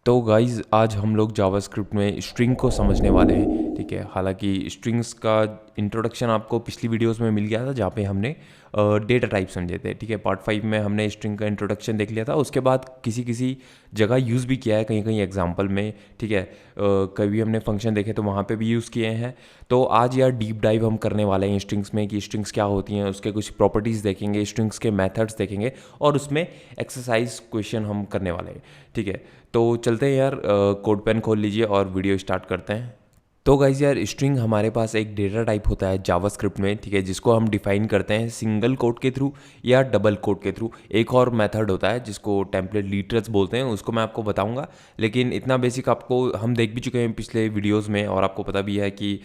तो गाइज़ आज हम लोग जावास्क्रिप्ट में स्ट्रिंग को समझने वाले हैं, ठीक है। हालांकि स्ट्रिंग्स का इंट्रोडक्शन आपको पिछली वीडियोस में मिल गया था जहाँ पे हमने डेटा टाइप समझे थे, ठीक है। पार्ट 5 में हमने स्ट्रिंग का इंट्रोडक्शन देख लिया था। उसके बाद किसी किसी जगह यूज़ भी किया है, कहीं कहीं एग्जाम्पल में, ठीक है। कभी हमने फंक्शन देखे तो वहाँ पे भी यूज़ किए हैं। तो आज यार डीप डाइव हम करने वाले हैं स्ट्रिंग्स में कि स्ट्रिंग्स क्या होती हैं, उसके कुछ प्रॉपर्टीज़ देखेंगे, स्ट्रिंग्स के मेथड्स देखेंगे और उसमें एक्सरसाइज क्वेश्चन हम करने वाले हैं, ठीक है। तो चलते हैं यार, कोड पेन खोल लीजिए और वीडियो स्टार्ट करते हैं। तो गाइज यार स्ट्रिंग हमारे पास एक डेटा टाइप होता है जावास्क्रिप्ट में, ठीक है, जिसको हम डिफाइन करते हैं सिंगल कोट के थ्रू या डबल कोट के थ्रू। एक और मेथड होता है जिसको टेम्पलेट लिटरल्स बोलते हैं, उसको मैं आपको बताऊंगा। लेकिन इतना बेसिक आपको हम देख भी चुके हैं पिछले वीडियोस में और आपको पता भी है कि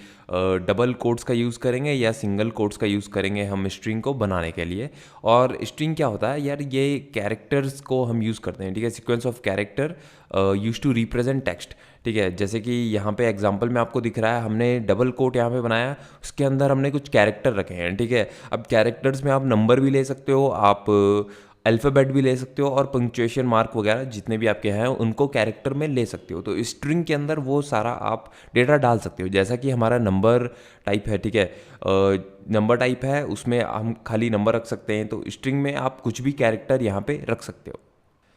डबल कोट्स का यूज़ करेंगे या सिंगल कोट्स का यूज़ करेंगे हम स्ट्रिंग को बनाने के लिए। और स्ट्रिंग क्या होता है यार, ये कैरेक्टर्स को हम यूज़ करते हैं, ठीक है। Sequence of character use to represent text, ठीक है। जैसे कि यहाँ पे एग्जांपल में आपको दिख रहा है, हमने डबल कोट यहाँ पे बनाया, उसके अंदर हमने कुछ कैरेक्टर रखे हैं, ठीक है। अब कैरेक्टर्स में आप नंबर भी ले सकते हो, आप अल्फ़ाबेट भी ले सकते हो और पंक्चुएशन मार्क वगैरह जितने भी आपके हैं उनको कैरेक्टर में ले सकते हो। तो स्ट्रिंग के अंदर वो सारा आप डेटा डाल सकते हो। जैसा कि हमारा नंबर टाइप है, ठीक है, नंबर टाइप है, उसमें हम खाली नंबर रख सकते हैं। तो स्ट्रिंग में आप कुछ भी कैरेक्टर यहाँ पे रख सकते हो।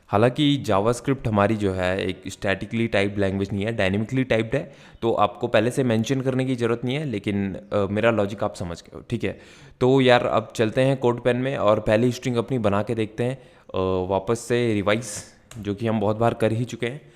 हालांकि जावास्क्रिप्ट हमारी जो है एक स्टैटिकली टाइप्ड लैंग्वेज नहीं है, डायनेमिकली टाइप्ड है। तो आपको पहले से मेंशन करने की ज़रूरत नहीं है, लेकिन मेरा लॉजिक आप समझ गए हो, ठीक है। तो यार अब चलते हैं कोड पेन में और पहली स्ट्रिंग अपनी बना के देखते हैं, वापस से रिवाइज, जो कि हम बहुत बार कर ही चुके हैं।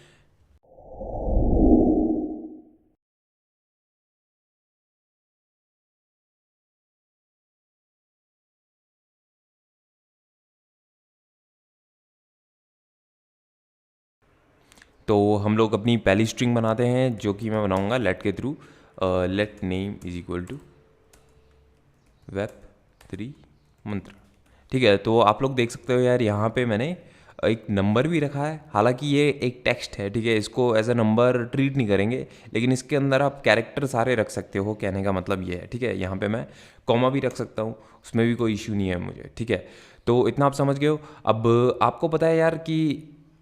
तो हम लोग अपनी पहली स्ट्रिंग बनाते हैं जो कि मैं बनाऊंगा लेट के through. Let name is equal to वेब3 मंत्र, ठीक है। तो आप लोग देख सकते हो यार, यहाँ पे मैंने एक नंबर भी रखा है। हालांकि ये एक टेक्स्ट है, ठीक है, इसको एज अ नंबर ट्रीट नहीं करेंगे, लेकिन इसके अंदर आप कैरेक्टर सारे रख सकते हो, कहने का मतलब ये है, ठीक है। यहाँ पे मैं कॉमा भी रख सकता हूँ, उसमें भी कोई इश्यू नहीं है मुझे, ठीक है। तो इतना आप समझ गए हो। अब आपको पता है यार कि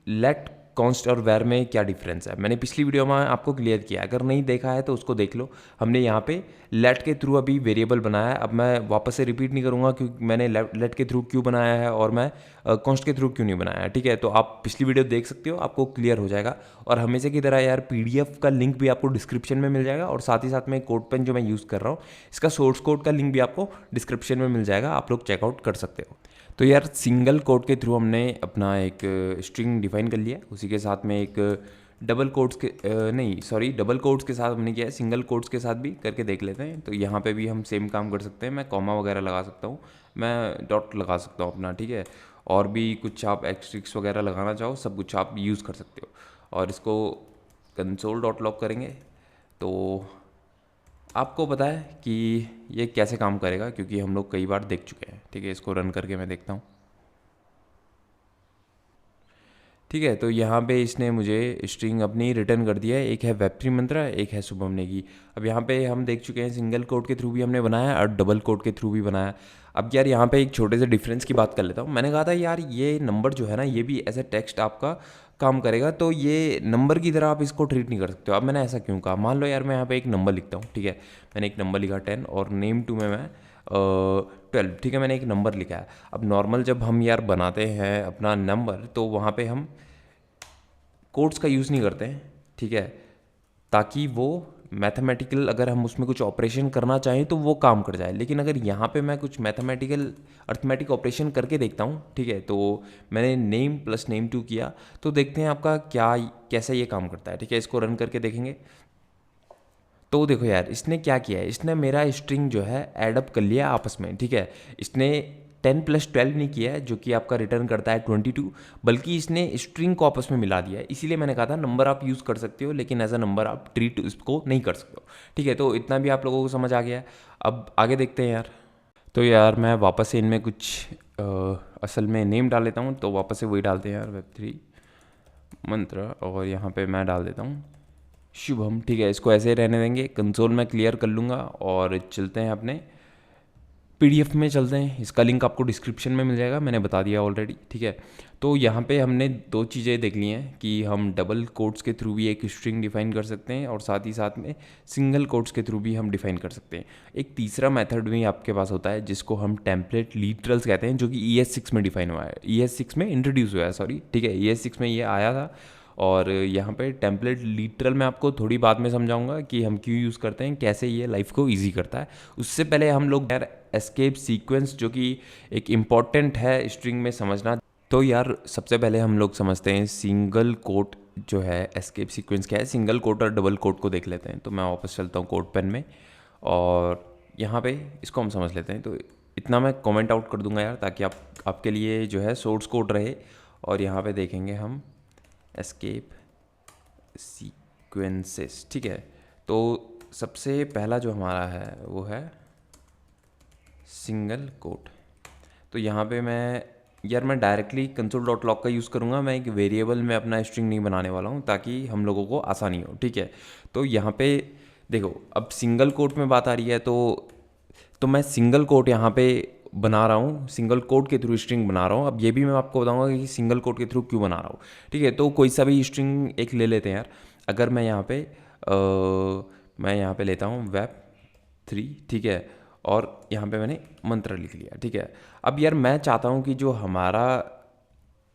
लेट कॉन्स्ट और वेर में क्या डिफरेंस है, मैंने पिछली वीडियो में आपको क्लियर किया है। अगर नहीं देखा है तो उसको देख लो। हमने यहाँ पे लेट के थ्रू अभी वेरिएबल बनाया है। अब मैं वापस से रिपीट नहीं करूँगा क्योंकि मैंने लेट के थ्रू क्यों बनाया है और मैं कॉन्स्ट के थ्रू क्यों नहीं बनाया है, ठीक है। तो आप पिछली वीडियो देख सकते हो, आपको क्लियर हो जाएगा। और हमेशा की तरह यार पीडीएफ का लिंक भी आपको डिस्क्रिप्शन में मिल जाएगा और साथ ही साथ में कोड पेन जो मैं यूज़ कर रहा हूँ, इसका सोर्स कोड का लिंक भी आपको डिस्क्रिप्शन में मिल जाएगा, आप लोग चेकआउट कर सकते हो। तो यार सिंगल कोट के थ्रू हमने अपना एक स्ट्रिंग डिफाइन कर लिया, उसी के साथ में एक डबल कोट्स के नहीं सॉरी डबल कोट्स के साथ हमने किया है, सिंगल कोट्स के साथ भी करके देख लेते हैं। तो यहाँ पे भी हम सेम काम कर सकते हैं, मैं कॉमा वगैरह लगा सकता हूँ, मैं डॉट लगा सकता हूँ अपना, ठीक है। और भी कुछ आप एक्सट्रिक्स वगैरह लगाना चाहो, सब कुछ आप यूज़ कर सकते हो। और इसको कंसोल डॉट लॉग करेंगे तो आपको पता है कि ये कैसे काम करेगा, क्योंकि हम लोग कई बार देख चुके हैं, ठीक है। इसको रन करके मैं देखता हूँ, ठीक है। तो यहाँ पे इसने मुझे स्ट्रिंग अपनी रिटर्न कर दिया है, एक है वेब3 मंत्रा, एक है शुभम नेगी। अब यहाँ पे हम देख चुके हैं सिंगल कोड के थ्रू भी हमने बनाया और डबल कोड के थ्रू भी बनाया। अब यार यहाँ पे एक छोटे से डिफरेंस की बात कर लेता हूँ। मैंने कहा था यार ये नंबर जो है ना, ये भी एज ए टेक्स्ट आपका काम करेगा, तो ये नंबर की तरह आप इसको ट्रीट नहीं कर सकते हो। अब मैंने ऐसा क्यों कहा, मान लो यार मैं यहाँ पे एक नंबर लिखता हूँ, ठीक है। मैंने एक नंबर लिखा 10 और नेम टू में मैं 12, ठीक है, मैंने एक नंबर लिखा है। अब नॉर्मल जब हम यार बनाते हैं अपना नंबर तो वहाँ पे हम कोड्स का यूज़ नहीं करते हैं, ठीक है, ताकि वो मैथमेटिकल अगर हम उसमें कुछ ऑपरेशन करना चाहें तो वो काम कर जाए। लेकिन अगर यहाँ पे मैं कुछ मैथमेटिकल अर्थमेटिक ऑपरेशन करके देखता हूँ, ठीक है, तो मैंने नेम प्लस नेम टू किया, तो देखते हैं आपका क्या कैसे ये काम करता है, ठीक है। इसको रन करके देखेंगे तो देखो यार इसने क्या किया है, इसने मेरा स्ट्रिंग जो है एडअप कर लिया आपस में, ठीक है। इसने 10 + 12 नहीं किया है जो कि आपका रिटर्न करता है 22, बल्कि इसने स्ट्रिंग को आपस में मिला दिया है। इसीलिए मैंने कहा था नंबर आप यूज़ कर सकते हो, लेकिन एज अ नंबर आप ट्रीट इसको नहीं कर सकते हो, ठीक है। तो इतना भी आप लोगों को समझ आ गया है। अब आगे देखते हैं यार। तो यार मैं वापस से इनमें कुछ असल में नेम डाल लेता हूँ, तो वापस से वही डालते हैं यार, वेब3 मंत्र, और यहाँ पे मैं डाल देता हूँ शुभम, ठीक है। इसको ऐसे ही रहने देंगे, कंसोल में क्लियर कर लूँगा और चलते हैं अपने पीडीएफ में चलते हैं, इसका लिंक आपको डिस्क्रिप्शन में मिल जाएगा, मैंने बता दिया ऑलरेडी, ठीक है। तो यहाँ पे हमने दो चीज़ें देख ली हैं कि हम डबल कोट्स के थ्रू भी एक स्ट्रिंग डिफाइन कर सकते हैं और साथ ही साथ में सिंगल कोट्स के थ्रू भी हम डिफाइन कर सकते हैं। एक तीसरा मेथड भी आपके पास होता है जिसको हम टेम्पलेट लिटरल्स कहते हैं, जो कि ES6 में डिफाइन हुआ है, ES6 में इंट्रोड्यूस हुआ है, सॉरी, ठीक है, ES6 में ये आया था। और यहाँ पे टेम्पलेट लिटरल मैं आपको थोड़ी बाद में समझाऊंगा कि हम क्यों यूज़ करते हैं, कैसे ये लाइफ को इजी करता है। उससे पहले हम लोग यार एस्केप सीक्वेंस, जो कि एक इम्पॉर्टेंट है स्ट्रिंग में समझना, तो यार सबसे पहले हम लोग समझते हैं सिंगल कोट जो है एस्केप सीक्वेंस क्या है। सिंगल कोट और डबल कोट को देख लेते हैं। तो मैं वापस चलता हूँ कोड पेन में और यहाँ पे इसको हम समझ लेते हैं। तो इतना मैं कमेंट आउट कर दूंगा यार, ताकि आपके लिए जो है सोर्स कोड रहे। और यहाँ पे देखेंगे हम एस्केप सीक्वेंसेस, ठीक है। तो सबसे पहला जो हमारा है वो है सिंगल कोट। तो यहाँ पे मैं डायरेक्टली console.log का यूज़ करूँगा। मैं एक वेरिएबल में अपना स्ट्रिंग नहीं बनाने वाला हूँ ताकि हम लोगों को आसानी हो, ठीक है। तो यहाँ पे देखो, अब सिंगल कोट में बात आ रही है, तो मैं सिंगल कोट यहाँ पे बना रहा हूँ, सिंगल कोट के थ्रू स्ट्रिंग बना रहा हूँ। अब ये भी मैं आपको बताऊँगा कि सिंगल कोट के थ्रू क्यों बना रहा हूँ, ठीक है। तो कोई सा भी स्ट्रिंग एक ले लेते हैं यार। अगर मैं यहाँ पे लेता हूँ web3, ठीक है, और यहाँ पे मैंने मंत्र लिख लिया, ठीक है। अब यार मैं चाहता हूँ कि जो हमारा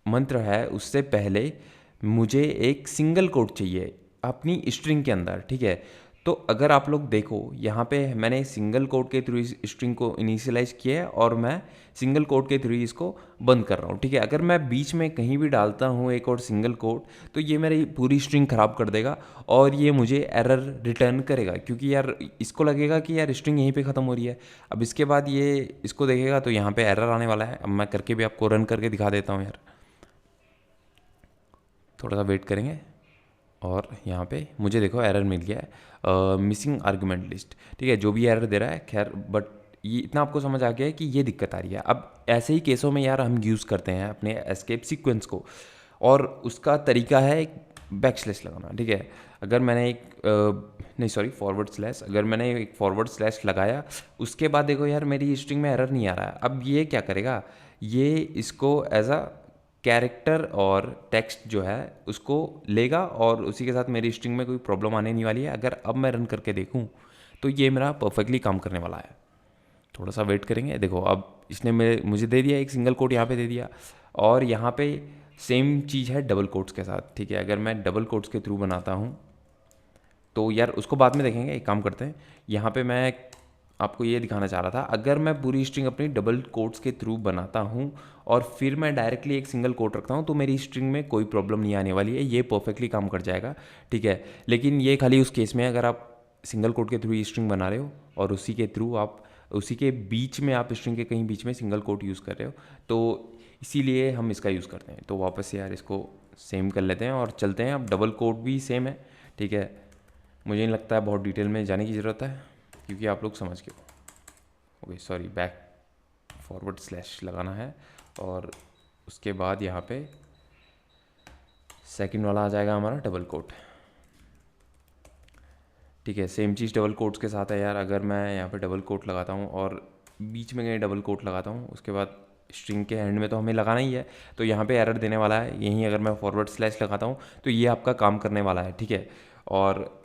मंत्र है उससे पहले मुझे एक सिंगल कोट चाहिए अपनी स्ट्रिंग के अंदर, ठीक है। तो अगर आप लोग देखो, यहाँ पे मैंने सिंगल कोट के थ्रू इस स्ट्रिंग को इनिशियलाइज किया है और मैं सिंगल कोट के थ्रू इसको बंद कर रहा हूँ, ठीक है। अगर मैं बीच में कहीं भी डालता हूँ एक और सिंगल कोट, तो ये मेरी पूरी स्ट्रिंग ख़राब कर देगा और ये मुझे एरर रिटर्न करेगा, क्योंकि यार इसको लगेगा कि यार स्ट्रिंग यहीं पे ख़त्म हो रही है। अब इसके बाद ये इसको देखेगा तो यहाँ पे एरर आने वाला है। अब मैं करके भी आपको रन करके दिखा देता हूँ यार, थोड़ा सा वेट करेंगे। और यहाँ पे मुझे देखो एरर मिल गया है, मिसिंग आर्गुमेंट लिस्ट, ठीक है। जो भी एरर दे रहा है, खैर, बट ये इतना आपको समझ आ गया है कि ये दिक्कत आ रही है। अब ऐसे ही केसों में यार हम यूज़ करते हैं अपने एस्केप सीक्वेंस को, और उसका तरीका है एक बैकस्लैश लगाना, ठीक है। अगर मैंने नहीं सॉरी, फॉरवर्ड स्लैश, अगर मैंने एक फॉरवर्ड स्लैश लगाया, उसके बाद देखो यार मेरी स्ट्रिंग में एरर नहीं आ रहा है। अब ये क्या करेगा, ये इसको एज अ कैरेक्टर और टेक्स्ट जो है उसको लेगा और उसी के साथ मेरी स्ट्रिंग में कोई प्रॉब्लम आने नहीं वाली है। अगर अब मैं रन करके देखूं तो ये मेरा परफेक्टली काम करने वाला है। थोड़ा सा वेट करेंगे। देखो अब इसने मुझे दे दिया एक सिंगल कोट, यहाँ पे दे दिया। और यहाँ पे सेम चीज़ है डबल कोट्स के साथ, ठीक है। अगर मैं डबल कोट्स के थ्रू बनाता हूँ तो यार उसको बाद में देखेंगे। एक काम करते हैं, यहाँ पे मैं आपको ये दिखाना चाह रहा था, अगर मैं पूरी स्ट्रिंग अपनी डबल कोट्स के थ्रू बनाता हूँ और फिर मैं डायरेक्टली एक सिंगल कोट रखता हूँ, तो मेरी स्ट्रिंग में कोई प्रॉब्लम नहीं आने वाली है, ये परफेक्टली काम कर जाएगा, ठीक है। लेकिन ये खाली उस केस में अगर आप सिंगल कोट के थ्रू स्ट्रिंग बना रहे हो और उसी के थ्रू आप उसी के बीच में आप स्ट्रिंग के कहीं बीच में सिंगल कोट यूज़ कर रहे हो, तो इसीलिए हम इसका यूज़ करते हैं। तो वापस से यार इसको सेम कर लेते हैं और चलते हैं। अब डबल कोट भी सेम है, ठीक है। मुझे नहीं लगता है बहुत डिटेल में जाने की ज़रूरत है, क्योंकि आप लोग समझ गए। Okay sorry, back forward slash लगाना है और उसके बाद यहाँ पे सेकंड वाला आ जाएगा हमारा डबल कोट, ठीक है। सेम चीज़ डबल कोट्स के साथ है यार। अगर मैं यहाँ पे डबल कोट लगाता हूँ और बीच में कहीं डबल कोट लगाता हूँ, उसके बाद स्ट्रिंग के एंड में तो हमें लगाना ही है, तो यहाँ पे एरर देने वाला है। यहीं अगर मैं फॉरवर्ड स्लैश लगाता हूँ तो ये आपका काम करने वाला है, ठीक है। और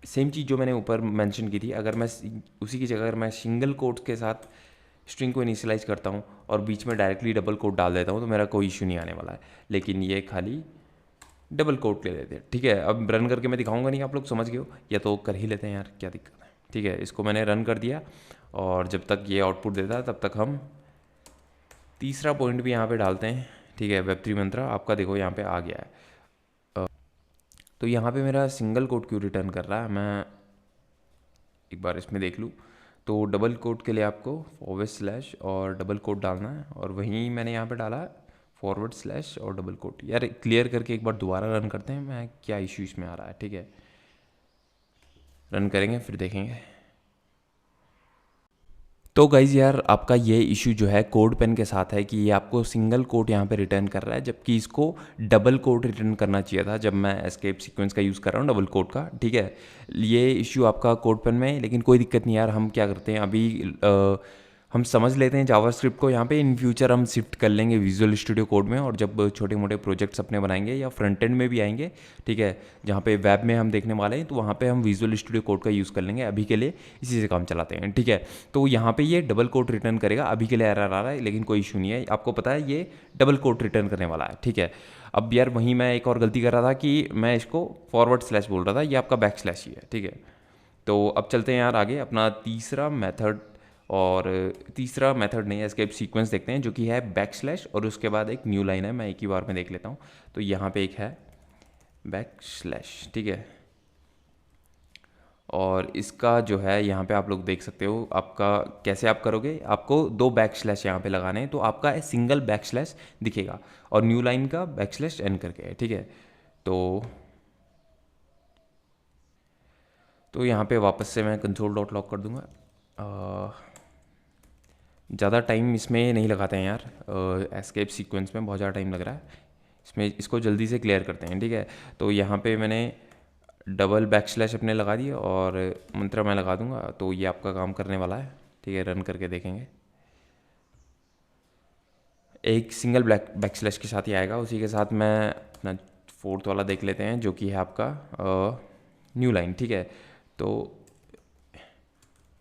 सेम चीज़ जो मैंने ऊपर मेंशन की थी, अगर मैं उसी की जगह अगर मैं सिंगल कोट्स के साथ स्ट्रिंग को इनिशियलाइज करता हूँ और बीच में डायरेक्टली डबल कोट डाल देता हूँ, तो मेरा कोई इशू नहीं आने वाला है। लेकिन ये खाली डबल कोट ले लेते हैं, ठीक है। अब रन करके मैं दिखाऊंगा नहीं, आप लोग समझ गए हो, या तो कर ही लेते हैं यार, क्या दिक्कत है, ठीक है। इसको मैंने रन कर दिया और जब तक ये आउटपुट देता है तब तक हम तीसरा पॉइंट भी यहाँ पे डालते हैं, ठीक है। web3 मंत्र आपका देखो यहाँ पे आ गया है। तो यहाँ पे मेरा सिंगल कोट क्यों रिटर्न कर रहा है, मैं एक बार इसमें देख लूँ। तो डबल कोट के लिए आपको फॉरवर्ड स्लैश और डबल कोट डालना है, और वहीं मैंने यहाँ पे डाला फॉरवर्ड स्लैश और डबल कोट। यार क्लियर करके एक बार दोबारा रन करते हैं, मैं क्या इशू इसमें आ रहा है, ठीक है। रन करेंगे फिर देखेंगे। तो गाइज़ यार आपका ये इशू जो है कोड पेन के साथ है कि ये आपको सिंगल कोट यहाँ पे रिटर्न कर रहा है, जबकि इसको डबल कोट रिटर्न करना चाहिए था जब मैं एस्केप सीक्वेंस का यूज़ कर रहा हूँ डबल कोट का, ठीक है। ये इशू आपका कोड पेन में है, लेकिन कोई दिक्कत नहीं यार। हम क्या करते हैं अभी हम समझ लेते हैं जावास्क्रिप्ट को। यहाँ पे इन फ्यूचर हम शिफ्ट कर लेंगे विजुअल स्टूडियो कोड में, और जब छोटे मोटे प्रोजेक्ट्स अपने बनाएंगे या फ्रंट एंड में भी आएंगे, ठीक है, जहाँ पे वेब में हम देखने वाले हैं, तो वहाँ पे हम विजुअल स्टूडियो कोड का यूज़ कर लेंगे। अभी के लिए इसी से काम चलाते हैं, ठीक है। तो यहाँ पे ये डबल कोट रिटर्न करेगा। अभी के लिए एरर आ रहा है, लेकिन कोई इशू नहीं है, आपको पता है ये डबल कोट रिटर्न करने वाला है, ठीक है। अब यार वहीं मैं एक और गलती कर रहा था कि मैं इसको फॉरवर्ड स्लैश बोल रहा था, ये आपका बैक स्लैश ही है, ठीक है। तो अब चलते हैं यार आगे, अपना तीसरा मेथड, और तीसरा मेथड नहीं, एस्केप सीक्वेंस देखते हैं, जो कि है बैक स्लैश और उसके बाद एक न्यू लाइन है। मैं एक ही बार में देख लेता हूँ। तो यहाँ पे एक है बैक स्लैश, ठीक है, और इसका जो है यहाँ पे आप लोग देख सकते हो, आपका कैसे आप करोगे, आपको दो बैक स्लैश यहाँ पे लगाने हैं, तो आपका सिंगल बैक स्लैश दिखेगा, और न्यू लाइन का बैक स्लैश एन करके है, ठीक है। तो यहाँ पे वापस से मैं कंसोल डॉट लॉग कर दूँगा। ज़्यादा टाइम इसमें नहीं लगाते हैं यार, एस्केप सीक्वेंस में बहुत ज़्यादा टाइम लग रहा है इसमें, इसको जल्दी से क्लियर करते हैं, ठीक है। तो यहाँ पे मैंने डबल बैक स्लैश अपने लगा दिए, और मंत्रा मैं लगा दूंगा, तो ये आपका काम करने वाला है, ठीक है। रन करके देखेंगे, एक सिंगल बैक स्लैश के साथ ही आएगा। उसी के साथ मैं अपना फोर्थ वाला देख लेते हैं, जो कि है आपका न्यू लाइन, ठीक है। तो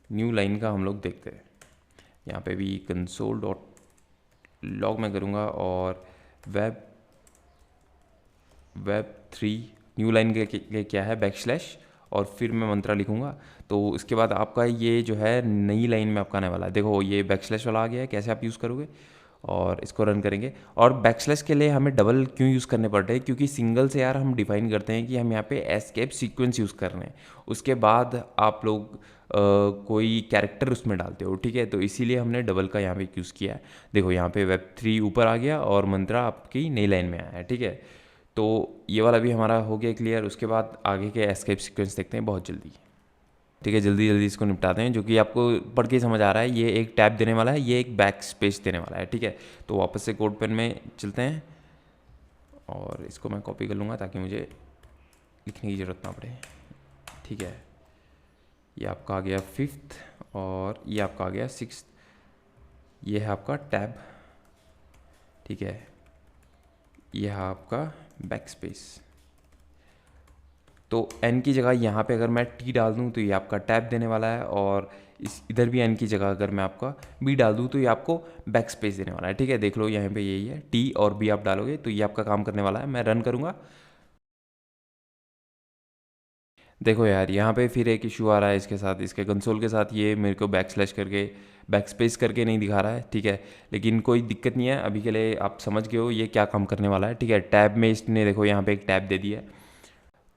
न्यू लाइन का हम लोग देखते हैं, यहाँ पे भी कंसोल डॉट लॉग में करूँगा, और वेब वेब 3 न्यू लाइन के क्या है बैक स्लैश, और फिर मैं मंत्रा लिखूँगा। तो इसके बाद आपका ये जो है नई लाइन में आपका आने वाला है। देखो ये बैक स्लैश वाला आ गया है, कैसे आप यूज़ करोगे, और इसको रन करेंगे। और बैक स्लैश के लिए हमें डबल क्यों यूज़ करने पड़ रहे हैं, क्योंकि सिंगल से यार हम डिफाइन करते हैं कि हम यहाँ पे एस्केप सीक्वेंस यूज़ कर रहे हैं, उसके बाद आप लोग कोई कैरेक्टर उसमें डालते हो, ठीक है। तो इसीलिए हमने डबल का यहाँ पे यूज़ किया है। देखो यहाँ पे वेब 3 ऊपर आ गया, और मंत्रा आपकी नई लाइन में आया है, ठीक है। तो ये वाला भी हमारा हो गया क्लियर। उसके बाद आगे के एस्केप सीक्वेंस देखते हैं बहुत जल्दी, ठीक है। जल्दी जल्दी इसको निपटाते हैं, जो कि आपको पढ़ के समझ आ रहा है। ये एक टैब देने वाला है, ये एक बैक स्पेस देने वाला है, ठीक है। तो वापस से कोड पेन में चलते हैं, और इसको मैं कॉपी कर लूँगा ताकि मुझे लिखने की ज़रूरत ना पड़े, ठीक है। ये आपका आ गया 5th, और ये आपका आ गया 6th। ये है आपका टैब, ठीक है। यह है आपका बैक स्पेस। तो एन की जगह यहाँ पे अगर मैं टी डाल दूँ तो ये आपका टैब देने वाला है, और इस इधर भी एन की जगह अगर मैं आपका बी डाल दूँ तो ये आपको बैक स्पेस देने वाला है, ठीक है। देख लो यहाँ पे यही है, टी और बी आप डालोगे तो ये आपका काम करने वाला है। मैं रन करूँगा, देखो यार यहाँ पे फिर एक इशू आ रहा है इसके साथ, इसके कंसोल के साथ। ये मेरे को बैक स्लैश करके बैक स्पेस करके नहीं दिखा रहा है, ठीक है। लेकिन कोई दिक्कत नहीं है, अभी के लिए आप समझ गए हो ये क्या काम करने वाला है, ठीक है। टैब में इसने देखो यहाँ पे एक टैब दे दिया है।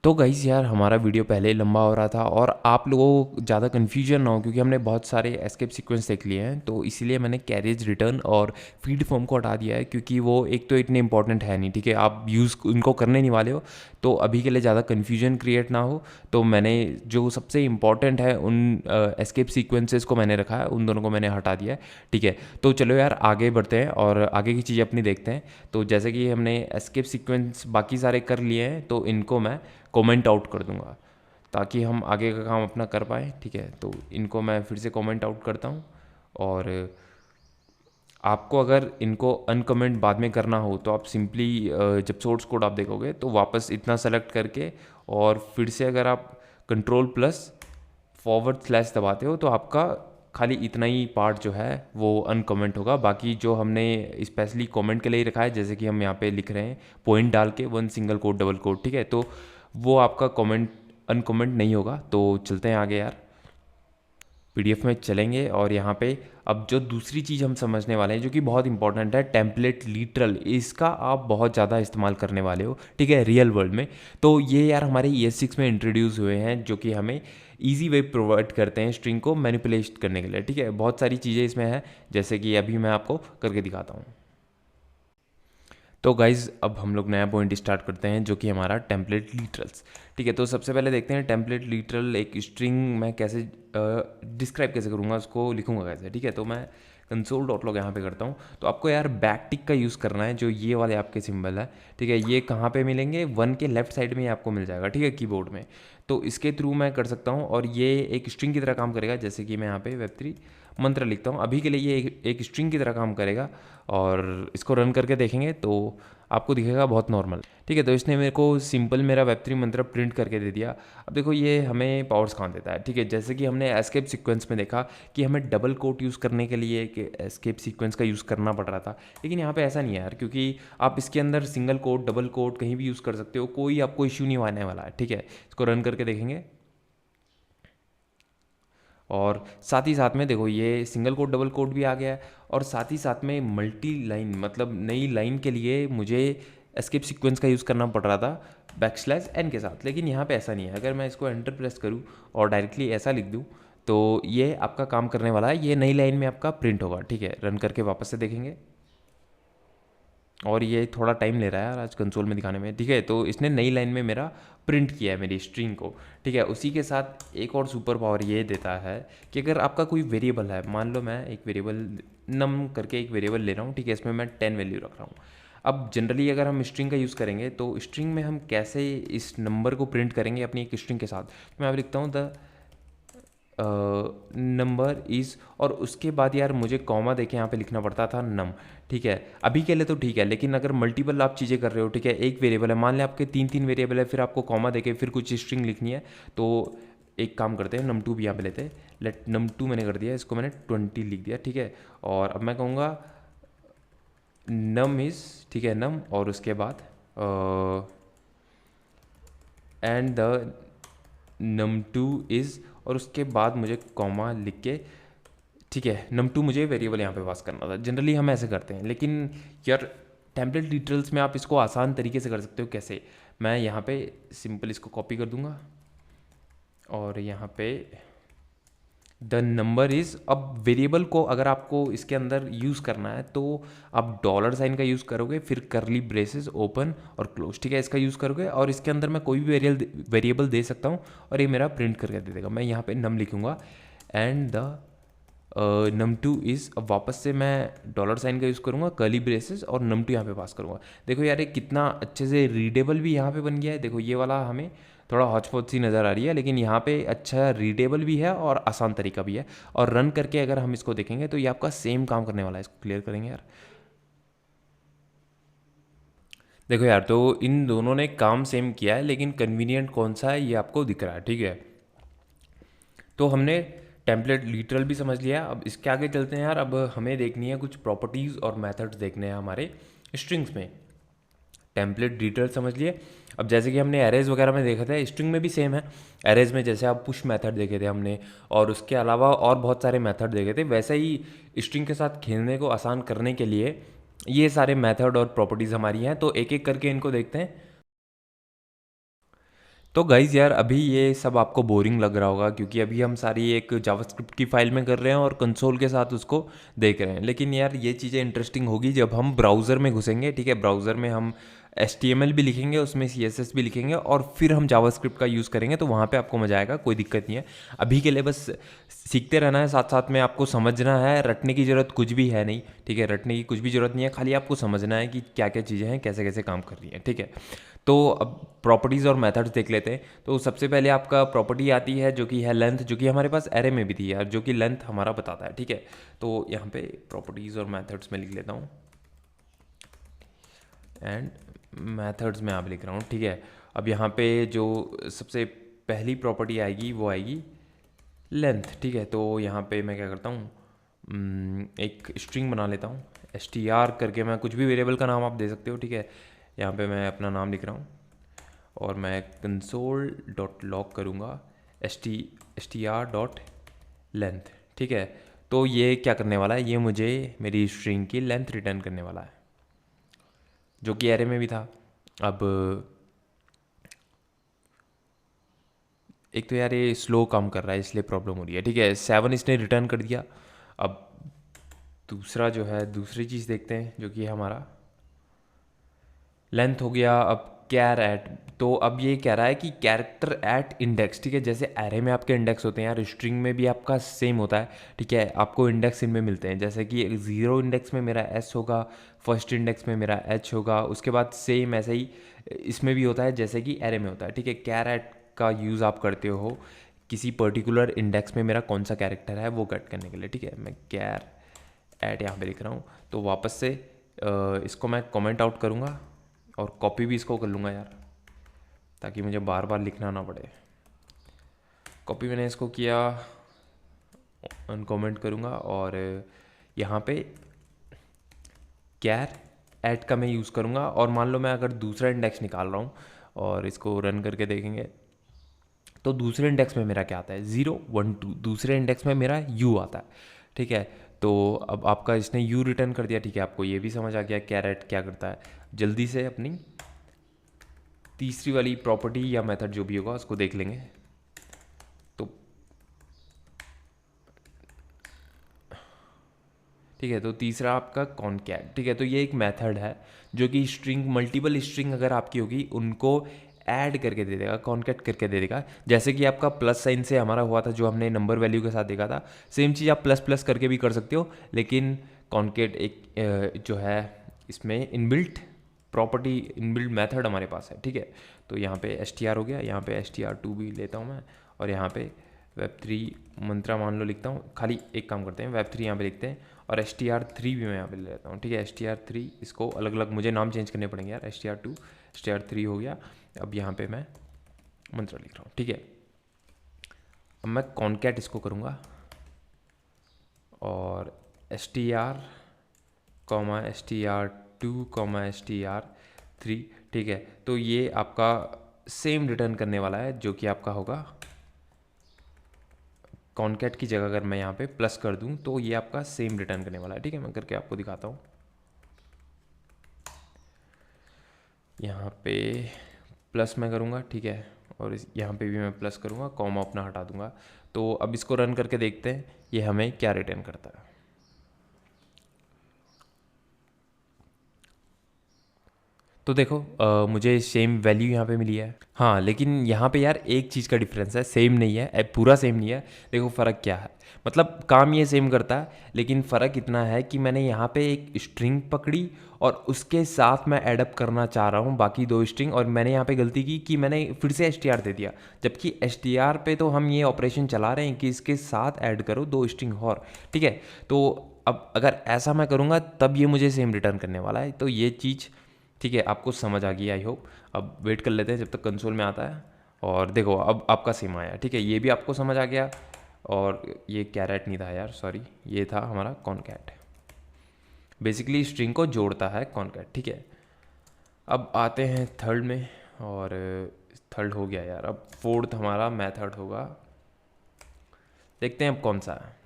तो गाइज़ यार हमारा वीडियो पहले ही लंबा हो रहा था, और आप लोगों को ज़्यादा कन्फ्यूजन ना हो, क्योंकि हमने बहुत सारे एस्केप सीक्वेंस देख लिए हैं, तो इसीलिए मैंने कैरेज रिटर्न और फीड फॉर्म को हटा दिया है, क्योंकि वो एक तो इतने इंपॉर्टेंट है नहीं, ठीक है। आप यूज़ उनको करने नहीं वाले हो, तो अभी के लिए ज़्यादा कन्फ्यूजन क्रिएट ना हो, तो मैंने जो सबसे इंपॉर्टेंट है उन एस्केप सीक्वेंसेस को मैंने रखा है, उन दोनों को मैंने हटा दिया है, ठीक है। तो चलो यार आगे बढ़ते हैं और आगे की चीज़ अपनी देखते हैं। तो जैसे कि हमने एस्केप सीक्वेंस बाकी सारे कर लिए हैं, तो इनको मैं कमेंट आउट कर दूंगा ताकि हम आगे का काम अपना कर पाएँ, ठीक है। तो इनको मैं फिर से कमेंट आउट करता हूँ, और आपको अगर इनको अनकमेंट बाद में करना हो तो आप सिंपली जब सोर्स कोड आप देखोगे तो वापस इतना सेलेक्ट करके, और फिर से अगर आप कंट्रोल प्लस फॉरवर्ड स्लैश दबाते हो तो आपका खाली इतना ही पार्ट जो है वो अनकमेंट होगा। बाकी जो हमने स्पेशली कमेंट के लिए ही रखा है, जैसे कि हम यहाँ पे लिख रहे हैं पॉइंट डाल के 1 सिंगल कोट डबल कोट, ठीक है, तो वो आपका कमेंट अनकमेंट नहीं होगा। तो चलते हैं आगे यार, पीडीएफ में चलेंगे, और यहाँ पे अब जो दूसरी चीज़ हम समझने वाले हैं जो कि बहुत इंपॉर्टेंट है, टेम्पलेट लिटरल, इसका आप बहुत ज़्यादा इस्तेमाल करने वाले हो, ठीक है, रियल वर्ल्ड में। तो ये यार हमारे ES6 में इंट्रोड्यूस हुए हैं, जो कि हमें ईजी वे प्रोवाइड करते हैं स्ट्रिंग को मैनिपुलेट करने के लिए, ठीक है। बहुत सारी चीज़ें इसमें हैं, जैसे कि अभी मैं आपको करके दिखाता हूँ। तो गाइज़ अब हम लोग नया पॉइंट स्टार्ट करते हैं, जो कि हमारा टेम्पलेट लिटरल्स, ठीक है। तो सबसे पहले देखते हैं टेम्पलेट लिटरल एक स्ट्रिंग मैं कैसे डिस्क्राइब कैसे करूँगा, उसको लिखूँगा कैसे, ठीक है। तो मैं कंसोल डॉट लॉग यहाँ पे करता हूँ। तो आपको यार बैक टिक का यूज़ करना है, जो ये वाले आपके सिंबल है, ठीक है। ये कहाँ पे मिलेंगे, 1 के लेफ्ट साइड में ही आपको मिल जाएगा, ठीक है, कीबोर्ड में। तो इसके थ्रू मैं कर सकता हूँ, और ये एक स्ट्रिंग की तरह काम करेगा। जैसे कि मैं यहाँ पे वेब3 मंत्र लिखता हूँ। अभी के लिए ये एक स्ट्रिंग की तरह काम करेगा और इसको रन करके देखेंगे तो आपको दिखेगा बहुत नॉर्मल। ठीक है, तो इसने मेरे को सिंपल मेरा वेब3 मंत्र प्रिंट करके दे दिया। अब देखो ये हमें पावर्स कहाँ देता है। ठीक है, जैसे कि हमने एस्केप सीक्वेंस में देखा कि हमें डबल कोट यूज़ करने के लिए एक एस्केप सीक्वेंस का यूज़ करना पड़ रहा था, लेकिन यहाँ पे ऐसा नहीं है यार, क्योंकि आप इसके अंदर सिंगल कोट डबल कोट कहीं भी यूज़ कर सकते हो, कोई आपको इश्यू नहीं आने वाला है। ठीक है, इसको रन करके देखेंगे और साथ ही साथ में देखो ये सिंगल कोट डबल कोट भी आ गया है और साथ ही साथ में मल्टी लाइन मतलब नई लाइन के लिए मुझे एस्केप सीक्वेंस का यूज़ करना पड़ रहा था \n के साथ, लेकिन यहाँ पे ऐसा नहीं है। अगर मैं इसको एंटर प्रेस करूँ और डायरेक्टली ऐसा लिख दूँ तो ये आपका काम करने वाला है, ये नई लाइन में आपका प्रिंट होगा। ठीक है, रन करके वापस से देखेंगे और ये थोड़ा टाइम ले रहा है यार आज कंसोल में दिखाने में। ठीक है, तो इसने नई लाइन में मेरा प्रिंट किया है मेरी स्ट्रिंग को। ठीक है, उसी के साथ एक और सुपर पावर ये देता है कि अगर आपका कोई वेरिएबल है, मान लो मैं एक वेरिएबल नम करके एक वेरिएबल ले रहा हूँ। ठीक है, इसमें मैं 10 वैल्यू रख रहा हूँ। अब जनरली अगर हम स्ट्रिंग का यूज़ करेंगे तो स्ट्रिंग में हम कैसे इस नंबर को प्रिंट करेंगे अपनी एक स्ट्रिंग के साथ। तो मैं अब लिखता हूँ द नंबर इज़ और उसके बाद यार मुझे कॉमा देके यहाँ पे लिखना पड़ता था नम। ठीक है, अभी के लिए तो ठीक है, लेकिन अगर मल्टीपल आप चीज़ें कर रहे हो, ठीक है, एक वेरिएबल है, मान लें आपके 3 वेरिएबल है, फिर आपको कॉमा देके फिर कुछ स्ट्रिंग लिखनी है, तो एक काम करते हैं num2 भी यहाँ पे लेते हैं। लेट num2 मैंने कर दिया, इसको मैंने 20 लिख दिया। ठीक है, और अब मैं कहूँगा नम इज़, ठीक है, नम और उसके बाद एंड द num2 इज़ और उसके बाद मुझे कॉमा लिख के, ठीक है, num2 मुझे वेरिएबल यहाँ पे पास करना था। जनरली हम ऐसे करते हैं, लेकिन यार टेम्पलेट डिटेल्स में आप इसको आसान तरीके से कर सकते हो। कैसे, मैं यहाँ पे सिंपल इसको कॉपी कर दूंगा और यहाँ पे द नंबर इज़, अब वेरिएबल को अगर आपको इसके अंदर यूज़ करना है तो आप $साइन का यूज़ करोगे, फिर करली ब्रेसेस ओपन और क्लोज। ठीक है, इसका यूज़ करोगे और इसके अंदर मैं कोई भी वेरिएबल दे सकता हूँ और ये मेरा प्रिंट करके दे देगा। मैं यहाँ पे नम लिखूँगा एंड द num2 इज़, अब वापस से मैं $साइन का यूज़ करूँगा, कर्ली ब्रेसेस और num2 यहाँ पे पास करूँगा। देखो यार ये कितना अच्छे से रीडेबल भी यहाँ पे बन गया है। देखो ये वाला हमें थोड़ा हौच पौच सी नज़र आ रही है, लेकिन यहाँ पे अच्छा रीडेबल भी है और आसान तरीका भी है। और रन करके अगर हम इसको देखेंगे तो ये आपका सेम काम करने वाला है। इसको क्लियर करेंगे यार। देखो यार, तो इन दोनों ने काम सेम किया है, लेकिन कन्वीनियंट कौन सा है ये आपको दिख रहा है। ठीक है, तो हमने टेम्पलेट लिटरल भी समझ लिया। अब इसके आगे चलते हैं यार। अब हमें देखनी है कुछ प्रॉपर्टीज़ और मेथड्स देखने हैं हमारे स्ट्रिंग्स में। टेम्पलेट डिटेल समझ लिए। अब जैसे कि हमने एरेज वगैरह में देखा था, स्ट्रिंग में भी सेम है। एरेज में जैसे आप पुश मेथड देखे थे हमने और उसके अलावा और बहुत सारे मेथड देखे थे, वैसे ही स्ट्रिंग के साथ खेलने को आसान करने के लिए ये सारे मेथड और प्रॉपर्टीज़ हमारी हैं। तो एक एक करके इनको देखते हैं। तो गाइज़ यार अभी ये सब आपको बोरिंग लग रहा होगा, क्योंकि अभी हम सारी एक जावास्क्रिप्ट की फाइल में कर रहे हैं और कंसोल के साथ उसको देख रहे हैं। लेकिन यार ये चीज़ें इंटरेस्टिंग होगी जब हम ब्राउज़र में घुसेंगे। ठीक है, ब्राउज़र में हम HTML भी लिखेंगे, उसमें CSS भी लिखेंगे और फिर हम जावास्क्रिप्ट का यूज़ करेंगे, तो वहाँ पे आपको मज़ा आएगा, कोई दिक्कत नहीं है। अभी के लिए बस सीखते रहना है, साथ साथ में आपको समझना है। रटने की ज़रूरत कुछ भी है नहीं। ठीक है, रटने की कुछ भी ज़रूरत नहीं है, खाली आपको समझना है कि क्या क्या चीज़ें हैं, कैसे कैसे काम कर रही हैं। ठीक है, तो अब प्रॉपर्टीज़ और मेथड्स देख लेते हैं। तो सबसे पहले आपका प्रॉपर्टी आती है जो कि है लेंथ, जो कि हमारे पास एरे में भी थी यार, जो कि लेंथ हमारा बताता है। ठीक है, तो यहाँ पे प्रॉपर्टीज़ और मेथड्स में लिख लेता हूँ एंड मेथड्स में आप लिख रहा हूँ। ठीक है, अब यहाँ पे जो सबसे पहली प्रॉपर्टी आएगी वो आएगी लेंथ। ठीक है, तो यहाँ पे मैं क्या करता हूँ, एक स्ट्रिंग बना लेता हूँ str करके। मैं कुछ भी वेरिएबल का नाम आप दे सकते हो। ठीक है, यहाँ पे मैं अपना नाम लिख रहा हूँ और मैं console.log करूँगा str.length। ठीक है, तो ये क्या करने वाला है, ये मुझे मेरी स्ट्रिंग की लेंथ रिटर्न करने वाला है, जो कि एरे में भी था। अब एक तो यार ये स्लो काम कर रहा है, इसलिए प्रॉब्लम हो रही है। ठीक है, 7 इसने रिटर्न कर दिया। अब दूसरा जो है, दूसरी चीज़ देखते हैं जो कि हमारा लेंथ हो गया। अब कैर एट, तो अब ये कह रहा है कि कैरेक्टर एट इंडेक्स। ठीक है, जैसे एरे में आपके इंडेक्स होते हैं यार, स्ट्रिंग में भी आपका सेम होता है। ठीक है, आपको इंडेक्स इनमें मिलते हैं, जैसे कि 0 इंडेक्स में मेरा S होगा, फर्स्ट इंडेक्स में मेरा H होगा, उसके बाद सेम ऐसे ही इसमें भी होता है जैसे कि एरे में होता है। ठीक है, कैर एट का यूज़ आप करते हो किसी पर्टिकुलर इंडेक्स में मेरा कौन सा कैरेक्टर है वो कट करने के लिए, ठीक है। मैं कैर ऐड यहाँ पे लिख रहा हूँ, तो वापस से इसको मैं कमेंट आउट करूँगा और कॉपी भी इसको कर लूँगा यार, ताकि मुझे बार बार लिखना ना पड़े। कॉपी मैंने इसको किया, अनकमेंट करूँगा और यहाँ पे कैर ऐड का मैं यूज़ करूँगा। और मान लो मैं अगर दूसरा इंडेक्स निकाल रहा हूँ और इसको रन करके देखेंगे तो दूसरे इंडेक्स में मेरा क्या आता है, 0 1 2, दूसरे इंडेक्स में मेरा u आता है, ठीक है। तो अब आपका इसने u रिटर्न कर दिया, ठीक है। आपको ये भी समझ आ गया कैरेट क्या करता है। जल्दी से अपनी तीसरी वाली प्रॉपर्टी या मेथड जो भी होगा उसको देख लेंगे। तो ठीक है, तो तीसरा आपका कॉनकैट, ठीक है। तो ये एक मेथड है जो कि स्ट्रिंग, मल्टीपल स्ट्रिंग अगर आपकी होगी उनको ऐड करके दे देगा, कॉनकैट करके दे देगा। जैसे कि आपका प्लस साइन से हमारा हुआ था जो हमने नंबर वैल्यू के साथ देखा था, सेम चीज़ आप प्लस प्लस करके भी कर सकते हो, लेकिन कॉनकैट एक जो है इसमें इनबिल्ट प्रॉपर्टी, इनबिल्ट मेथड हमारे पास है, ठीक है। तो यहाँ पे str हो गया, यहाँ पे str2 भी लेता हूँ मैं, और यहाँ पे web3 मंत्रा मान लो लिखता हूँ। खाली एक काम करते हैं, web3 यहाँ पे लिखते हैं और str3 भी मैं यहाँ पे ले लेता हूँ, ठीक है। str3 इसको अलग अलग मुझे नाम चेंज करने पड़ेंगे यार, str2 str3 हो गया। अब यहाँ पे मैं मंत्रा लिख रहा हूँ, ठीक है। अब मैं कॉनकैट इसको करूँगा और str str2 str3, ठीक है। तो ये आपका सेम रिटर्न करने वाला है जो कि आपका होगा कॉनकैट की जगह अगर मैं यहाँ पे प्लस कर दूँ तो ये आपका सेम रिटर्न करने वाला है, ठीक है। मैं करके आपको दिखाता हूँ। यहाँ पे प्लस मैं करूँगा, ठीक है, और यहाँ पे भी मैं प्लस करूँगा, कॉमा अपना हटा दूँगा। तो अब इसको रन करके देखते हैं ये हमें क्या रिटर्न करता है। तो देखो मुझे सेम वैल्यू यहाँ पे मिली है, हाँ, लेकिन यहाँ पे यार एक चीज़ का डिफरेंस है, सेम नहीं है, पूरा सेम नहीं है। देखो फ़र्क क्या है, मतलब काम ये सेम करता है, लेकिन फ़र्क इतना है कि मैंने यहाँ पे एक स्ट्रिंग पकड़ी और उसके साथ मैं एडअप करना चाह रहा हूँ बाकी दो स्ट्रिंग, और मैंने यहाँ पे गलती की कि मैंने फिर से str दे दिया, जबकि str पे तो हम ये ऑपरेशन चला रहे हैं कि इसके साथ ऐड करो दो स्ट्रिंग और, ठीक है। तो अब अगर ऐसा मैं करूँगा तब ये मुझे सेम रिटर्न करने वाला है। तो ये चीज़, ठीक है, आपको समझ आ गई आई होप। अब वेट कर लेते हैं जब तक कंसोल में आता है, और देखो अब आपका सेम आया, ठीक है, ये भी आपको समझ आ गया। और ये कैरेट नहीं था यार, सॉरी, ये था हमारा कॉनकैट। बेसिकली स्ट्रिंग को जोड़ता है कॉनकैट, ठीक है। अब आते हैं थर्ड में, और थर्ड हो गया यार। अब फोर्थ हमारा मेथड होगा, देखते हैं अब कौन सा है।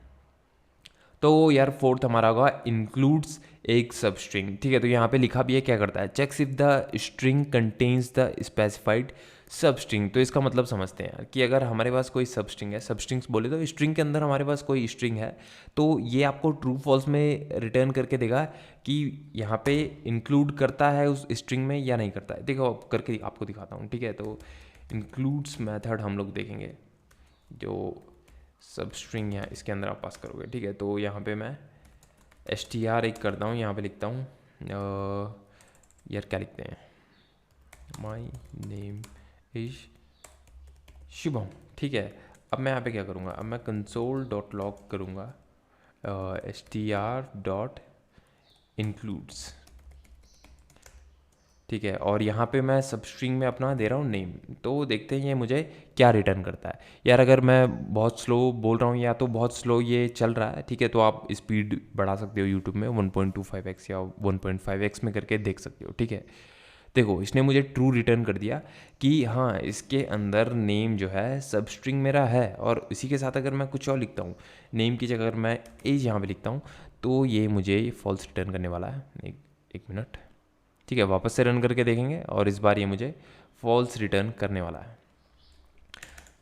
तो यार फोर्थ हमारा होगा इंक्लूड्स एक सब स्ट्रिंग, ठीक है। तो यहाँ पे लिखा भी है क्या करता है, checks if the string contains the specified substring. तो इसका मतलब समझते हैं यार कि अगर हमारे पास कोई सब स्ट्रिंग है, सब स्ट्रिंग्स बोले तो स्ट्रिंग के अंदर हमारे पास कोई स्ट्रिंग है, तो ये आपको ट्रू फॉल्स में रिटर्न करके देगा कि यहाँ पे इंक्लूड करता है उस स्ट्रिंग में या नहीं करता है। देखो करके आपको दिखाता हूँ, ठीक है। तो इंक्लूड्स मैथड हम लोग देखेंगे, जो सब स्ट्रिंग यहाँ इसके अंदर आप पास करोगे, ठीक है। तो यहाँ पे मैं str एक करता हूँ, यहाँ पे लिखता हूँ यार क्या लिखते हैं, माई नेम इज शुभम, ठीक है। अब मैं यहाँ पे क्या करूँगा, अब मैं console.log करूँगा str.includes, ठीक है। और यहाँ पे मैं सब स्ट्रिंग में अपना दे रहा हूँ नेम। तो देखते हैं ये मुझे क्या रिटर्न करता है यार। अगर मैं बहुत स्लो बोल रहा हूँ या तो बहुत स्लो ये चल रहा है, ठीक है, तो आप स्पीड बढ़ा सकते हो यूट्यूब में 1.25x या 1.5x में करके देख सकते हो, ठीक है। देखो इसने मुझे ट्रू रिटर्न कर दिया कि हाँ इसके अंदर नेम जो है सब स्ट्रिंग मेरा है, और इसी के साथ अगर मैं कुछ और लिखता हूँ, नेम की जगह अगर मैं एज यहाँ पे लिखता हूँ, तो ये मुझे फॉल्स रिटर्न करने वाला है। एक मिनट, ठीक है, वापस से रन करके देखेंगे और इस बार ये मुझे फॉल्स रिटर्न करने वाला है।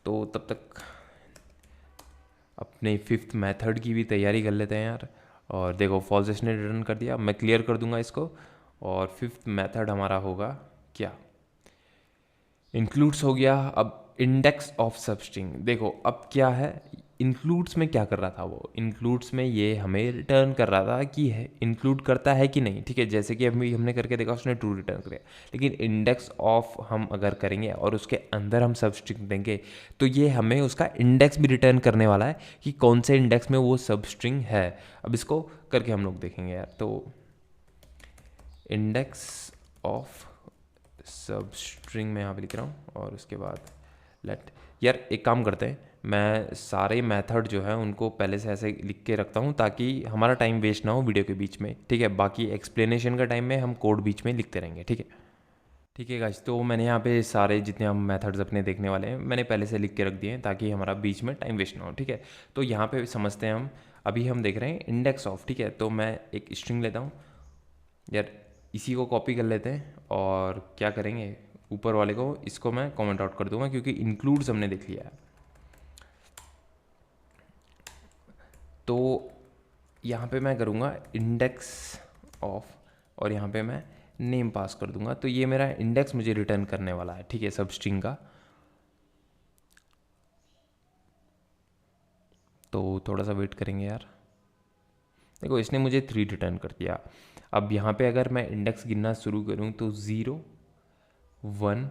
तो तब तक अपने फिफ्थ मेथड की भी तैयारी कर लेते हैं यार। और देखो फॉल्स इसने रिटर्न कर दिया, मैं क्लियर कर दूंगा इसको। और फिफ्थ मेथड हमारा होगा क्या, इंक्लूड्स हो गया। अब इंडेक्स ऑफ सब स्ट्रिंग, देखो अब क्या है, इंक्लूड्स में क्या कर रहा था, वो इंक्लूड्स में ये हमें रिटर्न कर रहा था कि है इंक्लूड करता है कि नहीं, ठीक है। जैसे कि अभी हमने करके देखा उसने ट्रू रिटर्न किया, लेकिन इंडेक्स ऑफ हम अगर करेंगे और उसके अंदर हम सब स्ट्रिंग देंगे तो ये हमें उसका इंडेक्स भी रिटर्न करने वाला है कि कौन से इंडेक्स में वो सब स्ट्रिंग है। अब इसको करके हम लोग देखेंगे यार। तो इंडेक्स ऑफ सब स्ट्रिंग मैं यहाँ पे लिख रहा हूँ और उसके बाद लेट, यार एक काम करते हैं, मैं सारे मेथड जो है उनको पहले से ऐसे लिख के रखता हूँ ताकि हमारा टाइम वेस्ट ना हो वीडियो के बीच में, ठीक है। बाकी एक्सप्लेनेशन का टाइम में हम कोड बीच में लिखते रहेंगे, ठीक है। ठीक है गाइस, तो मैंने यहाँ पे सारे जितने हम मेथड्स अपने देखने वाले हैं मैंने पहले से लिख के रख दिए हैं ताकि हमारा बीच में टाइम वेस्ट ना हो, ठीक है। तो यहाँ पे समझते हैं हम, अभी हम देख रहे हैं इंडेक्स ऑफ, ठीक है। तो मैं एक स्ट्रिंग लेता हूँ यार, इसी को कॉपी कर लेते हैं और क्या करेंगे, ऊपर वाले को इसको मैं कमेंट आउट कर दूंगा क्योंकि इंक्लूड्स हमने देख लिया है। तो यहाँ पे मैं करूँगा इंडेक्स ऑफ और यहाँ पे मैं नेम पास कर दूंगा, तो ये मेरा इंडेक्स मुझे रिटर्न करने वाला है, ठीक है, सब स्ट्रिंग का। तो थोड़ा सा वेट करेंगे यार। देखो इसने मुझे 3 रिटर्न कर दिया। अब यहाँ पे अगर मैं इंडेक्स गिनना शुरू करूँ तो 0 1,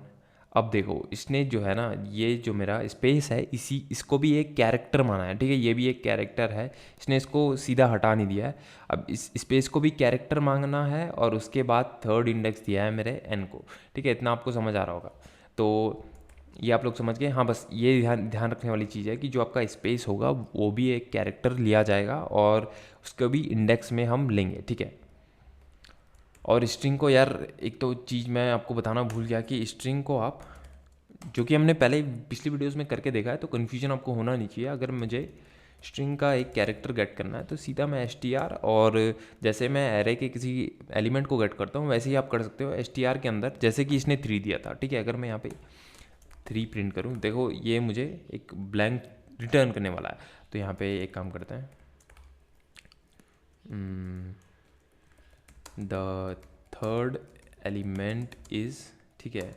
अब देखो इसने जो है ना ये जो मेरा स्पेस है इसको भी एक कैरेक्टर माना है, ठीक है। ये भी एक कैरेक्टर है, इसने इसको सीधा हटा नहीं दिया है। अब इस स्पेस को भी कैरेक्टर मांगना है और उसके बाद थर्ड इंडेक्स दिया है मेरे एन को, ठीक है। इतना आपको समझ आ रहा होगा। तो ये आप लोग समझ गए। हाँ, बस ये ध्यान ध्यान रखने वाली चीज़ है कि जो आपका स्पेस होगा वो भी एक कैरेक्टर लिया जाएगा और उसको भी इंडेक्स में हम लेंगे, ठीक है। और स्ट्रिंग को यार एक तो चीज़ मैं आपको बताना भूल गया कि स्ट्रिंग को आप, जो कि हमने पहले पिछली वीडियोस में करके देखा है, तो कन्फ्यूजन आपको होना नहीं चाहिए। अगर मुझे स्ट्रिंग का एक कैरेक्टर गेट करना है तो सीधा मैं str, और जैसे मैं एरे के किसी एलिमेंट को गेट करता हूँ वैसे ही आप कर सकते हो str के अंदर, जैसे कि इसने 3 दिया था, ठीक है। अगर मैं यहाँ पे 3 प्रिंट करूँ, देखो ये मुझे एक ब्लैंक रिटर्न करने वाला है। तो यहाँ पे एक काम करते हैं, द थर्ड एलिमेंट इज़, ठीक है।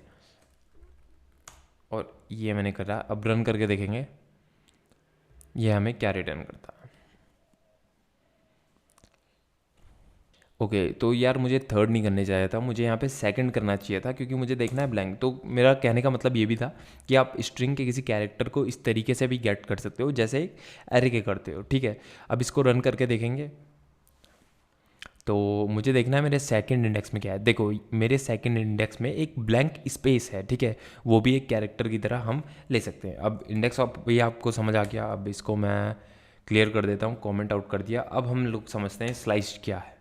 और ये मैंने करा, अब रन करके देखेंगे ये हमें क्या रिटर्न करता है। ओके तो यार मुझे थर्ड नहीं करने चाहिए था, मुझे यहाँ पे सेकंड करना चाहिए था क्योंकि मुझे देखना है ब्लैंक। तो मेरा कहने का मतलब ये भी था कि आप स्ट्रिंग के किसी कैरेक्टर को इस तरीके से भी गेट कर सकते हो जैसे एक एरे के करते हो, ठीक है। अब इसको रन करके देखेंगे तो मुझे देखना है मेरे सेकंड इंडेक्स में क्या है। देखो मेरे सेकंड इंडेक्स में एक ब्लैंक स्पेस है, ठीक है। वो भी एक कैरेक्टर की तरह हम ले सकते हैं। अब इंडेक्स ऑफ ये आपको समझ आ गया। अब इसको मैं क्लियर कर देता हूँ, कमेंट आउट कर दिया। अब हम लोग समझते हैं स्लाइस क्या है।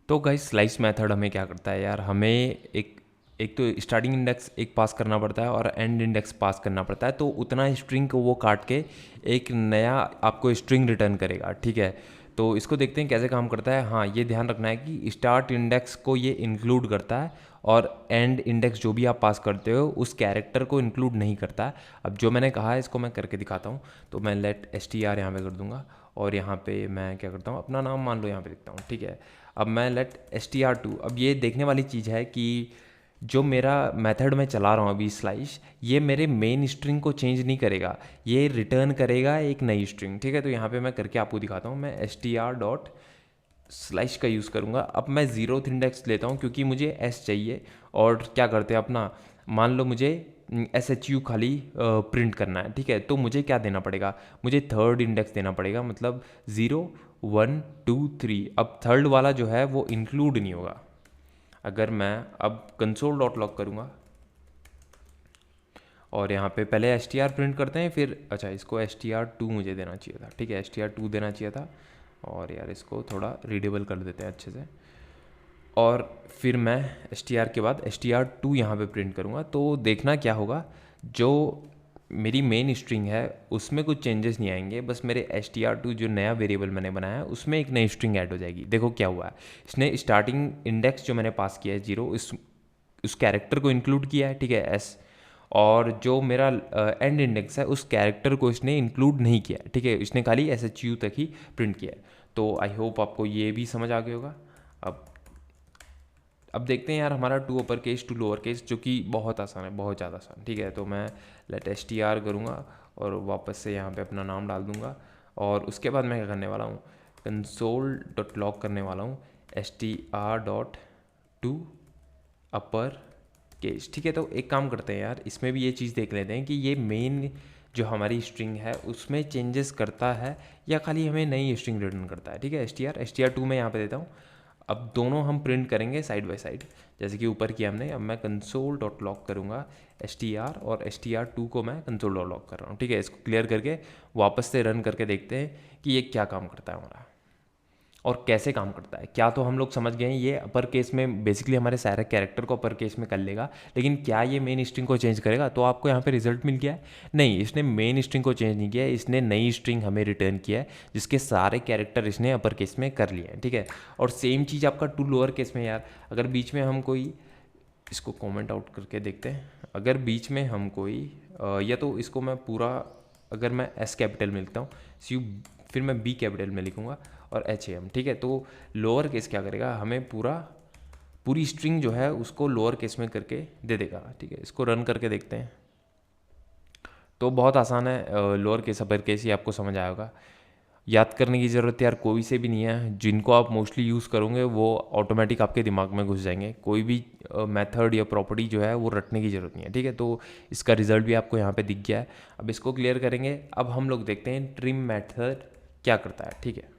तो गाइस स्लाइस मेथड हमें क्या करता है यार, हमें एक तो स्टार्टिंग इंडेक्स एक पास करना पड़ता है और एंड इंडेक्स पास करना पड़ता है। तो उतना स्ट्रिंग को वो काट के एक नया आपको स्ट्रिंग रिटर्न करेगा, ठीक है। तो इसको देखते हैं कैसे काम करता है। हाँ, ये ध्यान रखना है कि स्टार्ट इंडेक्स को ये इंक्लूड करता है और एंड इंडेक्स जो भी आप पास करते हो उस कैरेक्टर को इंक्लूड नहीं करता है। अब जो मैंने कहा है इसको मैं करके दिखाता हूँ। तो मैं लेट str यहाँ पे कर दूंगा और यहाँ पे मैं क्या करता हूँ, अपना नाम मान लो यहाँ पे लिखता हूँ, ठीक है। अब मैं लेट str2, अब ये देखने वाली चीज़ है कि जो मेरा मेथड मैं चला रहा हूँ अभी स्लाइस, ये मेरे मेन स्ट्रिंग को चेंज नहीं करेगा, ये रिटर्न करेगा एक नई स्ट्रिंग, ठीक है। तो यहाँ पे मैं करके आपको दिखाता हूँ। मैं str डॉट स्लाइस का यूज़ करूँगा। अब मैं 0th इंडेक्स लेता हूँ क्योंकि मुझे s चाहिए। और क्या करते हैं अपना, मान लो मुझे SHU खाली प्रिंट करना है, ठीक है। तो मुझे क्या देना पड़ेगा, मुझे थर्ड इंडेक्स देना पड़ेगा, मतलब 0 1 2 3। अब थर्ड वाला जो है वो इंक्लूड नहीं होगा। अगर मैं अब कंसोल डॉट लॉग करूँगा और यहाँ पे पहले str प्रिंट करते हैं, फिर अच्छा इसको str2 मुझे देना चाहिए था, ठीक है, str2 देना चाहिए था। और यार इसको थोड़ा रीडेबल कर देते हैं अच्छे से। और फिर मैं str के बाद str2 यहाँ पे प्रिंट करूँगा। तो देखना क्या होगा, जो मेरी मेन स्ट्रिंग है उसमें कुछ चेंजेस नहीं आएंगे, बस मेरे str2 जो नया वेरिएबल मैंने बनाया है उसमें एक नई स्ट्रिंग ऐड हो जाएगी। देखो क्या हुआ है, इसने स्टार्टिंग इंडेक्स जो मैंने पास किया है 0, उस कैरेक्टर को इंक्लूड किया है, ठीक है, s। और जो मेरा एंड इंडेक्स है उस कैरेक्टर को इसने इंक्लूड नहीं किया है, ठीक है। इसने खाली SHU तक ही प्रिंट किया है। तो आई होप आपको ये भी समझ आ गया होगा। अब देखते हैं यार हमारा to upper case to lower case, जो कि बहुत आसान है, बहुत ज़्यादा आसान, ठीक है। तो मैं लेट str करूँगा और वापस से यहाँ पे अपना नाम डाल दूँगा। और उसके बाद मैं क्या करने वाला हूँ, कंसोल डॉट लॉग करने वाला हूँ str.to अपर केस। ठीक है, तो एक काम करते हैं यार, इसमें भी ये चीज़ देख लेते हैं कि ये मेन जो हमारी स्ट्रिंग है उसमें चेंजेस करता है या खाली हमें नई स्ट्रिंग रिटर्न करता है। ठीक है, str2 में यहाँ पे देता हूँ। अब दोनों हम प्रिंट करेंगे साइड बाय साइड, जैसे कि ऊपर किया हमने। अब मैं कंसोल डॉट लॉग करूँगा str, और str2 को मैं कंसोल डॉट लॉग कर रहा हूँ। ठीक है, इसको क्लियर करके वापस से रन करके देखते हैं कि ये क्या काम करता है हमारा और कैसे काम करता है। क्या तो हम लोग समझ गए हैं, ये अपर केस में बेसिकली हमारे सारे कैरेक्टर को अपर केस में कर लेगा, लेकिन क्या ये मेन स्ट्रिंग को चेंज करेगा? तो आपको यहाँ पे रिजल्ट मिल गया है, नहीं, इसने मेन स्ट्रिंग को चेंज नहीं किया है, इसने नई स्ट्रिंग हमें रिटर्न किया है जिसके सारे कैरेक्टर इसने अपर केस में कर लिए हैं। ठीक है, और सेम चीज़ आपका टू लोअर केस में यार, अगर बीच में हम कोई, इसको कॉमेंट आउट करके देखते हैं, अगर बीच में हम कोई या तो इसको मैं पूरा, अगर मैं एस कैपिटल में लिखता हूँ, सी, फिर मैं बी कैपिटल में लिखूँगा और एच ए एम। ठीक है, तो लोअर केस क्या करेगा, हमें पूरी स्ट्रिंग जो है उसको लोअर केस में करके दे देगा। ठीक है, इसको रन करके देखते हैं। तो बहुत आसान है, लोअर केस अपर केस, ये आपको समझ आया होगा। याद करने की ज़रूरत यार कोई से भी नहीं है, जिनको आप मोस्टली यूज़ करोगे वो ऑटोमेटिक आपके दिमाग में घुस जाएंगे। कोई भी मेथड या प्रॉपर्टी जो है वो रटने की ज़रूरत नहीं है। ठीक है, तो इसका रिजल्ट भी आपको यहाँ पे दिख गया है। अब इसको क्लियर करेंगे। अब हम लोग देखते हैं ट्रिम मेथड क्या करता है। ठीक है,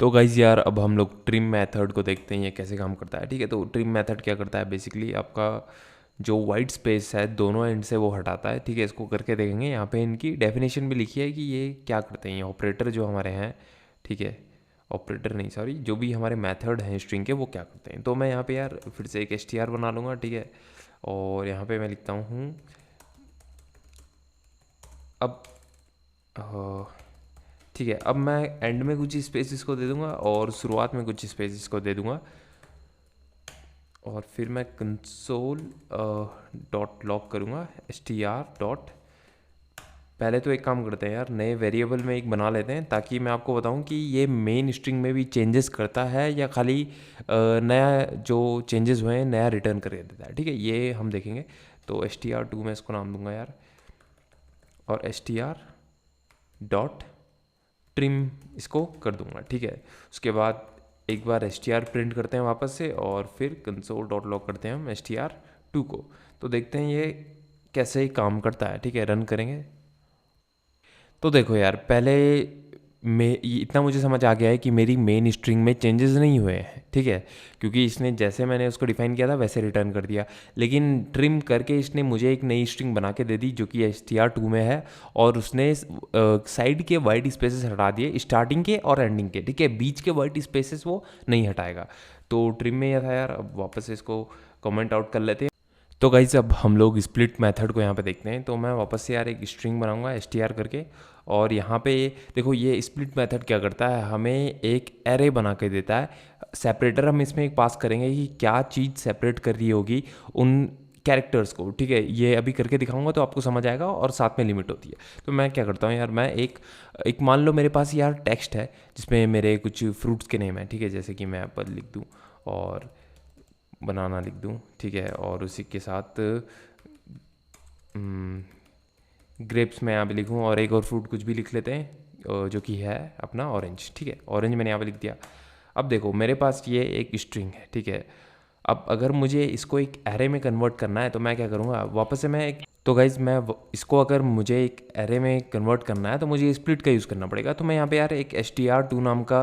तो गाइज़ यार अब हम लोग ट्रिम मेथड को देखते हैं ये कैसे काम करता है। ठीक है, तो ट्रिम मेथड क्या करता है, बेसिकली आपका जो वाइट स्पेस है दोनों एंड से वो हटाता है। ठीक है, इसको करके देखेंगे। यहाँ पे इनकी डेफिनेशन भी लिखी है कि ये क्या करते हैं, ये ऑपरेटर जो हमारे हैं, ठीक है, ऑपरेटर नहीं सॉरी, जो भी हमारे मेथड हैं स्ट्रिंग के वो क्या करते हैं। तो मैं यहाँ पे यार फिर से एक str बना लूँगा। ठीक है, और यहाँ पे मैं लिखता हूँ अब, ठीक है, अब मैं एंड में कुछ स्पेसिस को दे दूंगा और शुरुआत में कुछ स्पेसिस को दे दूंगा, और फिर मैं कंसोल डॉट लॉग करूँगा str डॉट, पहले तो एक काम करते हैं यार, नए वेरिएबल में एक बना लेते हैं ताकि मैं आपको बताऊं कि ये मेन स्ट्रिंग में भी चेंजेस करता है या खाली नया जो चेंजेस हुए हैं नया रिटर्न करके देता है। ठीक है, ये हम देखेंगे। तो str2 में इसको नाम दूंगा यार, और str डॉट ट्रिम इसको कर दूंगा। ठीक है, उसके बाद एक बार str प्रिंट करते हैं वापस से, और फिर कंसोल डॉट लॉग करते हैं हम str2 को। तो देखते हैं ये कैसे काम करता है। ठीक है, रन करेंगे। तो देखो यार, पहले में इतना मुझे समझ आ गया है कि मेरी मेन स्ट्रिंग में चेंजेस नहीं हुए हैं। ठीक है, क्योंकि इसने जैसे मैंने उसको डिफाइन किया था वैसे रिटर्न कर दिया, लेकिन ट्रिम करके इसने मुझे एक नई स्ट्रिंग बना के दे दी जो कि str2 में है, और उसने साइड के वाइट स्पेसेस हटा दिए, स्टार्टिंग के और एंडिंग के। ठीक है, बीच के वाइट स्पेसेस वो नहीं हटाएगा। तो ट्रिम में यह था यार। अब वापस से इसको कमेंट आउट कर लेते हैं। तो गाइस अब हम लोग स्प्लिट मेथड को यहाँ पे देखते हैं। तो मैं वापस से यार एक स्ट्रिंग बनाऊंगा str करके, और यहाँ पे देखो ये स्प्लिट मेथड क्या करता है, हमें एक एरे बना के देता है। सेपरेटर हम इसमें एक पास करेंगे कि क्या चीज़ सेपरेट कर रही होगी उन कैरेक्टर्स को। ठीक है, ये अभी करके दिखाऊंगा तो आपको समझ आएगा, और साथ में लिमिट होती है। तो मैं क्या करता हूँ यार, मैं एक एक मान लो मेरे पास यार टेक्स्ट है जिसमें मेरे कुछ फ्रूट्स के नेम है। ठीक है, जैसे कि मैं एप्पल लिख दूँ और बनाना लिख दूँ। ठीक है, और उसी के साथ ग्रेप्स मैं यहाँ पे लिखूँ, और एक और फ्रूट कुछ भी लिख लेते हैं जो कि है अपना ऑरेंज। ठीक है, ऑरेंज मैंने यहाँ पे लिख दिया। अब देखो मेरे पास ये एक स्ट्रिंग है। ठीक है, अब अगर मुझे इसको एक एरे में कन्वर्ट करना है तो मैं क्या करूँगा, वापस से मैं एक, तो गाइज मैं इसको अगर मुझे एक एरे में कन्वर्ट करना है तो मुझे स्प्लिट का यूज़ करना पड़ेगा। तो मैं यहाँ पे यार एक str2 नाम का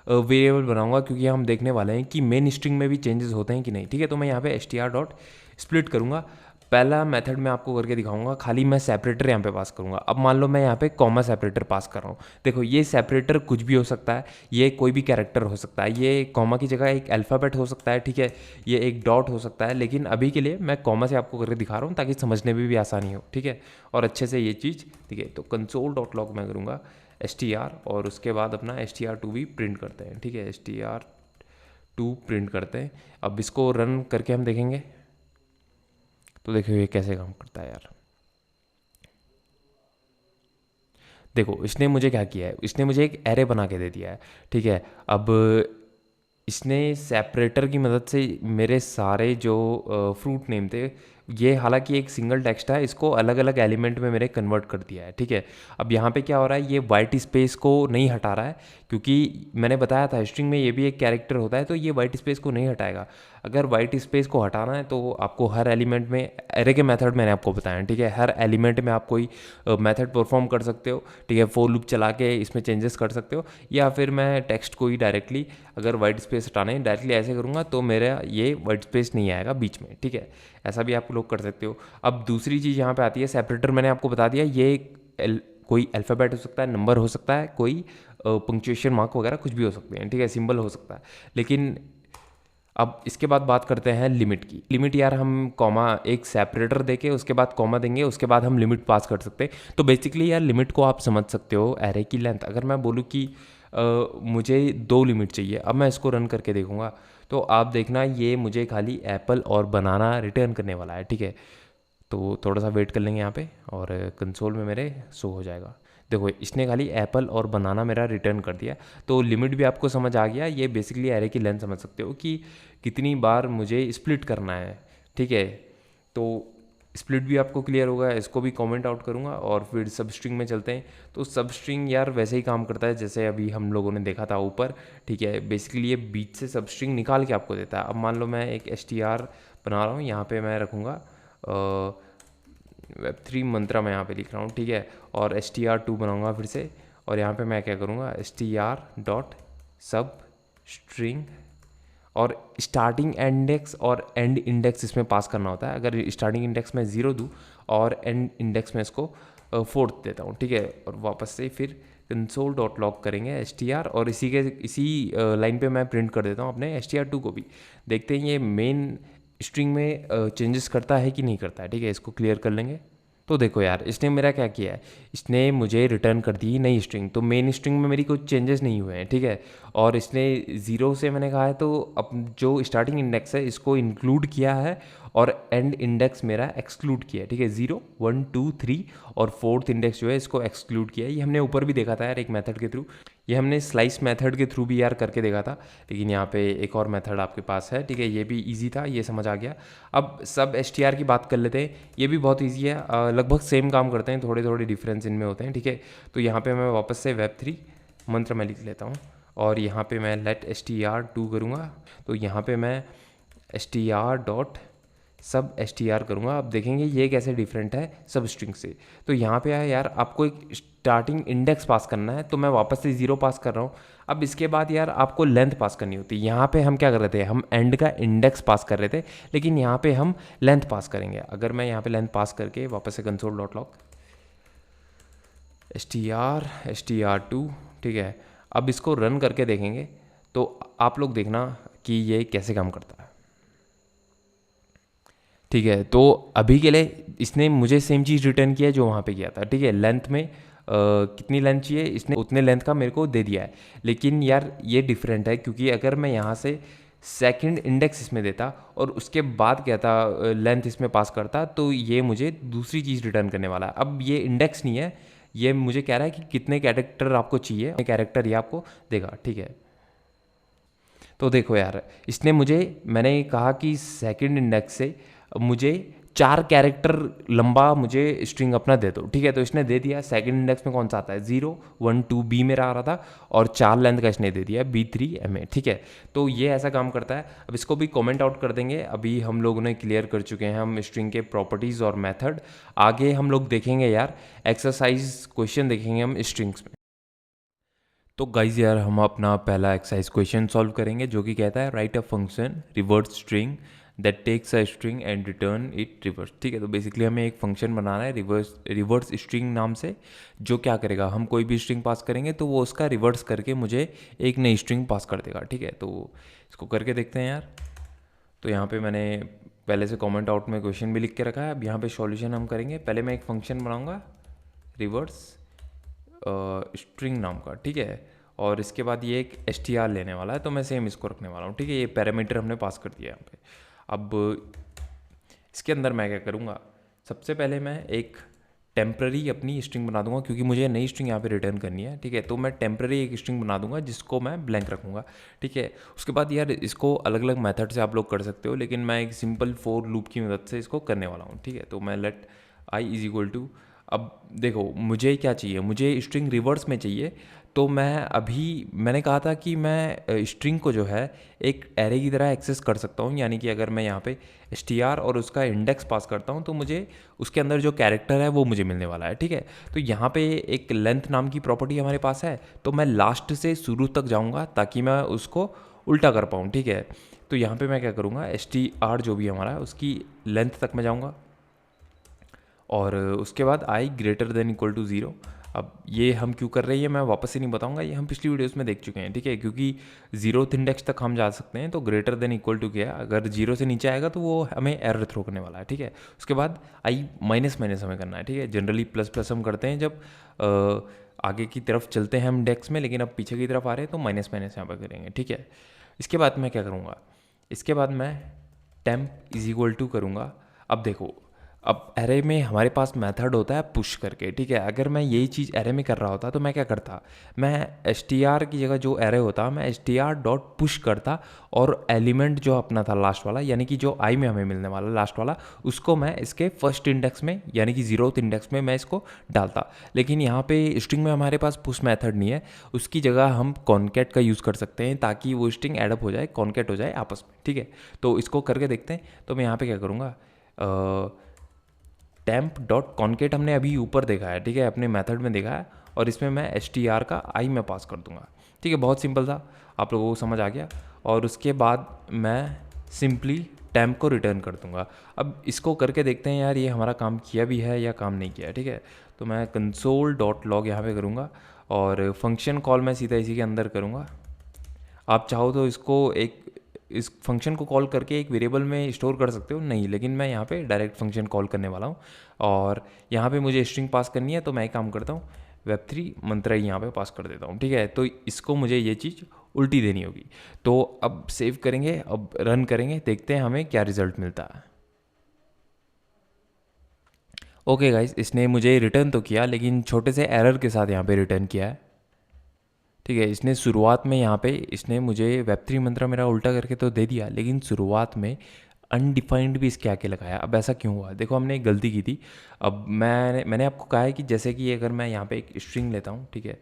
वेरिएबल बनाऊंगा, क्योंकि हम देखने वाले हैं कि मेन स्ट्रिंग में भी चेंजेस होते हैं कि नहीं। ठीक है, तो मैं यहाँ पे str डॉट स्प्लिट करूँगा। पहला मेथड मैं आपको करके दिखाऊंगा, खाली मैं सेपरेटर यहाँ पे पास करूँगा। अब मान लो मैं यहाँ पे कॉमा सेपरेटर पास कर रहा हूँ। देखो ये सेपरेटर कुछ भी हो सकता है, ये कोई भी कैरेक्टर हो सकता है, ये कॉमा की जगह एक अल्फ़ाबेट हो सकता है। ठीक है, ये एक डॉट हो सकता है, लेकिन अभी के लिए मैं कॉमा से आपको करके दिखा रहा हूँ ताकि समझने में भी आसानी हो। ठीक है, और अच्छे से ये चीज़। ठीक है, तो कंसोल डॉट लॉग मैं करूँगा str, और उसके बाद अपना str2 भी प्रिंट करते हैं। ठीक है, str2 प्रिंट करते हैं। अब इसको रन करके हम देखेंगे। तो देखिए ये कैसे काम करता है यार। देखो इसने मुझे क्या किया है, इसने मुझे एक एरे बना के दे दिया है, ठीक है। अब इसने सेपरेटर की मदद से मेरे सारे जो फ्रूट नेम थे, ये हालांकि एक सिंगल टेक्स्ट है, इसको अलग अलग एलिमेंट में मेरे कन्वर्ट कर दिया है, ठीक है। अब यहाँ पे क्या हो रहा है, ये वाइट स्पेस को नहीं हटा रहा है, क्योंकि मैंने बताया था स्ट्रिंग में ये भी एक कैरेक्टर होता है, तो ये वाइट स्पेस को नहीं हटाएगा। अगर वाइट स्पेस को हटाना है तो आपको हर एलिमेंट में, एरे के मेथड मैंने आपको बताया, ठीक है, हर एलिमेंट में आप कोई मेथड परफॉर्म कर सकते हो, ठीक है। फॉर लूप चला के इसमें चेंजेस कर सकते हो, या फिर मैं टेक्स्ट को ही डायरेक्टली, अगर वाइट स्पेस हटाना है डायरेक्टली ऐसे करूँगा तो मेरा ये वाइट स्पेस नहीं आएगा बीच में, ठीक है। ऐसा भी आप लोग कर सकते हो। अब दूसरी चीज़ यहाँ पे आती है सेपरेटर, मैंने आपको बता दिया, ये कोई अल्फ़ाबेट हो सकता है, नंबर हो सकता है, कोई पंक्चुएशन मार्क वगैरह कुछ भी हो सकते हैं, ठीक है, सिंबल हो सकता है। लेकिन अब इसके बाद बात करते हैं लिमिट की। लिमिट यार हम कॉमा, एक सेपरेटर देके उसके बाद कॉमा देंगे, उसके बाद हम लिमिट पास कर सकते हैं। तो बेसिकली यार लिमिट को आप समझ सकते हो एरे की लेंथ। अगर मैं बोलूँ कि मुझे 2 लिमिट चाहिए, अब मैं इसको रन करके देखूँगा तो आप देखना ये मुझे खाली एप्पल और बनाना रिटर्न करने वाला है, ठीक है। तो थोड़ा सा वेट कर लेंगे यहाँ पे और कंसोल में मेरे शो हो जाएगा। देखो इसने खाली एप्पल और बनाना मेरा रिटर्न कर दिया। तो लिमिट भी आपको समझ आ गया, ये बेसिकली एरे की लेंथ समझ सकते हो कि कितनी बार मुझे स्प्लिट करना है, ठीक है। तो स्प्लिट भी आपको क्लियर होगा, इसको भी कमेंट आउट करूँगा और फिर सब स्ट्रिंग में चलते हैं। तो सब स्ट्रिंग यार वैसे ही काम करता है जैसे अभी हम लोगों ने देखा था ऊपर, ठीक है। बेसिकली ये बीच से सब स्ट्रिंग निकाल के आपको देता है। अब मान लो मैं एक str बना रहा हूँ, यहाँ पे मैं रखूँगा Web3 मंत्रा, मैं यहाँ पे लिख रहा हूँ, ठीक है। और str2 बनाऊँगा फिर से, और यहाँ पे मैं क्या करूँगा, str डॉट सब स्ट्रिंग, और स्टार्टिंग इंडेक्स और एंड इंडेक्स इसमें पास करना होता है। अगर स्टार्टिंग इंडेक्स में 0 दूँ और एंड इंडेक्स में इसको 4 देता हूँ, ठीक है। और वापस से फिर कंसोल डॉट लॉग करेंगे str, और इसी लाइन पे मैं प्रिंट कर देता हूँ अपने str2 को भी। देखते हैं ये मेन स्ट्रिंग में चेंजेस करता है कि नहीं करता है, ठीक है। इसको क्लियर कर लेंगे। तो देखो यार इसने मेरा क्या किया है, इसने मुझे रिटर्न कर दी नई स्ट्रिंग। तो मेन स्ट्रिंग में मेरी कुछ चेंजेस नहीं हुए हैं, ठीक है। और इसने 0 से मैंने कहा है तो अब जो स्टार्टिंग इंडेक्स है इसको इंक्लूड किया है, और एंड इंडेक्स मेरा एक्सक्लूड किया है, ठीक है। 0 1 2 3 और 4th इंडेक्स जो है इसको एक्सक्लूड किया है। ये हमने ऊपर भी देखा था यार एक मेथड के थ्रू, ये हमने स्लाइस मेथड के थ्रू भी यार करके देखा था। लेकिन यहाँ पे एक और मेथड आपके पास है, ठीक है, ये भी इजी था, ये समझ आ गया। अब सब str की बात कर लेते हैं, ये भी बहुत इजी है, लगभग सेम काम करते हैं, थोड़े थोड़े डिफरेंस इनमें होते हैं, ठीक है। तो यहाँ पे मैं वापस से Web3 मंत्र में लिख लेता हूँ, और यहाँ पे मैं लेट str2 करूँगा। तो यहाँ पे मैं str डॉट सब str करूँगा। अब देखेंगे ये कैसे डिफरेंट है सब स्ट्रिंग से। तो यहाँ पे है यार आपको एक स्टार्टिंग इंडेक्स पास करना है, तो मैं वापस से 0 पास कर रहा हूँ। अब इसके बाद यार आपको लेंथ पास करनी होती है। यहाँ पे हम क्या कर रहे थे, हम एंड का इंडेक्स पास कर रहे थे, लेकिन यहाँ पे हम लेंथ पास करेंगे। अगर मैं यहाँ पे लेंथ पास करके वापस से कंसोल डॉट लॉग str2, ठीक है। अब इसको रन करके देखेंगे तो आप लोग देखना कि ये कैसे काम करता है, ठीक है। तो अभी के लिए इसने मुझे सेम चीज़ रिटर्न किया है जो वहाँ पे किया था, ठीक है। लेंथ में कितनी लेंथ चाहिए इसने उतने लेंथ का मेरे को दे दिया है। लेकिन यार ये डिफरेंट है, क्योंकि अगर मैं यहाँ से सेकंड इंडेक्स इसमें देता और उसके बाद क्या था लेंथ इसमें पास करता, तो ये मुझे दूसरी चीज़ रिटर्न करने वाला है। अब ये इंडेक्स नहीं है, ये मुझे कह रहा है कि कितने कैरेक्टर आपको चाहिए, कैरेक्टर ये आपको देगा, ठीक है। तो देखो यार इसने मुझे, मैंने कहा कि सेकंड इंडेक्स से मुझे 4 कैरेक्टर लंबा मुझे स्ट्रिंग अपना दे दो, ठीक है। तो इसने दे दिया। सेकंड इंडेक्स में कौन सा आता है, 0 1 2 बी मेरा आ रहा था, और 4 लेंथ का इसने दे दिया B3 MA, ठीक है। तो ये ऐसा काम करता है। अब इसको भी कमेंट आउट कर देंगे। अभी हम लोगों ने क्लियर कर चुके हैं हम स्ट्रिंग के प्रॉपर्टीज़ और मेथड। आगे हम लोग देखेंगे यार एक्सरसाइज क्वेश्चन देखेंगे हम स्ट्रिंग्स में। तो गाइज यार हम अपना पहला एक्सरसाइज क्वेश्चन सॉल्व करेंगे, जो कि कहता है write a function reverse string that takes a string and return it reverse, ठीक है। तो बेसिकली हमें एक फंक्शन बनाना है रिवर्स स्ट्रिंग नाम से, जो क्या करेगा, हम कोई भी स्ट्रिंग पास करेंगे तो वो उसका रिवर्स करके मुझे एक नई स्ट्रिंग पास कर देगा, ठीक है। तो इसको करके देखते हैं यार। तो यहाँ पे मैंने पहले से कमेंट आउट में क्वेश्चन भी लिख के रखा है। अब यहाँ पे सॉल्यूशन हम करेंगे। पहले मैं एक फंक्शन बनाऊँगा रिवर्स स्ट्रिंग नाम का, ठीक है। और इसके बाद ये एक str लेने वाला है, तो मैं सेम इसको रखने वाला हूँ, ठीक है। ये पैरामीटर हमने पास कर दिया यहाँ पे। अब इसके अंदर मैं क्या करूँगा, सबसे पहले मैं एक टेम्प्ररी अपनी स्ट्रिंग बना दूंगा, क्योंकि मुझे नई स्ट्रिंग यहाँ पे रिटर्न करनी है, ठीक है। तो मैं टेम्प्ररी एक स्ट्रिंग बना दूंगा जिसको मैं ब्लैंक रखूँगा, ठीक है। उसके बाद यार इसको अलग अलग मेथड से आप लोग कर सकते हो, लेकिन मैं एक सिंपल फॉर लूप की मदद से इसको करने वाला हूँ, ठीक है। तो मैं let I is equal to, अब देखो मुझे क्या चाहिए, मुझे स्ट्रिंग रिवर्स में चाहिए। तो मैं अभी मैंने कहा था कि मैं स्ट्रिंग को जो है एक एरे की तरह एक्सेस कर सकता हूँ, यानी कि अगर मैं यहाँ पे str और उसका इंडेक्स पास करता हूँ तो मुझे उसके अंदर जो कैरेक्टर है वो मुझे मिलने वाला है, ठीक है। तो यहाँ पे एक लेंथ नाम की प्रॉपर्टी हमारे पास है, तो मैं लास्ट से शुरू तक जाऊँगा ताकि मैं उसको उल्टा कर पाऊँ, ठीक है। तो यहाँ पे मैं क्या करूँगा, str जो भी हमारा है उसकी लेंथ तक मैं जाऊँगा, और उसके बाद आई ग्रेटर देन इक्वल टू 0। अब ये हम क्यों कर रहे हैं मैं वापस से नहीं बताऊंगा, ये हम पिछली वीडियोस में देख चुके हैं, ठीक है। क्योंकि 0th इंडेक्स तक हम जा सकते हैं, तो ग्रेटर देन इक्वल टू क्या है, अगर 0 से नीचे आएगा तो वो हमें एरर थ्रो करने वाला है, ठीक है। उसके बाद आई माइनस माइनस हमें करना है, ठीक है। जनरली प्लस प्लस हम करते हैं जब आगे की तरफ चलते हैं हम इंडेक्स में, लेकिन अब पीछे की तरफ आ रहे हैं तो माइनस माइनस यहाँ पर करेंगे, ठीक है। इसके बाद मैं क्या करूँगा, इसके बाद मैं टेम्प इज इक्वल टू करूँगा। अब देखो, अब एरे में हमारे पास मेथड होता है पुश करके, ठीक है। अगर मैं यही चीज़ एरे में कर रहा होता तो मैं क्या करता, मैं str की जगह जो एरे होता मैं str डॉट पुश करता, और एलिमेंट जो अपना था लास्ट वाला, यानी कि जो आई में हमें मिलने वाला लास्ट वाला, उसको मैं इसके फर्स्ट इंडेक्स में यानी कि 0th इंडेक्स में मैं इसको डालता। लेकिन यहाँ पे स्ट्रिंग में हमारे पास पुश मेथड नहीं है, उसकी जगह हम कॉन्केट का यूज़ कर सकते हैं ताकि वो स्ट्रिंग एडअप हो जाए, कॉन्केट हो जाए आपस में, ठीक है। तो इसको करके देखते हैं। तो मैं यहाँ पे क्या करूँगा, टेम्प डॉट कॉन्केट हमने अभी ऊपर देखा है, ठीक है, अपने मेथड में देखा है, और इसमें मैं str का आई में पास कर दूंगा, ठीक है। बहुत सिंपल था, आप लोगों को समझ आ गया। और उसके बाद मैं सिंपली टेम्प को रिटर्न कर दूंगा। अब इसको करके देखते हैं यार ये हमारा काम किया भी है या काम नहीं किया, ठीक है। तो मैं कंसोल डॉट लॉग यहाँ पर करूँगा, और फंक्शन कॉल मैं सीधा इसी के अंदर करूँगा। आप चाहो तो इसको इस फंक्शन को कॉल करके एक वेरिएबल में स्टोर कर सकते हो, नहीं, लेकिन मैं यहाँ पे डायरेक्ट फंक्शन कॉल करने वाला हूँ, और यहाँ पे मुझे स्ट्रिंग पास करनी है। तो मैं एक काम करता हूँ, web3 मंत्रा यहाँ पे पास कर देता हूँ, ठीक है। तो इसको मुझे ये चीज़ उल्टी देनी होगी। तो अब सेव करेंगे, अब रन करेंगे, देखते हैं हमें क्या रिजल्ट मिलता है। ओके गाइस, इसने मुझे रिटर्न तो किया, लेकिन छोटे से एरर के साथ यहाँ पे रिटर्न किया है, ठीक है। इसने शुरुआत में यहाँ पे इसने मुझे web3 मंत्रा मेरा उल्टा करके तो दे दिया, लेकिन शुरुआत में अनडिफाइंड भी इसके आके लगाया। अब ऐसा क्यों हुआ, देखो हमने एक गलती की थी। अब मैंने आपको कहा है कि जैसे कि अगर मैं यहाँ पे एक स्ट्रिंग लेता हूँ, ठीक है,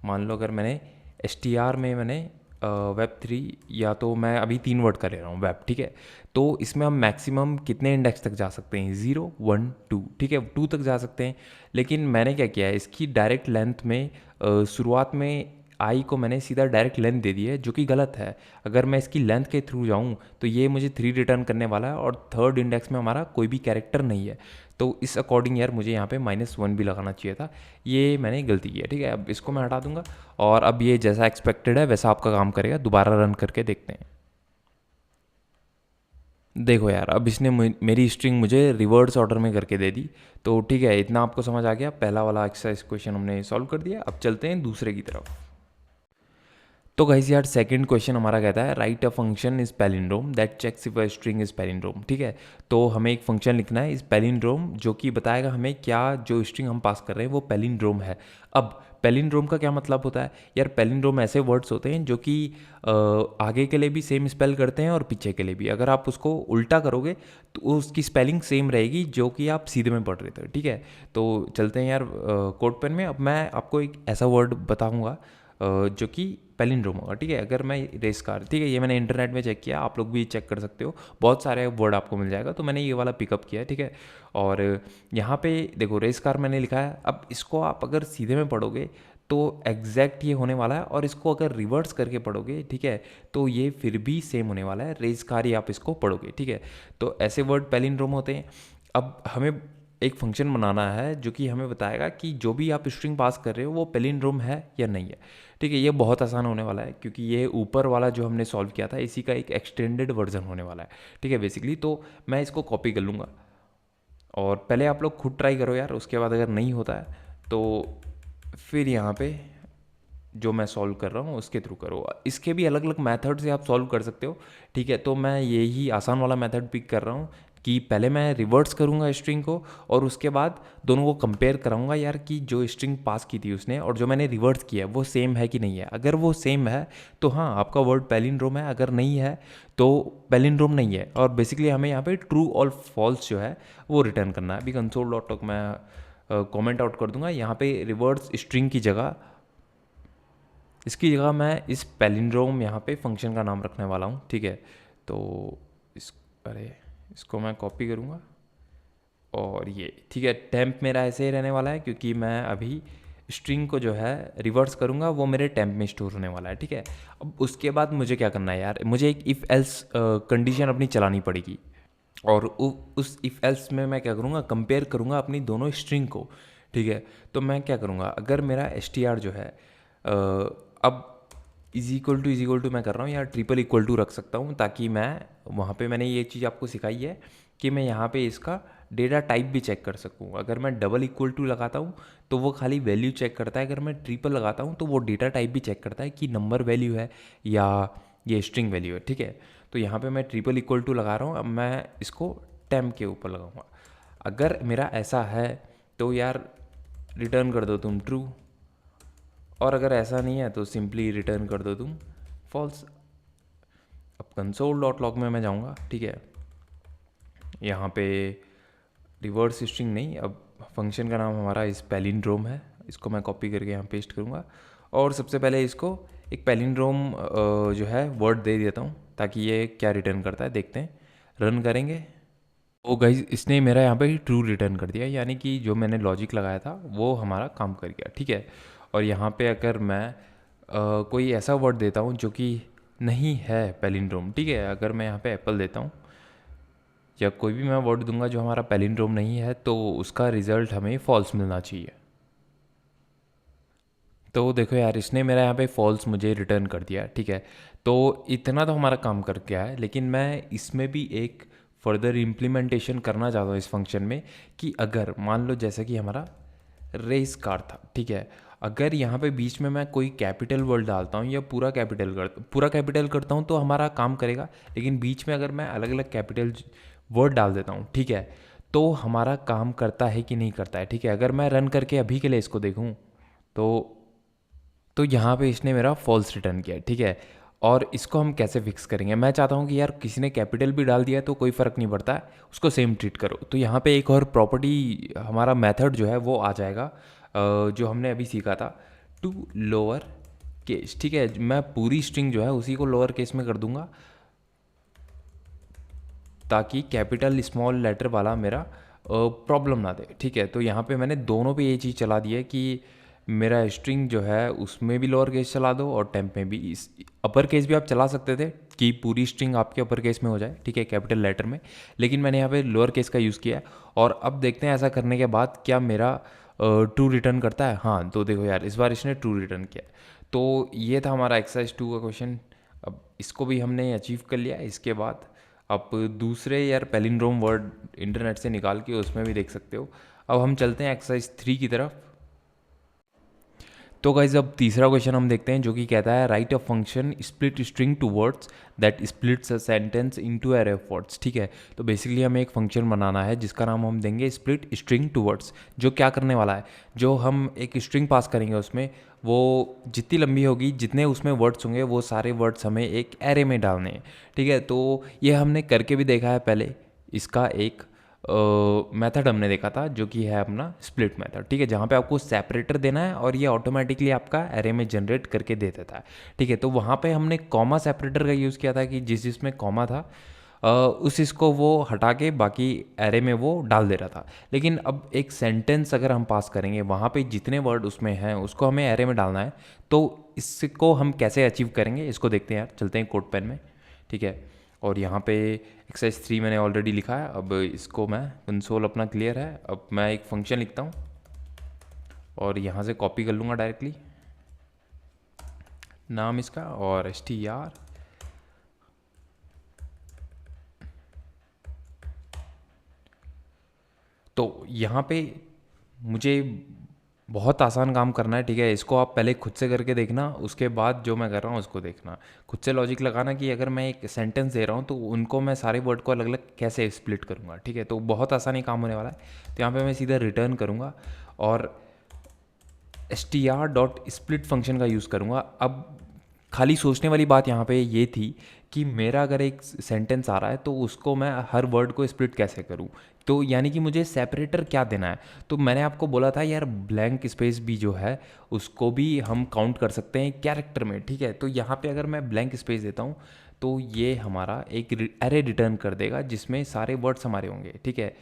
मान लो अगर मैंने str में मैंने web3, या तो मैं अभी 3 वर्ड का ले रहा हूँ वेब, ठीक है। तो इसमें हम मैक्सिमम कितने इंडेक्स तक जा सकते हैं, 0 1 2, ठीक है, 2 तक जा सकते हैं। लेकिन मैंने क्या किया है, इसकी डायरेक्ट लेंथ में शुरुआत में आई को मैंने सीधा डायरेक्ट लेंथ दे दी है, जो कि गलत है। अगर मैं इसकी लेंथ के थ्रू जाऊँ तो ये मुझे 3 रिटर्न करने वाला है, और थर्ड इंडेक्स में हमारा कोई भी कैरेक्टर नहीं है। तो इस अकॉर्डिंग यार मुझे यहाँ पे -1 भी लगाना चाहिए था, ये मैंने गलती की है, ठीक है। अब इसको मैं हटा दूंगा, और अब ये जैसा एक्सपेक्टेड है वैसा आपका काम करेगा। दोबारा रन करके देखते हैं। देखो यार, अब इसने मेरी स्ट्रिंग मुझे रिवर्स ऑर्डर में करके दे दी। तो ठीक है, इतना आपको समझ आ गया, पहला वाला एक्सरसाइज क्वेश्चन हमने सॉल्व कर दिया। अब चलते हैं दूसरे की तरफ। तो गाइस यार, सेकंड क्वेश्चन हमारा कहता है write a function is palindrome that checks if a string is palindrome, ठीक है। तो हमें एक फंक्शन लिखना है इस पैलिंड्रोम, जो कि बताएगा हमें क्या जो स्ट्रिंग हम पास कर रहे हैं वो पैलिंड्रोम है। अब पैलिंड्रोम का क्या मतलब होता है यार, पैलिंड्रोम ऐसे वर्ड्स होते हैं जो कि आगे के लिए भी सेम स्पेल करते हैं और पीछे के लिए भी। अगर आप उसको उल्टा करोगे तो उसकी स्पेलिंग सेम रहेगी जो कि आप सीधे में पढ़ रहे थे, ठीक है। तो चलते हैं यार कोड पेन में। अब मैं आपको एक ऐसा वर्ड बताऊंगा जो कि पैलिंड्रोम होगा, ठीक है। अगर मैं रेस कार, ठीक है, ये मैंने इंटरनेट में चेक किया, आप लोग भी चेक कर सकते हो, बहुत सारे वर्ड आपको मिल जाएगा। तो मैंने ये वाला पिकअप किया है, ठीक है। और यहाँ पे देखो रेस कार मैंने लिखा है। अब इसको आप अगर सीधे में पढ़ोगे तो एग्जैक्ट ये होने वाला है, और इसको अगर रिवर्स करके पढ़ोगे, ठीक है, तो ये फिर भी सेम होने वाला है, रेस कार ही आप इसको पढ़ोगे, ठीक है। तो ऐसे वर्ड पैलिंड्रोम होते हैं। अब हमें एक फंक्शन बनाना है जो कि हमें बताएगा कि जो भी आप स्ट्रिंग पास कर रहे हो वो पैलिंड्रोम है या नहीं है, ठीक है। ये बहुत आसान होने वाला है, क्योंकि ये ऊपर वाला जो हमने सॉल्व किया था इसी का एक एक्सटेंडेड वर्जन होने वाला है, ठीक है, बेसिकली। तो मैं इसको कॉपी कर लूँगा, और पहले आप लोग खुद ट्राई करो यार, उसके बाद अगर नहीं होता है तो फिर यहाँ पे जो मैं सॉल्व कर रहा हूँ उसके थ्रू करो। इसके भी अलग अलग मेथड से आप सॉल्व कर सकते हो, ठीक है। तो मैं यही आसान वाला मेथड पिक कर रहा हूँ कि पहले मैं रिवर्स करूँगा स्ट्रिंग को और उसके बाद दोनों को कंपेयर कराऊंगा यार कि जो स्ट्रिंग पास की थी उसने और जो मैंने रिवर्स किया है वो सेम है कि नहीं है। अगर वो सेम है तो हाँ आपका वर्ड पैलिंड्रोम है, अगर नहीं है तो पैलिंड्रोम नहीं है। और बेसिकली हमें यहाँ पे ट्रू और फॉल्स जो है वो रिटर्न करना है। अभी कंसोल डॉट लॉग मैं कॉमेंट आउट कर दूंगा। यहाँ पे रिवर्स स्ट्रिंग की जगह, इसकी जगह मैं इस पैलिंड्रोम यहाँ पे फंक्शन का नाम रखने वाला हूँ, ठीक है। तो इस अरे इसको मैं कॉपी करूँगा और ये ठीक है। टेम्प मेरा ऐसे ही रहने वाला है क्योंकि मैं अभी स्ट्रिंग को जो है रिवर्स करूँगा वो मेरे टेम्प में स्टोर होने वाला है, ठीक है। अब उसके बाद मुझे क्या करना है यार, मुझे एक इफ़ एल्स कंडीशन अपनी चलानी पड़ेगी और उस इफ़ एल्स में मैं क्या करूँगा, कंपेयर करूँगा अपनी दोनों स्ट्रिंग को, ठीक है। तो मैं क्या करूँगा, अगर मेरा str जो है अब इज इक्वल टू मैं कर रहा हूँ या ट्रिपल इक्वल टू रख सकता हूँ ताकि मैं वहाँ पे मैंने ये चीज़ आपको सिखाई है कि मैं यहाँ पे इसका डेटा टाइप भी चेक कर सकूँ। अगर मैं डबल इक्वल टू लगाता हूँ तो वो खाली वैल्यू चेक करता है, अगर मैं ट्रिपल लगाता हूँ तो वो डेटा टाइप भी चेक करता है कि नंबर वैल्यू है या ये स्ट्रिंग वैल्यू है, ठीक है। तो यहाँ पे मैं ट्रिपल इक्वल टू लगा रहा हूँ, अब मैं इसको टेम्प के ऊपर लगाऊंगा। अगर मेरा ऐसा है तो यार रिटर्न कर दो तुम ट्रू, और अगर ऐसा नहीं है तो सिंपली रिटर्न कर दो तुम फॉल्स। अब कंसोल डॉट लॉग में मैं जाऊँगा, ठीक है। यहाँ पे रिवर्स स्ट्रिंग नहीं, अब फंक्शन का नाम हमारा इस पैलिंड्रोम है, इसको मैं कॉपी करके यहाँ पेस्ट करूँगा और सबसे पहले इसको एक पैलिंड्रोम जो है वर्ड दे देता हूँ ताकि ये क्या रिटर्न करता है देखते हैं। रन करेंगे तो गाइज इसने मेरा यहाँ पे ट्रू रिटर्न कर दिया, यानी कि जो मैंने लॉजिक लगाया था वो हमारा काम कर गया, ठीक है। और यहाँ पे अगर मैं कोई ऐसा वर्ड देता हूँ जो कि नहीं है पैलिंड्रोम, ठीक है, अगर मैं यहाँ पे एप्पल देता हूँ या कोई भी मैं वर्ड दूंगा जो हमारा पैलिंड्रोम नहीं है तो उसका रिजल्ट हमें फॉल्स मिलना चाहिए। तो देखो यार इसने मेरा यहाँ पे फॉल्स मुझे रिटर्न कर दिया, ठीक है। तो इतना तो हमारा काम कर गया है, लेकिन मैं इसमें भी एक फर्दर इम्प्लीमेंटेशन करना चाहता हूँ इस फंक्शन में कि अगर मान लो जैसे कि हमारा रेस कार था, ठीक है। अगर यहाँ पे बीच में मैं कोई कैपिटल वर्ड डालता हूँ या पूरा कैपिटल करता हूँ तो हमारा काम करेगा, लेकिन बीच में अगर मैं अलग अलग कैपिटल वर्ड डाल देता हूँ, ठीक है, तो हमारा काम करता है कि नहीं करता है, ठीक है। अगर मैं रन करके अभी के लिए इसको देखूँ तो यहाँ पे इसने मेरा फॉल्स रिटर्न किया, ठीक है। और इसको हम कैसे फिक्स करेंगे, मैं चाहता हूँ कि यार किसी ने कैपिटल भी डाल दिया तो कोई फ़र्क नहीं पड़ता है, उसको सेम ट्रीट करो। तो यहाँ पे एक और प्रॉपर्टी हमारा मेथड जो है वो आ जाएगा जो हमने अभी सीखा था, टू लोअर केस, ठीक है। मैं पूरी स्ट्रिंग जो है उसी को लोअर केस में कर दूंगा ताकि कैपिटल स्मॉल लेटर वाला मेरा प्रॉब्लम ना दे, ठीक है। तो यहाँ पे मैंने दोनों पे ये चीज़ चला दी है कि मेरा स्ट्रिंग जो है उसमें भी लोअर केस चला दो और टेम्प में भी। इस अपर केस भी आप चला सकते थे कि पूरी स्ट्रिंग आपके अपर केस में हो जाए, ठीक है, कैपिटल लेटर में, लेकिन मैंने यहाँ पे लोअर केस का यूज़ किया है। और अब देखते हैं ऐसा करने के बाद क्या मेरा ट्रू रिटर्न करता है। हाँ तो देखो यार इस बार इसने ट्रू रिटर्न किया। तो ये था हमारा एक्सरसाइज 2 का क्वेश्चन। अब इसको भी हमने अचीव कर लिया। इसके बाद आप दूसरे यार पैलिंड्रोम वर्ड इंटरनेट से निकाल के उसमें भी देख सकते हो। अब हम चलते हैं एक्सरसाइज 3 की तरफ। तो गाइज अब तीसरा क्वेश्चन हम देखते हैं जो कि कहता है write a function split string to words that splits a sentence into array of words, ठीक है। तो बेसिकली हमें एक फंक्शन बनाना है जिसका नाम हम देंगे स्प्लिट स्ट्रिंग टू वर्ड्स, जो क्या करने वाला है, जो हम एक स्ट्रिंग पास करेंगे उसमें वो जितनी लंबी होगी, जितने उसमें वर्ड्स होंगे वो सारे वर्ड्स हमें एक एरे में डालने हैं, ठीक है। तो ये हमने करके भी देखा है पहले, इसका एक मेथड हमने देखा था जो कि है अपना स्प्लिट मेथड, ठीक है, जहाँ पे आपको सेपरेटर देना है और ये ऑटोमेटिकली आपका एरे में जनरेट करके दे देता है, ठीक है। तो वहाँ पे हमने कॉमा सेपरेटर का यूज़ किया था कि जिसमें कॉमा था उस इसको वो हटा के बाकी एरे में वो डाल दे रहा था। लेकिन अब एक सेंटेंस अगर हम पास करेंगे वहाँ पे जितने वर्ड उसमें हैं उसको हमें एरे में डालना है, तो इसको हम कैसे अचीव करेंगे इसको देखते हैं यार। चलते हैं कोड पेन में, ठीक है। और यहाँ पे एक्सरसाइज 3 मैंने ऑलरेडी लिखा है। अब इसको मैं कंसोल अपना क्लियर है, अब मैं एक फंक्शन लिखता हूँ और यहाँ से कॉपी कर लूँगा डायरेक्टली नाम इसका और str। तो यहाँ पे मुझे बहुत आसान काम करना है, ठीक है। इसको आप पहले खुद से करके देखना, उसके बाद जो मैं कर रहा हूँ उसको देखना। खुद से लॉजिक लगाना कि अगर मैं एक सेंटेंस दे रहा हूँ तो उनको मैं सारे वर्ड को अलग अलग कैसे स्प्लिट करूँगा, ठीक है। तो बहुत आसान ही काम होने वाला है। तो यहाँ पे मैं सीधा रिटर्न करूँगा और str.split फंक्शन का यूज़ करूँगा। अब खाली सोचने वाली बात यहाँ पे ये थी कि मेरा अगर एक सेंटेंस आ रहा है तो उसको मैं हर वर्ड को स्प्लिट कैसे करूँ, तो यानी कि मुझे सेपरेटर क्या देना है। तो मैंने आपको बोला था यार ब्लैंक स्पेस भी जो है उसको भी हम काउंट कर सकते हैं कैरेक्टर में, ठीक है। तो यहाँ पे अगर मैं ब्लैंक स्पेस देता हूँ तो ये हमारा एक एरे रिटर्न कर देगा जिसमें सारे वर्ड्स हमारे होंगे, ठीक है।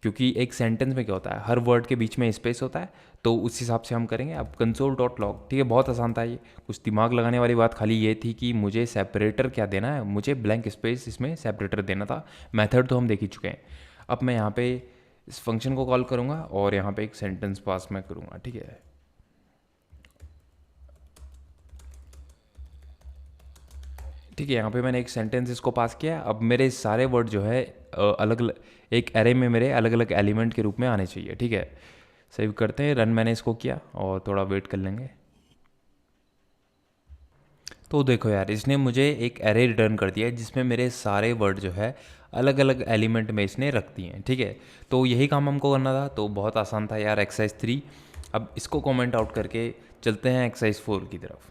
क्योंकि एक सेंटेंस में क्या होता है, हर वर्ड के बीच में स्पेस होता है, तो उस हिसाब से हम करेंगे। अब console.log, ठीक है, बहुत आसान था ये। कुछ दिमाग लगाने वाली बात खाली ये थी कि मुझे सेपरेटर क्या देना है, मुझे ब्लैंक स्पेस इसमें सेपरेटर देना था। मेथड तो हम देख ही चुके हैं। अब मैं यहाँ पे इस फंक्शन को कॉल करूँगा और यहाँ पे एक सेंटेंस पास मैं करूँगा, ठीक है। ठीक है, यहाँ पे मैंने एक सेंटेंस इसको पास किया। अब मेरे सारे वर्ड जो है अलग अलग एक एरे में मेरे अलग अलग एलिमेंट के रूप में आने चाहिए, ठीक है। सेव करते हैं, रन मैंने इसको किया और थोड़ा वेट कर लेंगे। तो देखो यार, इसने मुझे एक एरे रिटर्न कर दिया है जिसमें मेरे सारे वर्ड जो है अलग अलग एलिमेंट में इसने रख दिए हैं, ठीक है। तो यही काम हमको करना था, तो बहुत आसान था यार। एक्सरसाइज 3, अब इसको कमेंट आउट करके चलते हैं एक्सरसाइज 4 की तरफ।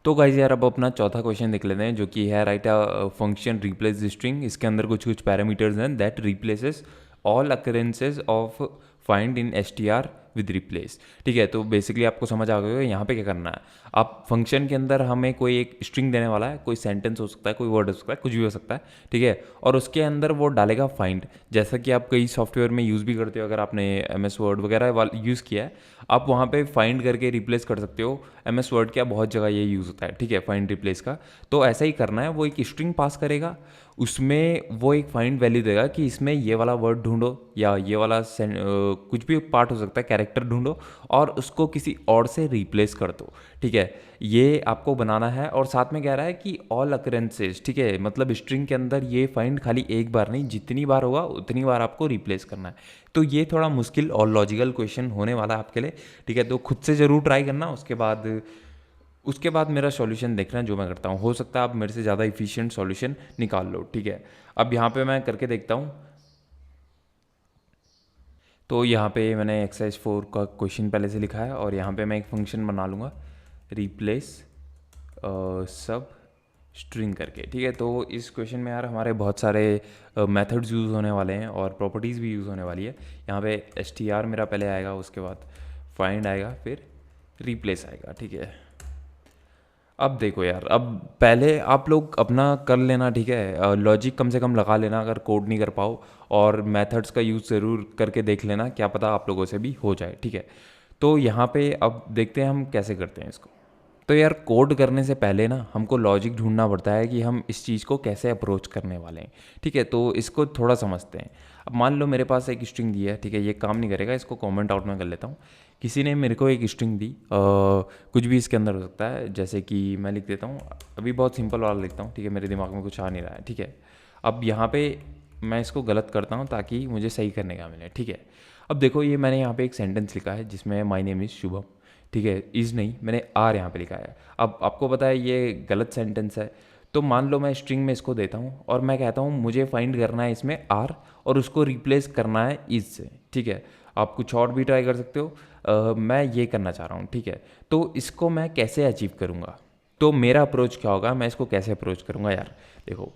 तो गाइज यार अब अपना चौथा क्वेश्चन देख लेते हैं, जो कि है write a function replace string. इसके अंदर कुछ कुछ पैरामीटर्स हैं that replaces all अकरेंसेज of find in str with replace, ठीक है। तो बेसिकली आपको समझ आ गया होगा यहाँ पे क्या करना है। आप फंक्शन के अंदर हमें कोई एक स्ट्रिंग देने वाला है, कोई सेंटेंस हो सकता है, कोई वर्ड हो सकता है, कुछ भी हो सकता है, ठीक है। और उसके अंदर वो डालेगा फाइंड, जैसा कि आप कई सॉफ्टवेयर में यूज़ भी करते हो। अगर आपने MS वर्ड वगैरह यूज़ किया है, आप वहाँ पे फाइंड करके रिप्लेस कर सकते हो। MS वर्ड क्या बहुत जगह ये यूज़ होता है, ठीक है, फाइंड रिप्लेस का। तो ऐसा ही करना है, वो एक स्ट्रिंग पास करेगा, उसमें वो एक फाइंड वैल्यू देगा कि इसमें ये वाला वर्ड ढूंढो या ये वाला कुछ भी पार्ट हो सकता है, कैरेक्टर ढूंढो और उसको किसी और से रिप्लेस कर दो, ठीक है। ये आपको बनाना है। और साथ में कह रहा है कि ऑल अकरेंसेज, ठीक है, मतलब स्ट्रिंग के अंदर ये फाइंड खाली एक बार नहीं, जितनी बार होगा उतनी बार आपको रिप्लेस करना है। तो ये थोड़ा मुश्किल और लॉजिकल क्वेश्चन होने वाला है आपके लिए, ठीक है। तो खुद से ज़रूर ट्राई करना, उसके बाद मेरा सॉल्यूशन देखना जो मैं करता हूँ। हो सकता है आप मेरे से ज़्यादा इफिशिएंट सॉल्यूशन निकाल लो, ठीक है। अब यहाँ पे मैं करके देखता हूँ। तो यहाँ पे मैंने एक्सरसाइज 4 का क्वेश्चन पहले से लिखा है और यहाँ पे मैं एक फंक्शन बना लूँगा रिप्लेस सब स्ट्रिंग करके, ठीक है। तो इस क्वेश्चन में यार हमारे बहुत सारे मेथड्स यूज़ होने वाले हैं और प्रॉपर्टीज़ भी यूज़ होने वाली है। यहाँ पे str मेरा पहले आएगा, उसके बाद फाइंड आएगा, फिर रिप्लेस आएगा, ठीक है। अब देखो यार, अब पहले आप लोग अपना कर लेना, ठीक है, लॉजिक कम से कम लगा लेना अगर कोड नहीं कर पाओ, और मेथड्स का यूज़ ज़रूर करके देख लेना, क्या पता आप लोगों से भी हो जाए, ठीक है। तो यहाँ पे अब देखते हैं हम कैसे करते हैं इसको। तो यार कोड करने से पहले ना हमको लॉजिक ढूंढना पड़ता है कि हम इस चीज़ को कैसे अप्रोच करने वाले हैं, ठीक है। तो इसको थोड़ा समझते हैं। अब मान लो मेरे पास एक स्ट्रिंग दी है, ठीक है, ये काम नहीं करेगा, इसको कमेंट आउट में कर लेता हूँ। किसी ने मेरे को एक स्ट्रिंग दी, कुछ भी इसके अंदर हो सकता है, जैसे कि मैं लिख देता हूँ, अभी बहुत सिंपल वाला लिखता हूँ, ठीक है, मेरे दिमाग में कुछ आ नहीं रहा है, ठीक है। अब यहाँ पे मैं इसको गलत करता हूँ ताकि मुझे सही करने का मिले, ठीक है। अब देखो ये मैंने यहाँ पे एक सेंटेंस लिखा है जिसमें माय नेम इज़ शुभम, ठीक है, इज़ नहीं, मैंने आर यहाँ पे लिखा है। अब आपको पता है ये गलत सेंटेंस है, तो मान लो मैं स्ट्रिंग में इसको देता हूँ और मैं कहता हूँ मुझे फाइंड करना है इसमें आर और उसको रिप्लेस करना है इज़ से, ठीक है। आप कुछ और भी ट्राई कर सकते हो, मैं ये करना चाह रहा हूँ, ठीक है। तो इसको मैं कैसे अचीव करूँगा, तो मेरा अप्रोच क्या होगा, मैं इसको कैसे अप्रोच करूँगा यार। देखो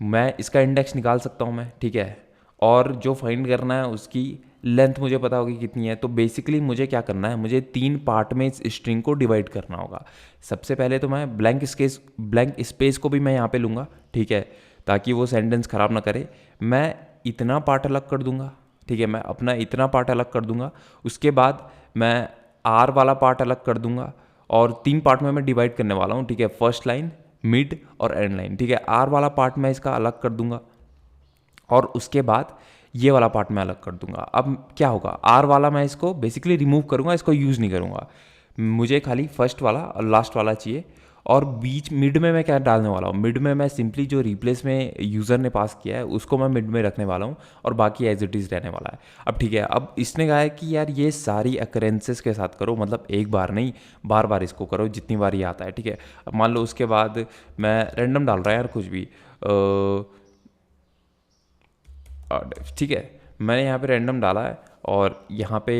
मैं इसका इंडेक्स निकाल सकता हूँ मैं, ठीक है, और जो फाइंड करना है उसकी लेंथ मुझे पता होगी कितनी है। तो बेसिकली मुझे क्या करना है, मुझे 3 पार्ट में इस स्ट्रिंग को डिवाइड करना होगा। सबसे पहले तो मैं ब्लैंक स्पेस को भी मैं यहाँ पे लूँगा, ठीक है, ताकि वो सेंटेंस ख़राब ना करे। मैं इतना पार्ट अलग कर दूंगा, ठीक है, मैं अपना इतना पार्ट अलग कर दूंगा। उसके बाद मैं आर वाला पार्ट अलग कर दूंगा और 3 पार्ट में मैं डिवाइड करने वाला हूँ, ठीक है, फर्स्ट लाइन, मिड और एंड लाइन, ठीक है। आर वाला पार्ट मैं इसका अलग कर दूंगा और उसके बाद ये वाला पार्ट मैं अलग कर दूंगा। अब क्या होगा, आर वाला मैं इसको बेसिकली रिमूव करूंगा, इसको यूज़ नहीं करूंगा, मुझे खाली फर्स्ट वाला और लास्ट वाला चाहिए। और बीच मिड में मैं क्या डालने वाला हूँ, मिड में मैं सिंपली जो रिप्लेस में यूज़र ने पास किया है उसको मैं मिड में रखने वाला हूँ और बाकी एज इट इज़ रहने वाला है। अब ठीक है, अब इसने कहा है कि यार ये सारी अकरेंसेस के साथ करो, मतलब एक बार नहीं बार बार इसको करो जितनी बार ये आता है, ठीक है। अब मान लो उसके बाद मैं रैंडम डाल रहा है यार कुछ भी, ठीक है, मैंने यहाँ पे रैंडम डाला है और यहाँ पे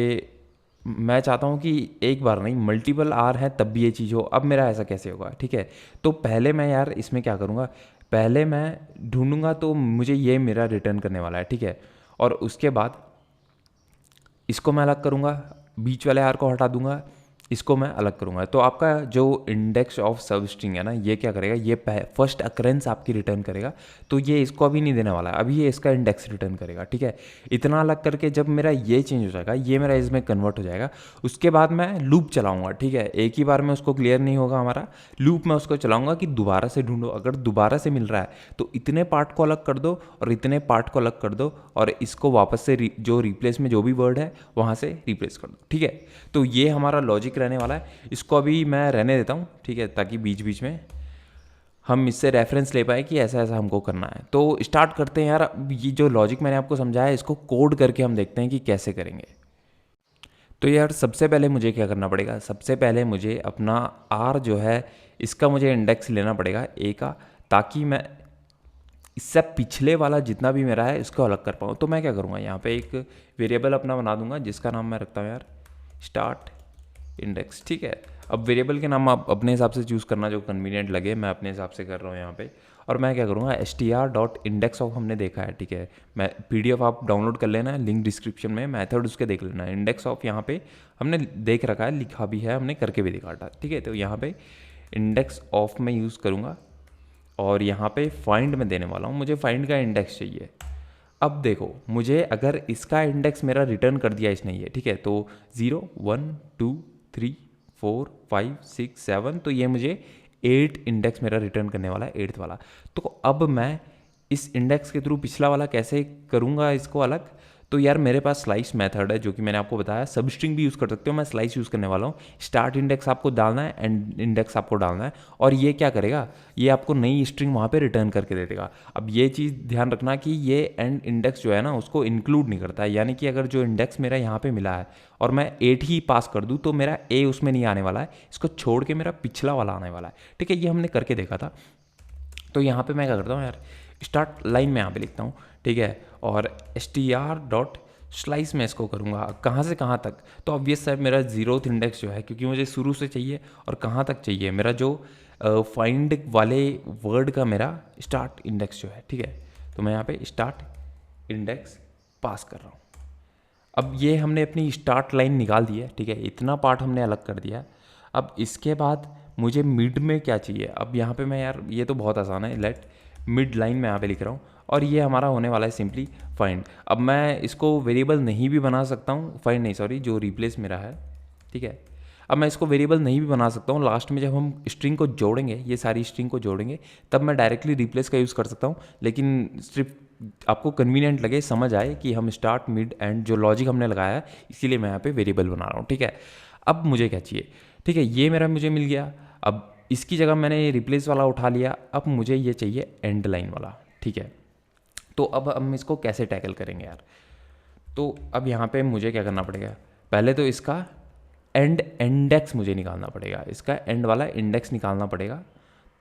मैं चाहता हूँ कि एक बार नहीं मल्टीपल आर है तब भी ये चीज़ हो। अब मेरा ऐसा कैसे होगा, ठीक है। तो पहले मैं यार इसमें क्या करूँगा, पहले मैं ढूंढूंगा तो मुझे ये मेरा रिटर्न करने वाला है, ठीक है। और उसके बाद इसको मैं अलग करूँगा, बीच वाले आर को हटा दूंगा, इसको मैं अलग करूँगा। तो आपका जो इंडेक्स ऑफ सब स्ट्रिंग है ना, ये क्या करेगा, ये फर्स्ट अकरेंस आपकी रिटर्न करेगा। तो ये इसको अभी नहीं देने वाला है, अभी ये इसका इंडेक्स रिटर्न करेगा, ठीक है। इतना अलग करके जब मेरा ये चेंज हो जाएगा, ये मेरा इसमें कन्वर्ट हो जाएगा, उसके बाद मैं लूप चलाऊंगा, ठीक है। एक ही बार में उसको क्लियर नहीं होगा हमारा, लूप में उसको चलाऊंगा कि दोबारा से ढूंढो, अगर दोबारा से मिल रहा है तो इतने पार्ट को अलग कर दो और इतने पार्ट को अलग कर दो और इसको वापस से जो रिप्लेस में जो भी वर्ड है वहाँ से रिप्लेस कर दो, ठीक है। तो ये हमारा लॉजिक रहने वाला है। इसको अभी मैं रहने देता हूँ, ठीक है, ताकि बीच बीच में हम इससे रेफरेंस ले पाए कि ऐसा ऐसा हमको करना है। तो स्टार्ट करते हैं यार। अब ये जो लॉजिक मैंने आपको समझाया इसको कोड करके हम देखते हैं कि कैसे करेंगे। तो यार सबसे पहले मुझे क्या करना पड़ेगा, सबसे पहले मुझे अपना आर जो है इसका मुझे इंडेक्स लेना पड़ेगा ए का, ताकि मैं इससे पिछले वाला जितना भी मेरा है इसको अलग कर पाऊँ। तो मैं क्या करूँगा, यहाँ पे एक वेरिएबल अपना बना दूंगा जिसका नाम मैं रखता हूँ यार स्टार्ट इंडेक्स, ठीक है। अब वेरिएबल के नाम आप अपने हिसाब से चूज़ करना जो कन्वीनियंट लगे, मैं अपने हिसाब से कर रहा हूँ यहाँ पे। और मैं क्या करूँगा, str.index ऑफ हमने देखा है, ठीक है। मैं PDF आप डाउनलोड कर लेना है, लिंक डिस्क्रिप्शन में, मेथड उसके देख लेना है। इंडेक्स ऑफ यहाँ पे हमने देख रखा है, लिखा भी है, हमने करके भी दिखा था, ठीक है। तो यहाँ पे इंडेक्स ऑफ में यूज़ करूँगा और यहाँ पे फाइंड में देने वाला हूँ, मुझे फाइंड का इंडेक्स चाहिए। अब देखो मुझे अगर इसका इंडेक्स मेरा रिटर्न कर दिया इसने ये, ठीक है, तो 0 1 2 3 4 5 6 7, तो ये मुझे 8 इंडेक्स मेरा रिटर्न करने वाला है, 8th वाला। तो अब मैं इस इंडेक्स के थ्रू पिछला वाला कैसे करूँगा इसको अलग। तो यार मेरे पास स्लाइस मेथड है जो कि मैंने आपको बताया, सब स्ट्रिंग भी यूज़ कर सकते हो, मैं स्लाइस यूज़ करने वाला हूँ। स्टार्ट इंडेक्स आपको डालना है, एंड इंडेक्स आपको डालना है, और ये क्या करेगा, ये आपको नई स्ट्रिंग वहाँ पे रिटर्न करके दे देगा। अब ये चीज़ ध्यान रखना कि ये एंड इंडेक्स जो है ना उसको इंक्लूड नहीं करता है, यानी कि अगर जो इंडेक्स मेरा यहाँ पे मिला है और मैं 8 ही पास कर दूँ तो मेरा ए उसमें नहीं आने वाला है, इसको छोड़ के मेरा पिछला वाला आने वाला है, ठीक है। ये हमने करके देखा था। तो यहाँ पे मैं क्या करता हूँ यार, स्टार्ट लाइन में यहाँ पे लिखता हूँ, ठीक है, और str.slice में इसको करूँगा कहाँ से कहाँ तक। तो ऑब्वियस है मेरा 0th इंडेक्स जो है, क्योंकि मुझे शुरू से चाहिए और कहाँ तक चाहिए, मेरा जो फाइंड वाले वर्ड का मेरा स्टार्ट इंडेक्स जो है, ठीक है। तो मैं यहाँ पे स्टार्ट इंडेक्स पास कर रहा हूँ। अब ये हमने अपनी स्टार्ट लाइन निकाल दी है, ठीक है, इतना पार्ट हमने अलग कर दिया। अब इसके बाद मुझे मिड में क्या चाहिए, अब यहाँ पे मैं यार ये तो बहुत आसान है, लेट मिड लाइन में यहाँ पे लिख रहा हूँ और ये हमारा होने वाला है सिंपली फाइंड। अब मैं इसको वेरिएबल नहीं भी बना सकता हूँ, फाइंड नहीं सॉरी, जो रिप्लेस मेरा है, ठीक है। अब मैं इसको वेरिएबल नहीं भी बना सकता हूँ, लास्ट में जब हम स्ट्रिंग को जोड़ेंगे, ये सारी स्ट्रिंग को जोड़ेंगे, तब मैं डायरेक्टली रिप्लेस का यूज़ कर सकता हूँ। लेकिन सिर्फ आपको कन्वीनियंट लगे, समझ आए कि हम स्टार्ट मिड एंड जो लॉजिक हमने लगाया है, इसीलिए मैं यहाँ पे वेरिएबल बना रहा हूँ, ठीक है। अब मुझे क्या चाहिए, ठीक है, ये मेरा मुझे मिल गया। अब इसकी जगह मैंने रिप्लेस वाला उठा लिया, अब मुझे ये चाहिए एंड लाइन वाला, ठीक है। तो अब हम इसको कैसे टैकल करेंगे यार। तो अब यहाँ पे मुझे क्या करना पड़ेगा, पहले तो इसका एंड इंडेक्स मुझे निकालना पड़ेगा, इसका एंड वाला इंडेक्स निकालना पड़ेगा।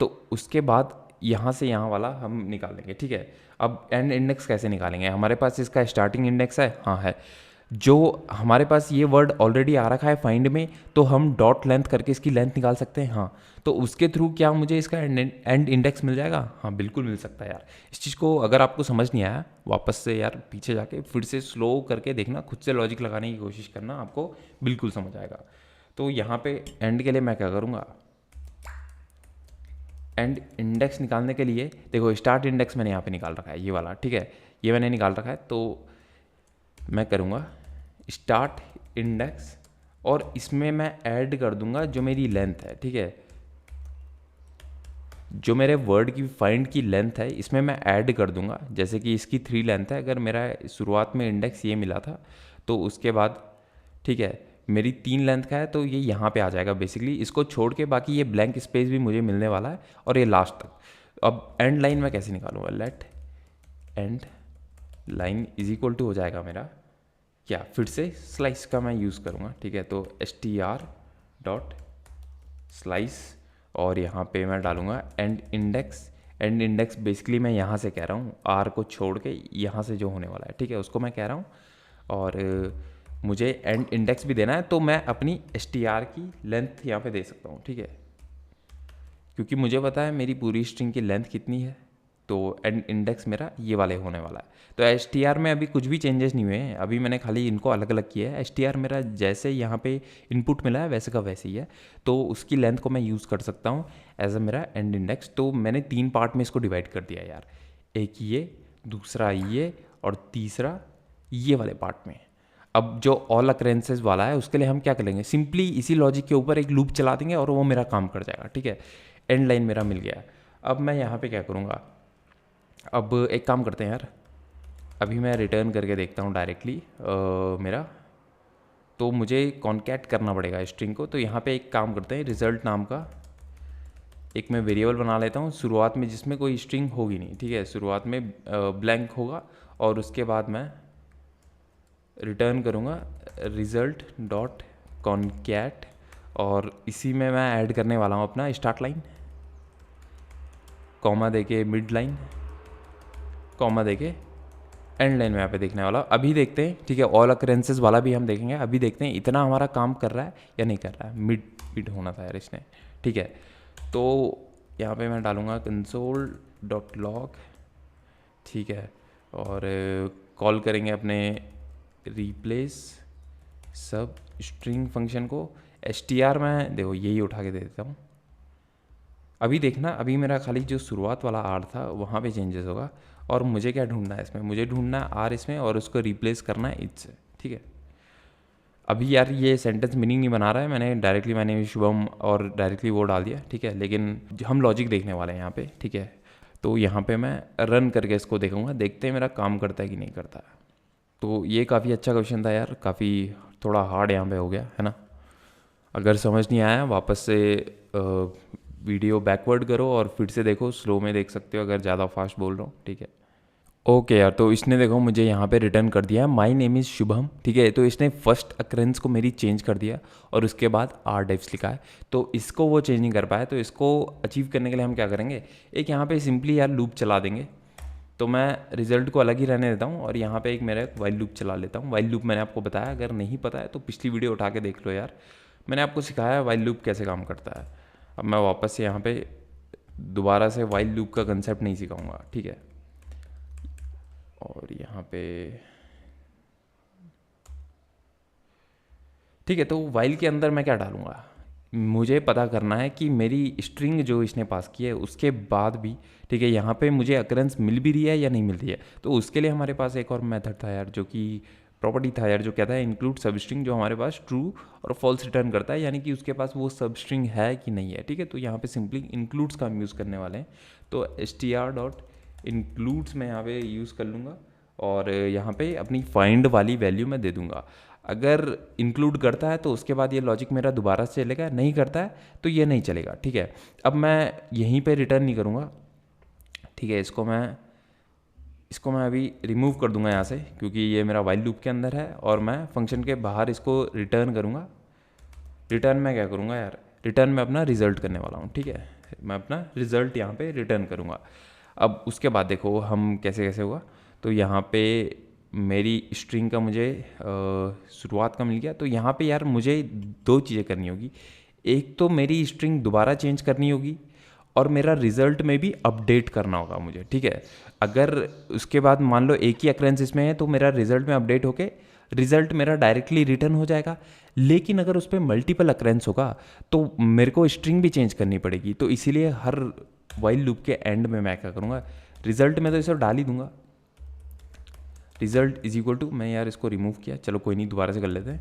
तो उसके बाद यहाँ से यहाँ वाला हम निकालेंगे, ठीक है। अब एंड इंडेक्स कैसे निकालेंगे, हमारे पास इसका स्टार्टिंग इंडेक्स है, हाँ है, जो हमारे पास ये वर्ड ऑलरेडी आ रखा है फाइंड में, तो हम डॉट लेंथ करके इसकी लेंथ निकाल सकते हैं, हाँ। तो उसके थ्रू क्या मुझे इसका एंड इंडेक्स मिल जाएगा, हाँ बिल्कुल मिल सकता है यार। इस चीज़ को अगर आपको समझ नहीं आया, वापस से यार पीछे जाके फिर से स्लो करके देखना, खुद से लॉजिक लगाने की कोशिश करना, आपको बिल्कुल समझ आएगा। तो यहाँ पे एंड के लिए मैं क्या करूँगा, एंड इंडेक्स निकालने के लिए देखो स्टार्ट इंडेक्स मैंने यहाँ पे निकाल रखा है, ये वाला, ठीक है, ये मैंने निकाल रखा है। तो मैं करूँगा स्टार्ट इंडेक्स और इसमें मैं ऐड कर दूंगा जो मेरी लेंथ है, ठीक है, जो मेरे वर्ड की फाइंड की लेंथ है इसमें मैं ऐड कर दूंगा। जैसे कि इसकी 3 लेंथ है, अगर मेरा शुरुआत में इंडेक्स ये मिला था तो उसके बाद, ठीक है, मेरी 3 लेंथ का है तो ये यहाँ पे आ जाएगा बेसिकली। इसको छोड़ के बाकी ये ब्लैंक स्पेस भी मुझे मिलने वाला है और ये लास्ट तक। अब एंड लाइन मैं कैसे निकालूंगा, let end line is equal to हो जाएगा मेरा क्या, फिर से स्लाइस का मैं यूज़ करूँगा, ठीक है। तो str डॉट स्लाइस और यहाँ पे मैं डालूँगा and index. And index basically मैं यहाँ से कह रहा हूँ, आर को छोड़ के यहाँ से जो होने वाला है, ठीक है, उसको मैं कह रहा हूँ। और मुझे एंड इंडेक्स भी देना है तो मैं अपनी str की लेंथ यहाँ पे दे सकता हूँ, ठीक है, क्योंकि मुझे पता है मेरी पूरी स्ट्रिंग की लेंथ कितनी है। तो एंड इंडेक्स मेरा ये वाले होने वाला है। तो str में अभी कुछ भी चेंजेस नहीं हुए हैं, अभी मैंने खाली इनको अलग अलग किया है। str मेरा जैसे यहाँ पे इनपुट मिला है वैसे का वैसे ही है, तो उसकी लेंथ को मैं यूज़ कर सकता हूँ एज अ मेरा एंड इंडेक्स। तो मैंने 3 पार्ट में इसको डिवाइड कर दिया यार, एक ये, दूसरा ये और तीसरा ये वाले पार्ट में। अब जो ऑल अक्रेंसेस वाला है उसके लिए हम क्या करेंगे, सिंपली इसी लॉजिक के ऊपर एक लूप चला देंगे और वो मेरा काम कर जाएगा, ठीक है। एंड लाइन मेरा मिल गया। अब मैं यहाँ पे क्या करूँगा, अब एक काम करते हैं यार, अभी मैं रिटर्न करके देखता हूँ डायरेक्टली मेरा, तो मुझे कॉन्कैट करना पड़ेगा स्ट्रिंग को। तो यहाँ पे एक काम करते हैं, रिजल्ट नाम का एक मैं वेरिएबल बना लेता हूँ शुरुआत में, जिसमें कोई स्ट्रिंग होगी नहीं, ठीक है, शुरुआत में ब्लैंक होगा। और उसके बाद मैं रिटर्न करूँगा रिज़ल्ट डॉट कॉन्कैट, और इसी में मैं ऐड करने वाला हूँ अपना स्टार्ट लाइन, कॉमा देके मिड लाइन, कॉमा देके एंड लाइन में यहाँ पे देखने वाला। अभी देखते हैं, ठीक है, ऑल अकरेंसेस वाला भी हम देखेंगे। अभी देखते हैं इतना हमारा काम कर रहा है या नहीं कर रहा है। मिड होना था यार इसने, ठीक है। तो यहाँ पे मैं डालूँगा कंसोल डॉट लॉग, ठीक है, और कॉल करेंगे अपने रिप्लेस सब स्ट्रिंग फंक्शन को। str में देखो यही उठा के दे देता हूँ। अभी देखना, अभी मेरा खाली जो शुरुआत वाला आर था वहाँ पे चेंजेस होगा। और मुझे क्या ढूंढना है इसमें, मुझे ढूंढना है आर इसमें और उसको रिप्लेस करना है इट से, ठीक है। अभी यार ये सेंटेंस मीनिंग नहीं बना रहा है, मैंने शुभम और डायरेक्टली वो डाल दिया, ठीक है, लेकिन हम लॉजिक देखने वाले हैं यहाँ पे, ठीक है। तो यहाँ पे मैं रन करके इसको देखूँगा, देखते हैं मेरा काम करता है कि नहीं करता है। तो ये काफ़ी अच्छा क्वेश्चन था यार, काफ़ी थोड़ा हार्ड यहाँ पे हो गया है ना। अगर समझ नहीं आया वापस से वीडियो बैकवर्ड करो और फिर से देखो, स्लो में देख सकते हो अगर ज़्यादा फास्ट बोल रहा हूँ, ठीक है। ओके यार, तो इसने देखो मुझे यहाँ पे रिटर्न कर दिया है माई नेम इज़ शुभम, ठीक है। तो इसने फर्स्ट अक्रेंस को मेरी चेंज कर दिया और उसके बाद आर डेव्स लिखा है, तो इसको वो चेंज नहीं कर पाया। तो इसको अचीव करने के लिए हम क्या करेंगे, एक यहाँ पे सिंपली यार लूप चला देंगे। तो मैं रिजल्ट को अलग ही रहने देता हूँ और यहाँ पे एक मेरा वाइल लूप चला लेता हूँ। वाइल लूप मैंने आपको बताया, अगर नहीं पता है तो पिछली वीडियो उठा के देख लो यार, मैंने आपको सिखाया है वाइल लूप कैसे काम करता है। अब मैं वापस से यहाँ पे दोबारा से वाइल लूप का कंसेप्ट नहीं सिखाऊंगा, ठीक है। और यहाँ पे ठीक है, तो वाइल के अंदर मैं क्या डालूंगा, मुझे पता करना है कि मेरी स्ट्रिंग जो इसने पास की है उसके बाद भी, ठीक है, यहाँ पे मुझे अकरेंस मिल भी रही है या नहीं मिल रही है। तो उसके लिए हमारे पास एक और मेथड था यार, जो कि प्रॉपर्टी था यार, जो कहता है इंक्लूड सब स्ट्रिंग, जो हमारे पास ट्रू और फॉल्स रिटर्न करता है, यानी कि उसके पास वो सब स्ट्रिंग है कि नहीं है, ठीक है। तो यहाँ पे सिंपली इंक्लूड्स का हम यूज़ करने वाले हैं। तो str डॉट इंक्लूड्स मैं यहाँ पे यूज़ कर लूँगा और यहाँ पे अपनी फाइंड वाली वैल्यू मैं दे दूँगा। अगर इंक्लूड करता है तो उसके बाद ये लॉजिक मेरा दोबारा से चलेगा, नहीं करता है तो ये नहीं चलेगा, ठीक है। अब मैं यहीं पे रिटर्न नहीं करूँगा, ठीक है, इसको मैं अभी रिमूव कर दूंगा यहाँ से, क्योंकि ये मेरा वाइल लूप के अंदर है और मैं फंक्शन के बाहर इसको रिटर्न करूँगा। रिटर्न में क्या करूँगा यार, रिटर्न में अपना रिजल्ट करने वाला हूँ, ठीक है, मैं अपना रिजल्ट यहाँ पे रिटर्न करूँगा। अब उसके बाद देखो हम कैसे कैसे होगा। तो यहाँ पे मेरी स्ट्रिंग का मुझे शुरुआत का मिल गया। तो यहाँ पे यार मुझे 2 चीज़ें करनी होगी, एक तो मेरी स्ट्रिंग दोबारा चेंज करनी होगी और मेरा रिजल्ट में भी अपडेट करना होगा मुझे, ठीक है। अगर उसके बाद मान लो एक ही अक्रेंस इसमें है तो मेरा रिजल्ट में अपडेट होके रिजल्ट मेरा डायरेक्टली रिटर्न हो जाएगा। लेकिन अगर उस पर मल्टीपल अक्रेंस होगा तो मेरे को स्ट्रिंग भी चेंज करनी पड़ेगी। तो इसीलिए हर वाइल लूप के एंड में मैं क्या करूँगा, रिजल्ट में तो इसे डाल ही दूंगा, रिजल्ट इज इक्वल टू, मैं यार इसको रिमूव किया, चलो कोई नहीं, दोबारा से कर लेते हैं।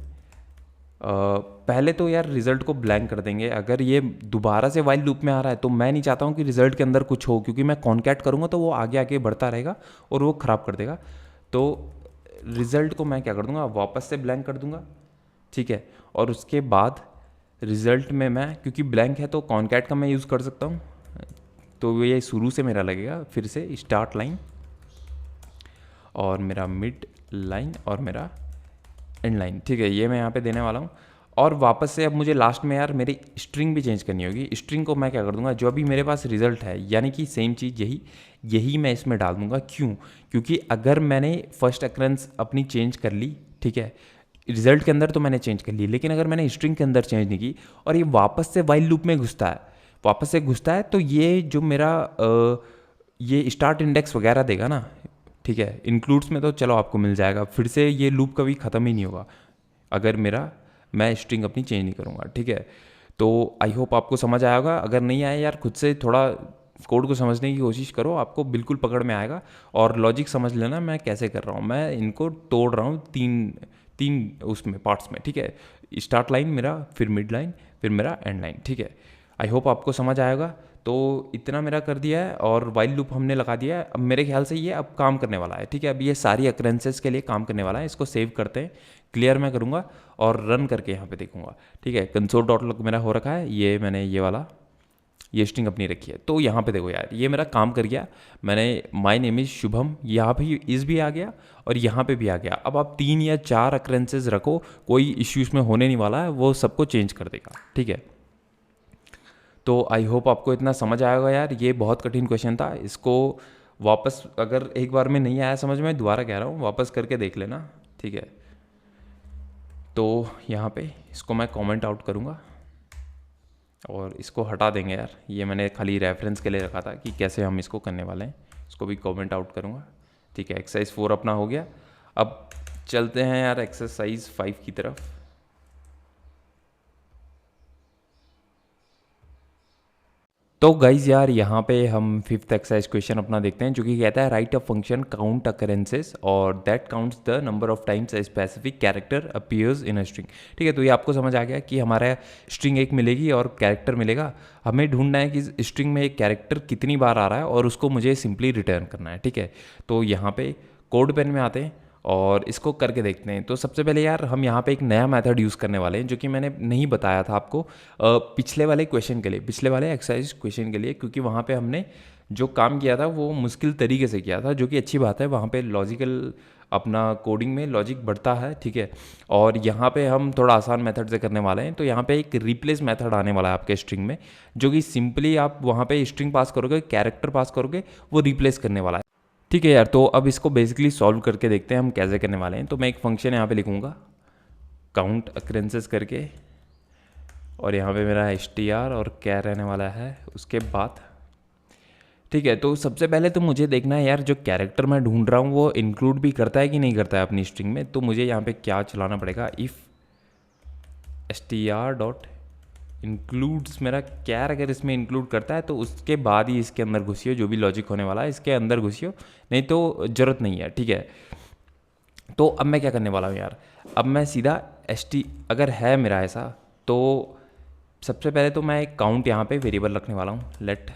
पहले तो यार रिजल्ट को ब्लैंक कर देंगे। अगर ये दोबारा से वाइल लूप में आ रहा है तो मैं नहीं चाहता हूँ कि रिजल्ट के अंदर कुछ हो, क्योंकि मैं कॉन्कैट करूँगा तो वो आगे आगे बढ़ता रहेगा और वो ख़राब कर देगा। तो रिजल्ट को मैं क्या कर दूँगा, वापस से ब्लैंक कर दूँगा ठीक है। और उसके बाद रिज़ल्ट में मैं, क्योंकि ब्लैंक है तो कॉनकैट का मैं यूज़ कर सकता हूँ, तो ये शुरू से मेरा लगेगा, फिर से स्टार्ट लाइन और मेरा मिड लाइन और मेरा एंड लाइन, ठीक है। ये मैं यहाँ पे देने वाला हूँ। और वापस से अब मुझे लास्ट में यार मेरी स्ट्रिंग भी चेंज करनी होगी। स्ट्रिंग को मैं क्या कर दूंगा, जो अभी मेरे पास रिजल्ट है यानी कि सेम चीज़ यही मैं इसमें डाल दूंगा। क्यों? क्योंकि अगर मैंने फर्स्ट अकरेंस अपनी चेंज कर ली, ठीक है, रिजल्ट के अंदर तो मैंने चेंज कर ली, लेकिन अगर मैंने स्ट्रिंग के अंदर चेंज नहीं की और ये वापस से वाइल लूप में घुसता है तो ये जो मेरा ये स्टार्ट इंडेक्स वगैरह देगा ना, ठीक है। इंक्लूड्स में तो चलो आपको मिल जाएगा, फिर से ये लूप कभी ख़त्म ही नहीं होगा अगर मैं स्ट्रिंग अपनी चेंज नहीं करूँगा, ठीक है। तो आई होप आपको समझ आया होगा। अगर नहीं आया यार, खुद से थोड़ा कोड को समझने की कोशिश करो, आपको बिल्कुल पकड़ में आएगा। और लॉजिक समझ लेना मैं कैसे कर रहा हूँ, मैं इनको तोड़ रहा हूँ तीन तीन उसमें पार्ट्स में, ठीक है। स्टार्ट लाइन मेरा, फिर मिड लाइन, फिर मेरा एंड लाइन, ठीक है। आई होप आपको समझ आएगा। तो इतना मेरा कर दिया है और वाइल लूप हमने लगा दिया है। अब मेरे ख्याल से ये अब काम करने वाला है, ठीक है। अब ये सारी अकरेंसेस के लिए काम करने वाला है। इसको सेव करते हैं, क्लियर मैं करूँगा और रन करके यहाँ पे देखूंगा, ठीक है। कंसोल डॉट लॉग मेरा हो रखा है, ये मैंने ये स्ट्रिंग अपनी रखी है। तो यहाँ पे देखो यार, ये मेरा काम कर गया। मैंने माय नेम इज़ शुभम, यहाँ पे इस भी आ गया और यहाँ पे भी आ गया। अब आप 3 या 4 अकरेंसेस रखो, कोई इश्यू इसमें होने नहीं वाला है, वो सबको चेंज कर देगा, ठीक है। तो आई होप आपको इतना समझ आएगा यार। ये बहुत कठिन क्वेश्चन था, इसको वापस अगर एक बार में नहीं आया समझ में, दोबारा कह रहा हूँ, वापस करके देख लेना, ठीक है। तो यहाँ पे इसको मैं कमेंट आउट करूँगा और इसको हटा देंगे यार। ये मैंने खाली रेफरेंस के लिए रखा था कि कैसे हम इसको करने वाले हैं। इसको भी कमेंट आउट करूँगा, ठीक है। एक्सरसाइज 4 अपना हो गया। अब चलते हैं यार एक्सरसाइज 5 की तरफ। तो गाइज यार, यहाँ पे हम 5th एक्सरसाइज क्वेश्चन अपना देखते हैं, जो कि कहता है write a function count occurrences और that counts the number of times a specific character appears in a string, ठीक है। तो ये आपको समझ आ गया कि हमारा स्ट्रिंग एक मिलेगी और कैरेक्टर मिलेगा। हमें ढूंढना है कि स्ट्रिंग में एक कैरेक्टर कितनी बार आ रहा है और उसको मुझे सिंपली रिटर्न करना है, ठीक है। तो यहाँ पे कोड पेन में आते हैं और इसको करके देखते हैं। तो सबसे पहले यार हम यहाँ पे एक नया मेथड यूज़ करने वाले हैं, जो कि मैंने नहीं बताया था आपको पिछले वाले क्वेश्चन के लिए, पिछले वाले एक्सरसाइज क्वेश्चन के लिए, क्योंकि वहाँ पे हमने जो काम किया था वो मुश्किल तरीके से किया था, जो कि अच्छी बात है। वहाँ पे लॉजिकल अपना कोडिंग में लॉजिक बढ़ता है, ठीक है। और यहाँ पे हम थोड़ा आसान मेथड से करने वाले हैं। तो यहाँ पे एक रिप्लेस मेथड आने वाला है आपके स्ट्रिंग में, जो कि सिंपली आप वहाँ पे स्ट्रिंग पास करोगे, कैरेक्टर पास करोगे, वो रिप्लेस करने वाला है, ठीक है यार। तो अब इसको बेसिकली सॉल्व करके देखते हैं हम कैसे करने वाले हैं। तो मैं एक फंक्शन यहाँ पे लिखूँगा काउंट अकरेंसेस करके, और यहाँ पे मेरा str और क्या रहने वाला है उसके बाद, ठीक है। तो सबसे पहले तो मुझे देखना है यार, जो कैरेक्टर मैं ढूंढ रहा हूँ वो इंक्लूड भी करता है कि नहीं करता है अपनी स्ट्रिंग में। तो मुझे यहाँ पे क्या चलाना पड़ेगा, इफ़ str डॉट इंक्लूड्स मेरा कैर अगर इसमें इंक्लूड करता है तो उसके बाद ही इसके अंदर घुसियो, जो भी लॉजिक होने वाला है इसके अंदर घुसियो, नहीं तो ज़रूरत नहीं है, ठीक है। तो अब मैं क्या करने वाला हूँ यार, अब मैं सीधा अगर है मेरा ऐसा, तो सबसे पहले तो मैं एक काउंट यहाँ पे वेरिएबल रखने वाला हूँ। Let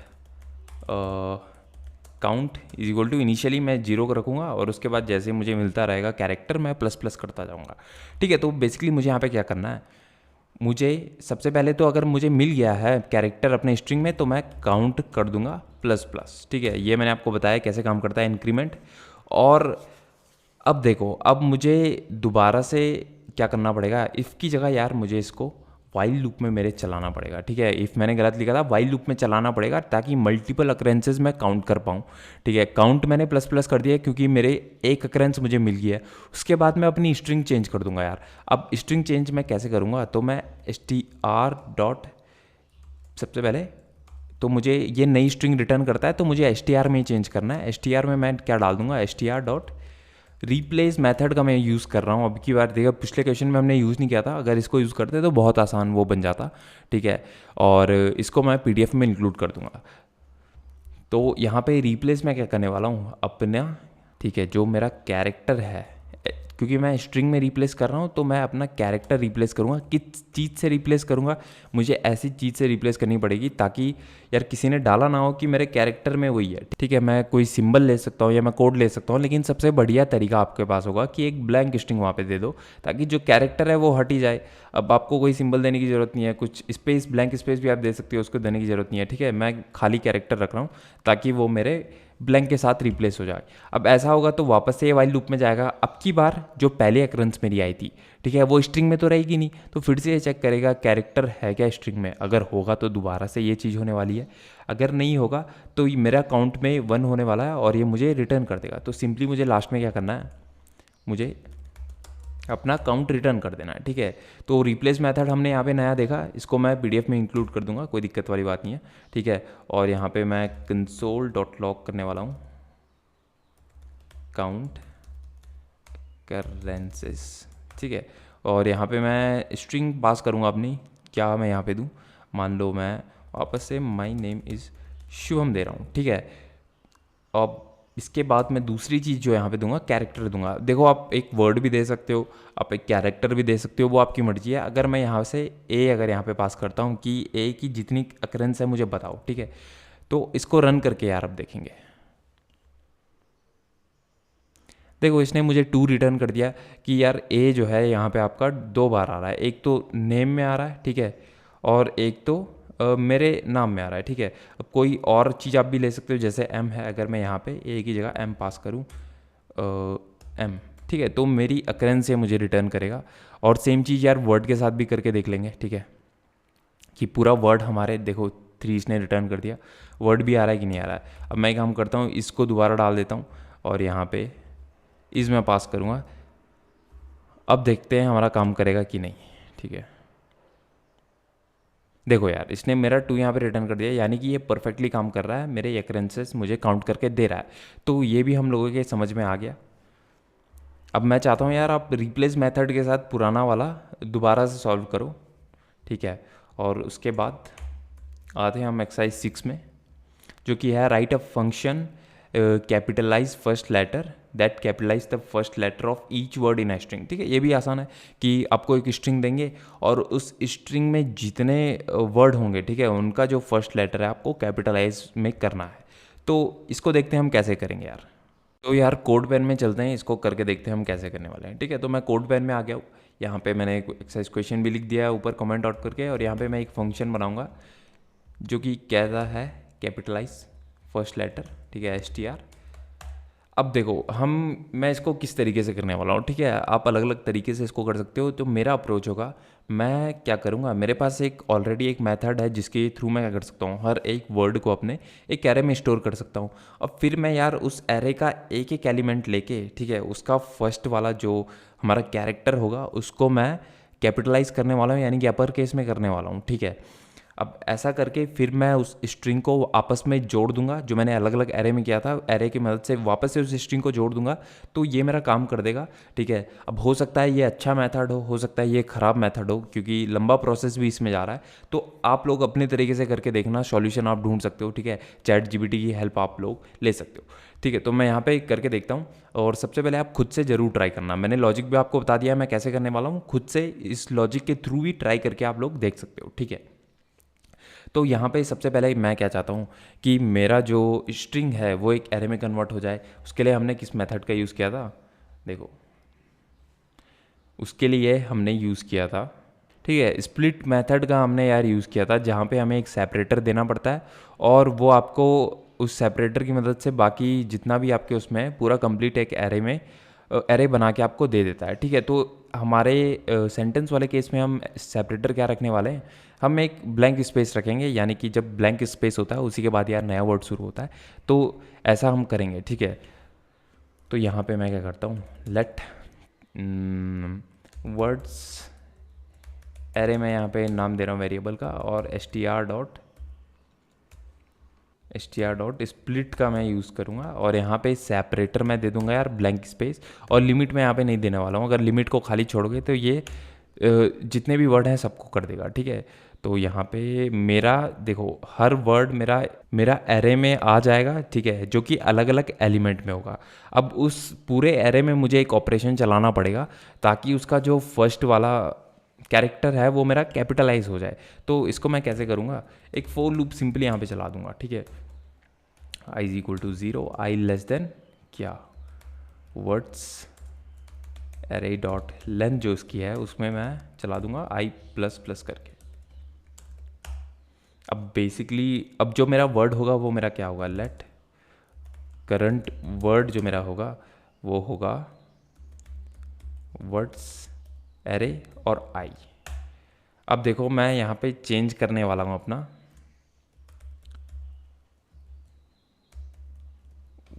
count is equal to, initially मैं 0 को रखूँगा और उसके बाद जैसे मुझे मिलता रहेगा कैरेक्टर मैं प्लस प्लस करता जाऊँगा, ठीक है। तो बेसिकली मुझे यहाँ पे क्या करना है, मुझे सबसे पहले तो अगर मुझे मिल गया है कैरेक्टर अपने स्ट्रिंग में तो मैं काउंट कर दूंगा प्लस प्लस, ठीक है। ये मैंने आपको बताया कैसे काम करता है इंक्रीमेंट। और अब देखो, अब मुझे दोबारा से क्या करना पड़ेगा, इफ़ की जगह यार मुझे इसको वाइल लूप में मेरे चलाना पड़ेगा, ठीक है। इफ़ मैंने गलत लिखा था, वाइल लूप में चलाना पड़ेगा ताकि मल्टीपल अकरेंसेज मैं काउंट कर पाऊँ, ठीक है। काउंट मैंने प्लस प्लस कर दिया क्योंकि मेरे एक अकरेंस मुझे मिल गया है। उसके बाद मैं अपनी स्ट्रिंग चेंज कर दूंगा यार। अब स्ट्रिंग चेंज मैं कैसे करूँगा, तो मैं str डॉट, सबसे पहले तो मुझे ये नई स्ट्रिंग रिटर्न करता है तो मुझे str में ही चेंज करना है। str में मैं क्या डाल दूंगा, str डॉट रिप्लेस मेथड का मैं यूज़ कर रहा हूँ। अब की बार देखा, पिछले क्वेश्चन में हमने यूज़ नहीं किया था, अगर इसको यूज़ करते तो बहुत आसान वो बन जाता, ठीक है। और इसको मैं PDF में इंक्लूड कर दूंगा। तो यहाँ पे रिप्लेस मैं क्या करने वाला हूँ अपना, ठीक है, जो मेरा कैरेक्टर है, क्योंकि मैं स्ट्रिंग में रिप्लेस कर रहा हूँ तो मैं अपना कैरेक्टर रिप्लेस करूँगा। किस चीज़ से रिप्लेस करूँगा, मुझे ऐसी चीज़ से रिप्लेस करनी पड़ेगी ताकि यार किसी ने डाला ना हो कि मेरे कैरेक्टर में वही है। ठीक है, मैं कोई सिंबल ले सकता हूँ या मैं कोड ले सकता हूँ, लेकिन सबसे बढ़िया तरीका आपके पास होगा कि एक ब्लैंक स्ट्रिंग वहाँ पे दे दो ताकि जो कैरेक्टर है वो हट ही जाए। अब आपको कोई सिंबल देने की ज़रूरत नहीं है, कुछ स्पेस, ब्लैंक स्पेस भी आप दे सकते हो, उसको देने की ज़रूरत नहीं है। ठीक है, मैं खाली कैरेक्टर रख रहा हूँ ताकि वो मेरे ब्लैंक के साथ रिप्लेस हो जाए। अब ऐसा होगा तो वापस से ये वाइल लूप में जाएगा। अब की बार जो पहले अकरेंस मेरी आई थी, ठीक है, वो स्ट्रिंग में तो रहेगी नहीं, तो फिर से ये चेक करेगा कैरेक्टर है क्या स्ट्रिंग में। अगर होगा तो दोबारा से ये चीज़ होने वाली है, अगर नहीं होगा तो ये मेरा काउंट में 1 होने वाला है और ये मुझे रिटर्न कर देगा। तो सिंपली मुझे लास्ट में क्या करना है, मुझे अपना काउंट रिटर्न कर देना है। ठीक है, तो रिप्लेस मेथड हमने यहाँ पे नया देखा, इसको मैं पीडीएफ में इंक्लूड कर दूंगा, कोई दिक्कत वाली बात नहीं है। ठीक है, और यहाँ पे मैं console.log करने वाला हूँ काउंट करेंसेस। ठीक है, और यहाँ पे मैं स्ट्रिंग पास करूँगा अपनी, क्या मैं यहाँ पे दूँ, मान लो मैं वापस से माई नेम इज़ शुभम दे रहा हूँ। ठीक है, अब इसके बाद मैं दूसरी चीज़ जो यहाँ पे दूंगा, कैरेक्टर दूंगा। देखो, आप एक वर्ड भी दे सकते हो, आप एक कैरेक्टर भी दे सकते हो, वो आपकी मर्जी है। अगर मैं यहाँ से अगर यहाँ पे पास करता हूँ कि ए की जितनी अकरेंस है मुझे बताओ। ठीक है, तो इसको रन करके यार अब देखेंगे, देखो इसने मुझे 2 रिटर्न कर दिया कि यार ए जो है यहाँ पे आपका 2 बार आ रहा है, एक तो नेम में आ रहा है, ठीक है, और एक तो मेरे नाम में आ रहा है। ठीक है, अब कोई और चीज़ आप भी ले सकते हो, जैसे एम है, अगर मैं यहाँ पे ए की जगह एम पास करूँ एम, ठीक है, तो मेरी अकरेंस से मुझे रिटर्न करेगा। और सेम चीज़ यार वर्ड के साथ भी करके देख लेंगे। ठीक है, कि पूरा वर्ड हमारे, देखो 3 इसने रिटर्न कर दिया, वर्ड भी आ रहा है कि नहीं आ रहा है। अब मैं एक काम करता हूँ, इसको दोबारा डाल देता हूँ और यहाँ पे इस मैं पास करूँगा। अब देखते हैं हमारा काम करेगा कि नहीं। ठीक है, देखो यार इसने मेरा 2 यहाँ पे रिटर्न कर दिया, यानी कि ये परफेक्टली काम कर रहा है, मेरे अकरेंसेस मुझे काउंट करके दे रहा है। तो ये भी हम लोगों के समझ में आ गया। अब मैं चाहता हूँ यार आप रिप्लेस मेथड के साथ पुराना वाला दोबारा से सॉल्व करो। ठीक है, और उसके बाद आते हैं हम एक्सरसाइज 6 में, जो कि है write a function capitalise first letter that capitalise the first letter of each word in a string. ठीक है, ये भी आसान है कि आपको एक स्ट्रिंग देंगे और उस स्ट्रिंग में जितने वर्ड होंगे, ठीक है, उनका जो फर्स्ट लेटर है आपको कैपिटलाइज में करना है। तो इसको देखते हैं हम कैसे करेंगे यार। तो यार कोड पेन में चलते हैं, इसको करके देखते हैं हम कैसे करने वाले हैं। ठीक है, तो मैं कोड पेन में आ गया हूँ, यहाँ पे मैंने एक एक्सरसाइज क्वेश्चन भी लिख दिया है ऊपर कमेंट आउट करके, और यहाँ पे मैं एक फंक्शन बनाऊंगा जो कि कहता है कैपिटलाइज फर्स्ट लेटर, ठीक है, STR। अब देखो मैं इसको किस तरीके से करने वाला हूँ। ठीक है, आप अलग अलग तरीके से इसको कर सकते हो। तो मेरा अप्रोच होगा, मैं क्या करूँगा, मेरे पास एक ऑलरेडी एक मेथड है जिसके थ्रू मैं क्या कर सकता हूँ, हर एक वर्ड को अपने एक एरे में स्टोर कर सकता हूँ। अब फिर मैं यार उस एरे का एक एक एलिमेंट लेके, ठीक है, उसका फर्स्ट वाला जो हमारा कैरेक्टर होगा उसको मैं कैपिटलाइज करने वाला हूँ, यानी कि अपर केस में करने वाला हूँ। ठीक है, अब ऐसा करके फिर मैं उस स्ट्रिंग को आपस में जोड़ दूंगा, जो मैंने अलग अलग एरे में किया था, एरे की मदद से वापस से उस स्ट्रिंग को जोड़ दूंगा, तो ये मेरा काम कर देगा। ठीक है, अब हो सकता है ये अच्छा मेथड हो सकता है ये ख़राब मेथड हो, क्योंकि लंबा प्रोसेस भी इसमें जा रहा है। तो आप लोग अपने तरीके से करके देखना, सॉल्यूशन आप ढूंढ सकते हो। ठीक है, ChatGPT की हेल्प आप लोग ले सकते हो। ठीक है, तो मैं यहाँ पे करके देखता हूँ, और सबसे पहले आप खुद से ज़रूर ट्राई करना। मैंने लॉजिक भी आपको बता दिया है मैं कैसे करने वाला हूँ, खुद से इस लॉजिक के थ्रू भी ट्राई करके आप लोग देख सकते हो। ठीक है, तो यहाँ पे सबसे पहले मैं क्या चाहता हूँ कि मेरा जो स्ट्रिंग है वो एक एरे में कन्वर्ट हो जाए। उसके लिए हमने किस मेथड का यूज़ किया था, देखो उसके लिए हमने यूज़ किया था, ठीक है, स्प्लिट मेथड का हमने यार यूज़ किया था, जहाँ पे हमें एक सेपरेटर देना पड़ता है और वो आपको उस सेपरेटर की मदद से बाकी जितना भी आपके उसमें है पूरा कंप्लीट एक एरे बना के आपको दे देता है। ठीक है, तो हमारे सेंटेंस वाले केस में हम सेपरेटर क्या रखने वाले हैं, हम एक ब्लैंक स्पेस रखेंगे, यानी कि जब ब्लैंक स्पेस होता है उसी के बाद यार नया वर्ड शुरू होता है, तो ऐसा हम करेंगे। ठीक है, तो यहाँ पे मैं क्या करता हूँ, लेट वर्ड्स एरे में यहाँ पे नाम दे रहा हूँ वेरिएबल का, और str डॉट स्प्लिट का मैं यूज़ करूँगा, और यहाँ पे सेपरेटर मैं दे दूँगा यार ब्लैंक स्पेस, और लिमिट में यहाँ पे नहीं देने वाला हूँ। अगर लिमिट को खाली छोड़ोगे तो ये जितने भी वर्ड हैं सबको कर देगा, ठीक है। तो यहाँ पे मेरा देखो हर वर्ड मेरा मेरा एरे में आ जाएगा, ठीक है, जो कि अलग अलग एलिमेंट में होगा। अब उस पूरे एरे में मुझे एक ऑपरेशन चलाना पड़ेगा ताकि उसका जो फर्स्ट वाला कैरेक्टर है वो मेरा कैपिटलाइज हो जाए। तो इसको मैं कैसे करूँगा, एक फोर लूप सिंपली यहाँ पे चला दूंगा, ठीक है। I is equal to 0, I less than क्या, वर्ड्स एरे डॉट लेंथ जो इसकी है उसमें मैं चला दूंगा आई प्लस प्लस करके। अब बेसिकली अब जो मेरा वर्ड होगा वो मेरा क्या होगा, लेट करंट वर्ड जो मेरा होगा वो होगा वर्ड्स एरे और आई। अब देखो मैं यहाँ पे चेंज करने वाला हूँ अपना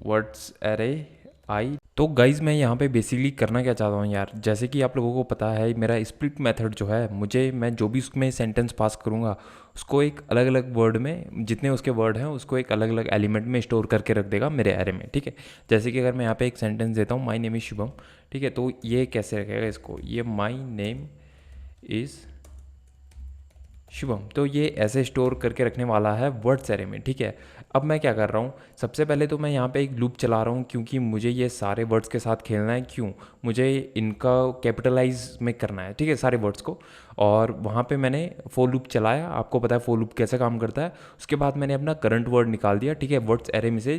वर्ड्स एरे आई। तो गाइज़ मैं यहाँ पे बेसिकली करना क्या चाहता हूँ यार, जैसे कि आप लोगों को पता है मेरा स्प्लिट मेथड जो है, मैं जो भी उसमें सेंटेंस पास करूँगा उसको एक अलग अलग वर्ड में, जितने उसके वर्ड हैं उसको एक अलग अलग एलिमेंट में स्टोर करके रख देगा मेरे एरे में, ठीक है। जैसे कि अगर मैं यहाँ पे एक सेंटेंस देता हूँ, माई नेम इज़ शुभम, ठीक है, तो ये कैसे रखेगा इसको, ये माई नेम इज़ शुभम, तो ये ऐसे स्टोर करके रखने वाला है वर्ड्स एरे में, ठीक है। अब मैं क्या कर रहा हूँ, सबसे पहले तो मैं यहाँ पे एक लूप चला रहा हूँ क्योंकि मुझे ये सारे वर्ड्स के साथ खेलना है। क्यों, मुझे इनका कैपिटलाइज में करना है, ठीक है, सारे वर्ड्स को। और वहाँ पे मैंने फॉर लूप चलाया, आपको पता है फॉर लूप कैसे काम करता है। उसके बाद मैंने अपना करंट वर्ड निकाल दिया, ठीक है, वर्ड्स एरे में से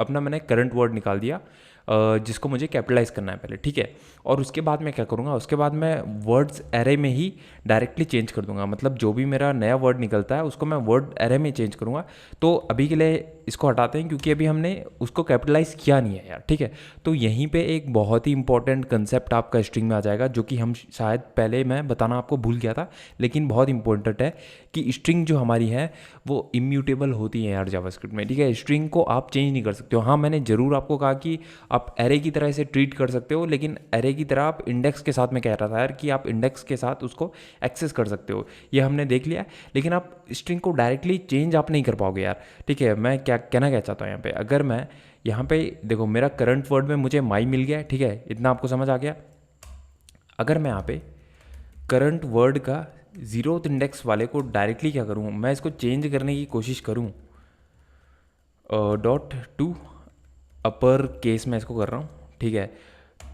अपना मैंने करंट वर्ड निकाल दिया जिसको मुझे कैपिटलाइज करना है पहले, ठीक है। और उसके बाद मैं क्या करूँगा, उसके बाद मैं वर्ड्स एरे में ही डायरेक्टली चेंज कर दूंगा, मतलब जो भी मेरा नया वर्ड निकलता है उसको मैं वर्ड एरे में चेंज करूँगा। तो अभी के लिए इसको हटाते हैं क्योंकि अभी हमने उसको कैपिटलाइज किया नहीं है यार, ठीक है। तो यहीं पे एक बहुत ही इंपॉर्टेंट कंसेप्ट आपका स्ट्रिंग में आ जाएगा जो कि हम शायद पहले मैं बताना आपको भूल गया था, लेकिन बहुत इंपॉर्टेंट है कि स्ट्रिंग जो हमारी है वो इम्यूटेबल होती है यार जावास्क्रिप्ट में, ठीक है। स्ट्रिंग को आप चेंज नहीं कर सकते हो। हाँ, मैंने ज़रूर आपको कहा कि आप एरे की तरह इसे ट्रीट कर सकते हो, लेकिन एरे की तरह आप इंडेक्स के साथ, मैं कह रहा था यार कि आप इंडेक्स के साथ उसको एक्सेस कर सकते हो, ये हमने देख लिया। लेकिन आप स्ट्रिंग को डायरेक्टली चेंज आप नहीं कर पाओगे यार, ठीक है। मैं क्या कहना क्या चाहता हूँ यहाँ पे, अगर मैं यहाँ पे देखो मेरा करंट वर्ड में मुझे माई मिल गया, ठीक है, इतना आपको समझ आ गया। अगर मैं यहाँ पे करंट वर्ड का जीरोथ इंडेक्स वाले को डायरेक्टली क्या करूँ, मैं इसको चेंज करने की कोशिश करूँ, डॉट टू अपर केस में इसको कर रहा हूँ, ठीक है।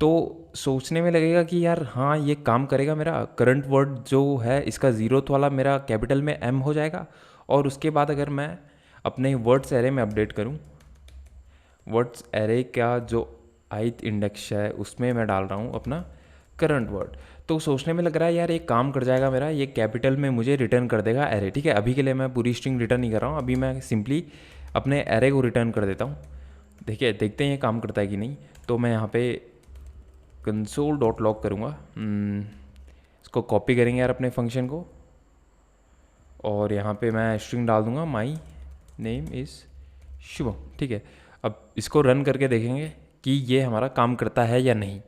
तो सोचने में लगेगा कि यार हाँ ये काम करेगा, मेरा करंट वर्ड जो है इसका जीरोथ वाला मेरा कैपिटल में एम हो जाएगा। और उसके बाद अगर मैं अपने वर्ड्स एरे में अपडेट करूँ, वर्ड्स एरे का जो आइथ इंडेक्स है उसमें मैं डाल रहा हूँ अपना करंट वर्ड, तो सोचने में लग रहा है यार एक काम कर जाएगा मेरा, ये कैपिटल में मुझे रिटर्न कर देगा एरे, ठीक है। अभी के लिए मैं पूरी स्ट्रिंग रिटर्न नहीं कर रहा हूँ, अभी मैं सिंपली अपने एरे को रिटर्न कर देता हूँ। देखिए देखते हैं ये काम करता है कि नहीं। तो मैं यहाँ पे कंसोल डॉट लॉग करूँगा, इसको कॉपी करेंगे यार अपने फंक्शन को, और यहाँ पे मैं स्ट्रिंग डाल दूँगा माई नेम इज़ शुभम, ठीक है। अब इसको रन करके देखेंगे कि ये हमारा काम करता है या नहीं।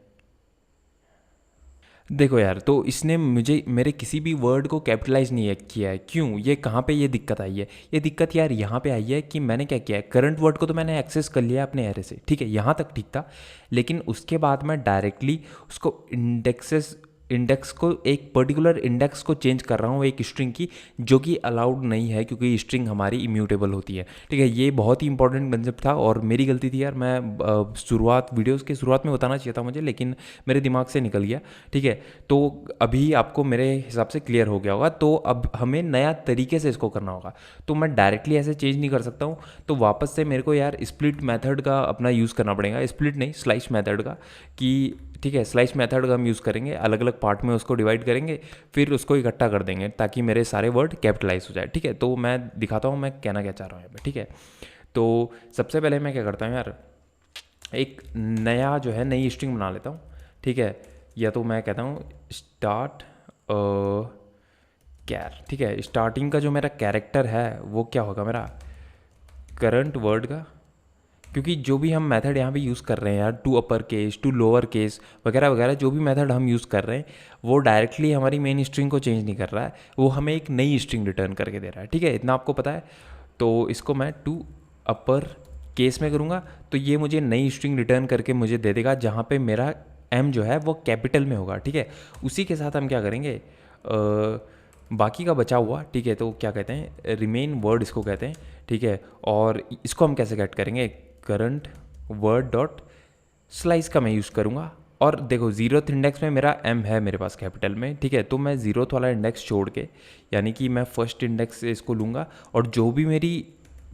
देखो यार, तो इसने मुझे मेरे किसी भी वर्ड को कैपिटलाइज नहीं किया है। क्यों, ये कहाँ पे ये दिक्कत आई है, ये दिक्कत यार यहाँ पे आई है कि मैंने क्या किया है, करंट वर्ड को तो मैंने एक्सेस कर लिया अपने एरे से, ठीक है, यहाँ तक ठीक था। लेकिन उसके बाद मैं डायरेक्टली उसको इंडेक्स को, एक पर्टिकुलर इंडेक्स को चेंज कर रहा हूँ एक स्ट्रिंग की, जो कि अलाउड नहीं है क्योंकि स्ट्रिंग हमारी इम्यूटेबल होती है, ठीक है। ये बहुत ही इंपॉर्टेंट कंसेप्ट था और मेरी गलती थी यार, मैं वीडियोस के शुरुआत में बताना चाहिए था मुझे, लेकिन मेरे दिमाग से निकल गया, ठीक है। तो अभी आपको मेरे हिसाब से क्लियर हो गया होगा। तो अब हमें नया तरीके से इसको करना होगा, तो मैं डायरेक्टली ऐसे चेंज नहीं कर सकता हूँ। तो वापस से मेरे को यार स्प्लिट मेथड का अपना यूज़ करना पड़ेगा, स्प्लिट नहीं स्लाइस मेथड का, कि ठीक है स्लाइस मेथड का हम यूज़ करेंगे, अलग अलग पार्ट में उसको डिवाइड करेंगे, फिर उसको इकट्ठा कर देंगे ताकि मेरे सारे वर्ड कैपिटलाइज हो जाए, ठीक है। तो मैं दिखाता हूँ मैं कहना क्या चाह रहा हूँ यहाँ पे, ठीक है। तो सबसे पहले मैं क्या करता हूँ यार, एक नया जो है नई स्ट्रिंग बना लेता हूँ, ठीक है। या तो मैं कहता हूँ स्टार्ट कैर, ठीक है। स्टार्टिंग का जो मेरा कैरेक्टर है वो क्या होगा, मेरा करंट वर्ड का, क्योंकि जो भी हम मेथड यहाँ पे यूज़ कर रहे हैं यार, to upper case to lower case वगैरह वगैरह, जो भी मेथड हम यूज़ कर रहे हैं वो डायरेक्टली हमारी मेन स्ट्रिंग को चेंज नहीं कर रहा है, वो हमें एक नई स्ट्रिंग रिटर्न करके दे रहा है, ठीक है, इतना आपको पता है। तो इसको मैं टू अपर केस में करूँगा तो ये मुझे नई स्ट्रिंग रिटर्न करके मुझे दे देगा जहाँ पे मेरा एम जो है वो कैपिटल में होगा, ठीक है। उसी के साथ हम क्या करेंगे, बाकी का बचा हुआ, ठीक है, तो क्या कहते हैं, रिमेन वर्ड इसको कहते हैं, ठीक है। और इसको हम कैसे गेट करेंगे, करंट वर्ड डॉट स्लाइस का मैं यूज़ करूँगा। और देखो 0th इंडेक्स में मेरा एम है मेरे पास कैपिटल में, ठीक है। तो मैं 0th वाला इंडेक्स छोड़ के, यानी कि मैं फर्स्ट इंडेक्स से इसको लूँगा और जो भी मेरी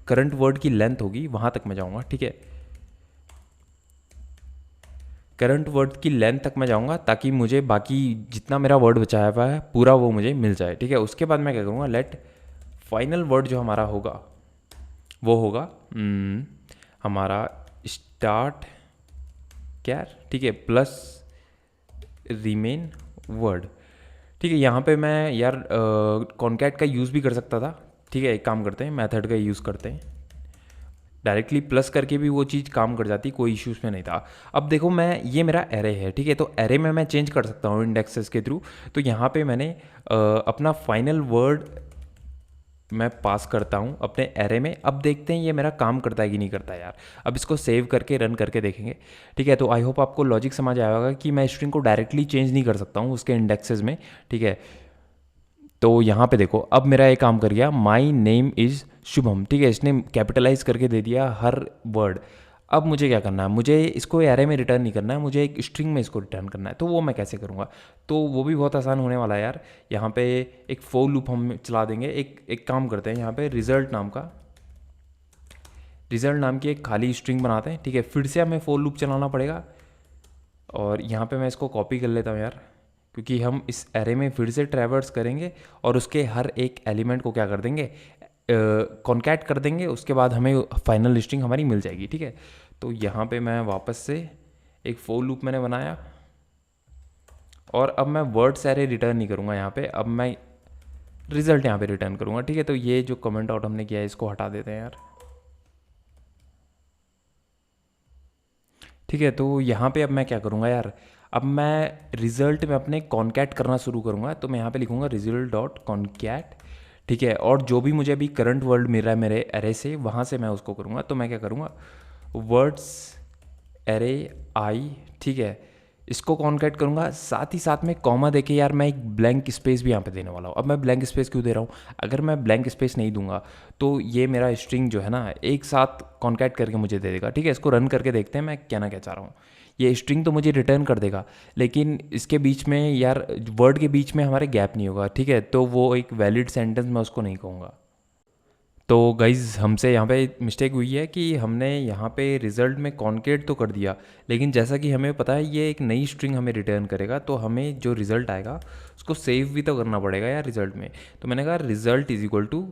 करंट वर्ड की लेंथ होगी वहाँ तक मैं जाऊँगा, ठीक है। करंट वर्ड की लेंथ तक मैं जाऊँगा ताकि मुझे बाकी जितना मेरा वर्ड बचाया हुआ है पूरा वो मुझे मिल जाए, ठीक है। उसके बाद मैं क्या करूँगा, लेट फाइनल वर्ड जो हमारा होगा वो होगा हमारा स्टार्ट कैर, ठीक है, प्लस रिमेन वर्ड, ठीक है। यहाँ पे मैं यार कॉन्कैट का यूज़ भी कर सकता था, ठीक है। एक काम करते हैं, मेथड का यूज़ करते हैं, डायरेक्टली प्लस करके भी वो चीज़ काम कर जाती, कोई इश्यूज़ में नहीं था। अब देखो मैं, ये मेरा एरे है, ठीक है, तो एरे में मैं चेंज कर सकता हूँ इंडेक्सेस के थ्रू। तो यहाँ पे मैंने अपना फाइनल वर्ड मैं पास करता हूँ अपने एरे में। अब देखते हैं ये मेरा काम करता है कि नहीं करता है यार। अब इसको सेव करके रन करके देखेंगे, ठीक है। तो आई होप आपको लॉजिक समझ आया होगा कि मैं स्ट्रिंग को डायरेक्टली चेंज नहीं कर सकता हूँ उसके इंडेक्सेस में, ठीक है। तो यहाँ पे देखो अब मेरा ये काम कर गया, माई नेम इज़ शुभम, ठीक है, इसने कैपिटलाइज करके दे दिया हर वर्ड। अब मुझे क्या करना है, मुझे इसको एरे में रिटर्न नहीं करना है, मुझे एक स्ट्रिंग में इसको रिटर्न करना है। तो वो मैं कैसे करूँगा, तो वो भी बहुत आसान होने वाला है यार। यहाँ पे एक फोर लूप हम चला देंगे, एक काम करते हैं, यहाँ पे रिजल्ट नाम की एक खाली स्ट्रिंग बनाते हैं, ठीक है। फिर से हमें फोर लूप चलाना पड़ेगा और यहाँ पे मैं इसको कॉपी कर लेता हूँ यार, क्योंकि हम इस एरे में फिर से ट्रैवर्स करेंगे और उसके हर एक एलिमेंट को क्या कर देंगे, कॉन्कैट कर देंगे। उसके बाद हमें फाइनल लिस्टिंग हमारी मिल जाएगी, ठीक है। तो यहाँ पे मैं वापस से एक फोर लूप मैंने बनाया और अब मैं वर्ड्स एरे रिटर्न नहीं करूँगा यहाँ पे, अब मैं रिजल्ट यहाँ पे रिटर्न करूँगा, ठीक है। तो ये जो कमेंट आउट हमने किया है इसको हटा देते हैं यार, ठीक है। तो यहाँ पे अब मैं क्या करूँगा यार, अब मैं रिजल्ट में अपने कॉन्कैट करना शुरू करूँगा। तो मैं यहाँ पे लिखूँगा रिजल्ट डॉट कॉन्कैट, ठीक है। और जो भी मुझे अभी करंट वर्ड मिल रहा है मेरे एरे से, वहाँ से मैं उसको करूँगा। तो मैं क्या करूँगा, वर्ड्स एरे आई, ठीक है, इसको कॉन्कैट करूँगा। साथ ही साथ में कॉमा देके यार मैं एक ब्लैंक स्पेस भी यहाँ पे देने वाला हूँ। अब मैं ब्लैंक स्पेस क्यों दे रहा हूँ, अगर मैं ब्लैंक स्पेस नहीं दूंगा तो ये मेरा स्ट्रिंग जो है ना एक साथ कॉन्कैट करके मुझे दे देगा, ठीक है। इसको रन करके देखते हैं मैं क्या चाह रहा हूँ। ये स्ट्रिंग तो मुझे रिटर्न कर देगा, लेकिन इसके बीच में यार वर्ड के बीच में हमारे गैप नहीं होगा, ठीक है। तो वो एक वैलिड सेंटेंस मैं उसको नहीं कहूँगा। तो गाइज़ हमसे यहाँ पे मिस्टेक हुई है कि हमने यहाँ पे रिज़ल्ट में कॉन्केट तो कर दिया, लेकिन जैसा कि हमें पता है ये एक नई स्ट्रिंग हमें रिटर्न करेगा, तो हमें जो रिज़ल्ट आएगा उसको सेव भी तो करना पड़ेगा यार रिज़ल्ट में। तो मैंने कहा result is equal to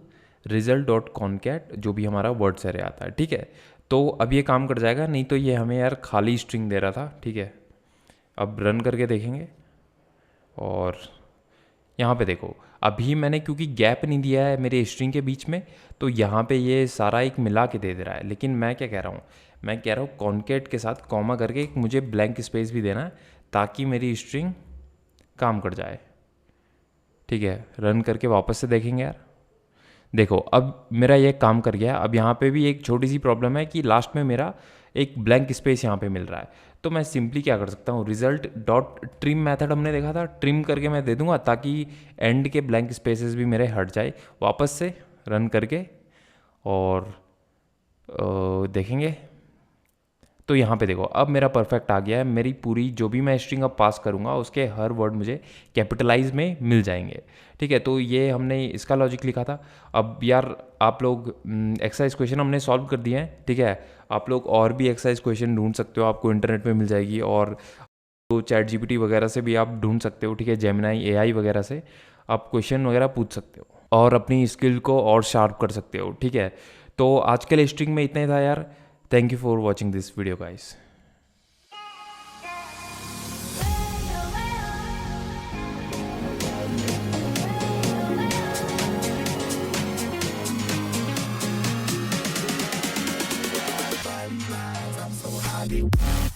result dot concat, जो भी हमारा वर्ड एरे आता है, ठीक है। तो अब ये काम कर जाएगा, नहीं तो ये हमें यार खाली स्ट्रिंग दे रहा था, ठीक है। अब रन करके देखेंगे और यहाँ पे देखो अभी मैंने क्योंकि गैप नहीं दिया है मेरे स्ट्रिंग के बीच में, तो यहाँ पे ये सारा एक मिला के दे रहा है। लेकिन मैं क्या कह रहा हूँ, मैं कह रहा हूँ कॉन्केट के साथ कॉमा करके एक मुझे ब्लैंक स्पेस भी देना है ताकि मेरी स्ट्रिंग काम कर जाए, ठीक है। रन करके वापस से देखेंगे यार, देखो अब मेरा ये काम कर गया। अब यहाँ पे भी एक छोटी सी प्रॉब्लम है कि लास्ट में मेरा एक ब्लैंक स्पेस यहाँ पे मिल रहा है। तो मैं सिंपली क्या कर सकता हूँ, रिजल्ट डॉट ट्रिम मेथड हमने देखा था, ट्रिम करके मैं दे दूंगा ताकि एंड के ब्लैंक स्पेसेस भी मेरे हट जाए। वापस से रन करके और देखेंगे तो यहाँ पे देखो अब मेरा परफेक्ट आ गया है। मेरी पूरी जो भी मैं स्ट्रिंग अब पास करूँगा उसके हर वर्ड मुझे कैपिटलाइज में मिल जाएंगे, ठीक है। तो ये हमने इसका लॉजिक लिखा था। अब यार आप लोग एक्सरसाइज क्वेश्चन हमने सॉल्व कर दिए हैं, ठीक है। आप लोग और भी एक्सरसाइज क्वेश्चन ढूंढ सकते हो, आपको इंटरनेट पे मिल जाएगी। और तो चैट जीपीटी वगैरह से भी आप ढूंढ सकते हो, ठीक है। जेमिनाई एआई वगैरह से आप क्वेश्चन वगैरह पूछ सकते हो और अपनी स्किल को और शार्प कर सकते हो, ठीक है। तो आज के लिए स्ट्रिंग में इतना ही था यार। Thank you for watching this video guys. I'm so happy.